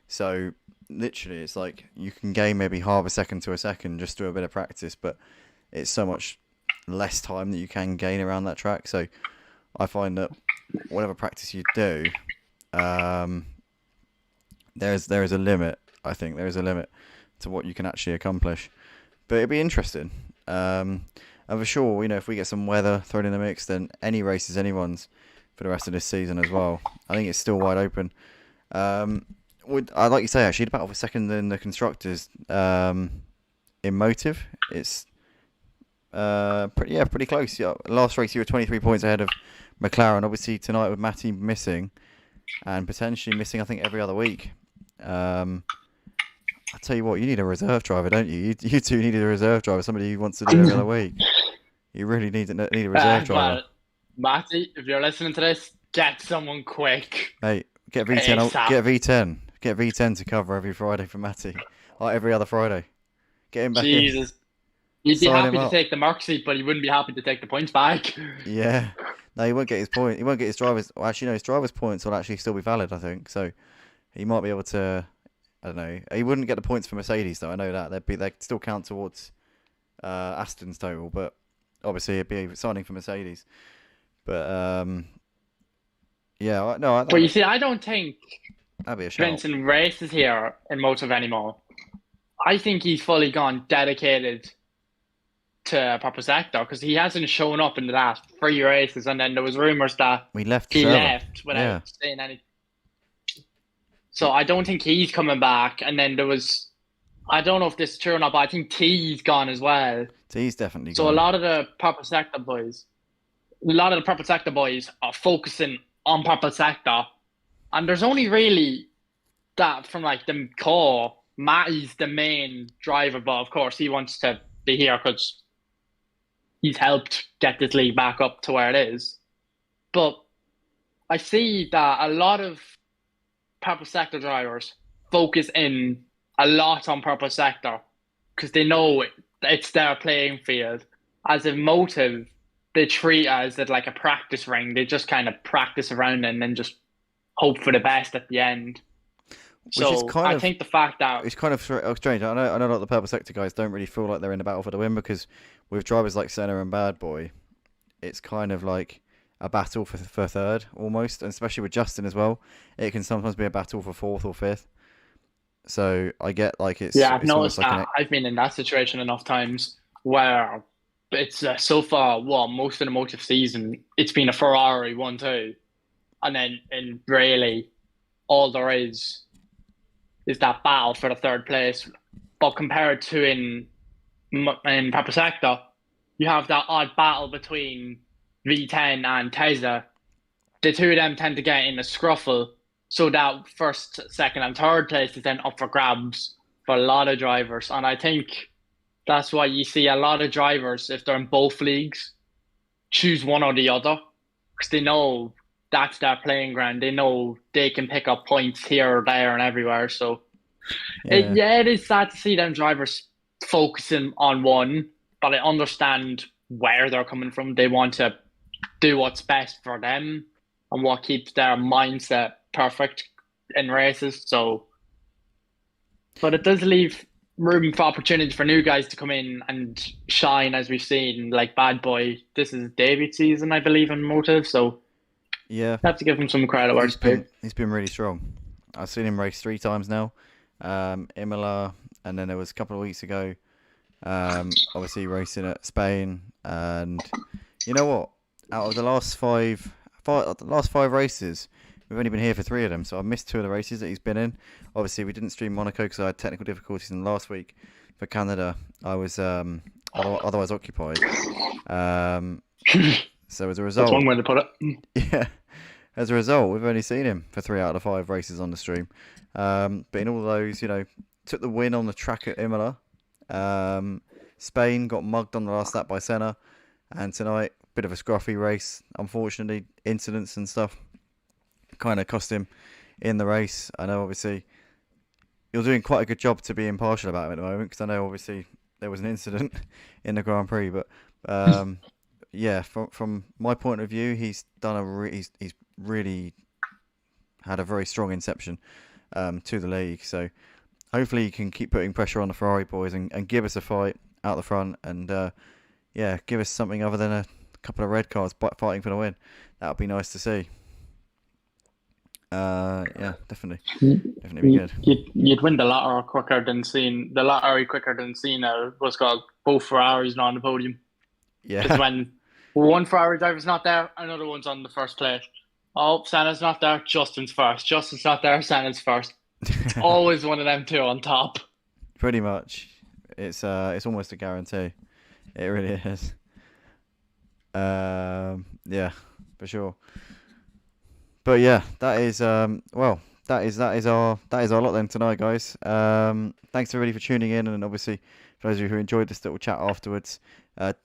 So literally, it's like you can gain maybe half a second to a second just through a bit of practice, but it's so much less time that you can gain around that track. So I find that whatever practice you do, there is a limit. I think there is a limit to what you can actually accomplish. But it'd be interesting. And for sure, if we get some weather thrown in the mix, then any race is anyone's for the rest of this season as well. I think it's still wide open. I'd like you say, actually, the battle for second in the constructors in Motive, it's pretty close. Yeah, last race you were 23 points ahead of McLaren. Obviously tonight with Matty missing and potentially missing, I think, every other week. I tell you what, you need a reserve driver, don't you? You two need a reserve driver, somebody who wants to do every other week. You really need a reserve driver. Well, Matty, if you're listening to this, get someone quick. Mate, get V10. Get V10 to cover every Friday for Matty. Like every other Friday. Get him back in. Jesus. He'd be happy to take the Merc seat, but he wouldn't be happy to take the points back. Yeah. No, he won't get his point. He won't get his driver's... Well, actually, no, his driver's points will actually still be valid, I think. So he might be able to... I don't know. He wouldn't get the points for Mercedes, though. I know that. They'd still count towards Aston's total, but obviously it'd be signing for Mercedes. But, yeah, no. But you see, I don't think that'd be a shout. Vincent races here in Motive anymore. I think he's fully gone dedicated to purple sector because he hasn't shown up in the last 3 races, and then there was rumours that he left without saying anything. So I don't think he's coming back. And then there was, I don't know if this is true or not, but I think T's gone as well. T's definitely gone. So a lot of the purple sector boys are focusing on purple sector, and there's only really that from like the core. Matty's the main driver, but of course he wants to be here because he's helped get this league back up to where it is. But I see that a lot of purple sector drivers focus in a lot on purple sector because they know it's their playing field. As a motive, they treat it as like a practice ring. They just kind of practice around and then just hope for the best at the end. Which is kind I of, think the fact that it's kind of strange. I know a lot of the purple sector guys don't really feel like they're in the battle for the win, because with drivers like Senna and Bad Boy, it's kind of like a battle for third almost, and especially with Justin as well, it can sometimes be a battle for fourth or fifth. So I get like it's I've it's almost noticed like that. I've been in that situation enough times where it's so far, most of the motive season, it's been a Ferrari 1-2, and then in really all there is that battle for the third place. But compared to in Purple Sector, you have that odd battle between V10 and Tesla. The two of them tend to get in a scruffle, so that first, second, and third place is then up for grabs for a lot of drivers. And I think that's why you see a lot of drivers, if they're in both leagues, choose one or the other, because they know that's their playing ground. They know they can pick up points here or there and everywhere. So it is sad to see them drivers focusing on one, but I understand where they're coming from. They want to do what's best for them and what keeps their mindset perfect in races. So, but it does leave room for opportunity for new guys to come in and shine, as we've seen, like Bad Boy. This is debut season, I believe, in Motive. So yeah, I have to give him some credit where it's due. he's been really strong. I've seen him race 3 times now, Imola, and then there was a couple of weeks ago, obviously racing at Spain. And you know what? Out of the last five races, we've only been here for 3 of them, so I've missed 2 of the races that he's been in. Obviously, we didn't stream Monaco because I had technical difficulties in last week. For Canada, I was otherwise occupied. So as a result, That's one way to put it. yeah, as a result, we've only seen him for 3 out of the 5 races on the stream. But in all those, took the win on the track at Imola. Spain got mugged on the last lap by Senna, and tonight, bit of a scruffy race. Unfortunately, incidents and stuff kind of cost him in the race. I know, obviously, you're doing quite a good job to be impartial about him at the moment, because I know, obviously, there was an incident in the Grand Prix, but yeah, from my point of view, he's done he's really had a very strong inception to the league. So hopefully he can keep putting pressure on the Ferrari boys and give us a fight out the front, and yeah, give us something other than a couple of red cars fighting for the win. That would be nice to see. Yeah, definitely be good. You'd win the lottery quicker than Cena. What's called both Ferraris not on the podium. Yeah, because when one Ferrari driver's not there, another one's on the first place. Oh, Senna's not there, Justin's first. Justin's not there, Senna's first. It's always one of them two on top. Pretty much, it's almost a guarantee. It really is. Yeah, for sure. But yeah, that is that is our lot then tonight, guys. Thanks everybody for tuning in, and obviously for those of you who enjoyed this little chat afterwards,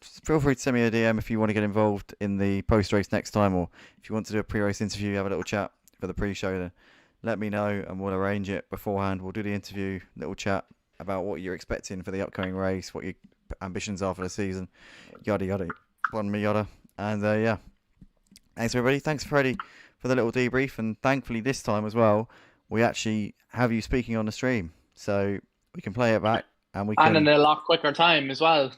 feel free to send me a DM if you want to get involved in the post-race next time, or if you want to do a pre-race interview, have a little chat for the pre-show, then let me know and we'll arrange it beforehand. We'll do the interview, little chat about what you're expecting for the upcoming race, what your ambitions are for the season, yada yada, yada. And yeah, thanks everybody. Thanks Freddie for the little debrief, and thankfully this time as well, we actually have you speaking on the stream, so we can play it back, and we can. And in a lot quicker time as well.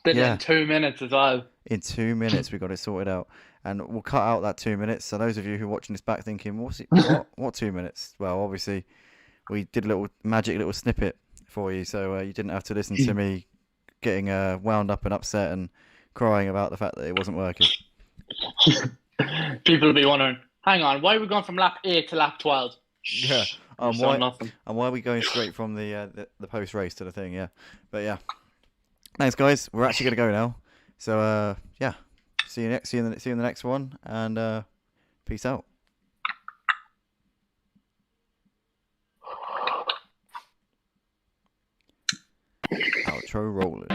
Did it in 2 minutes as well. In 2 minutes, we got it sorted out, and we'll cut out that 2 minutes. So those of you who are watching this back thinking, what 2 minutes? Well, obviously, we did a little magic little snippet for you, so you didn't have to listen to me getting wound up and upset and crying about the fact that it wasn't working. People will be wondering, hang on, why are we going from lap 8 to lap 12? Yeah. Why are we going straight from the post race to the thing? Yeah, but yeah. Thanks, guys. We're actually gonna go now. So yeah, see you in the next one, and peace out. Outro rolling.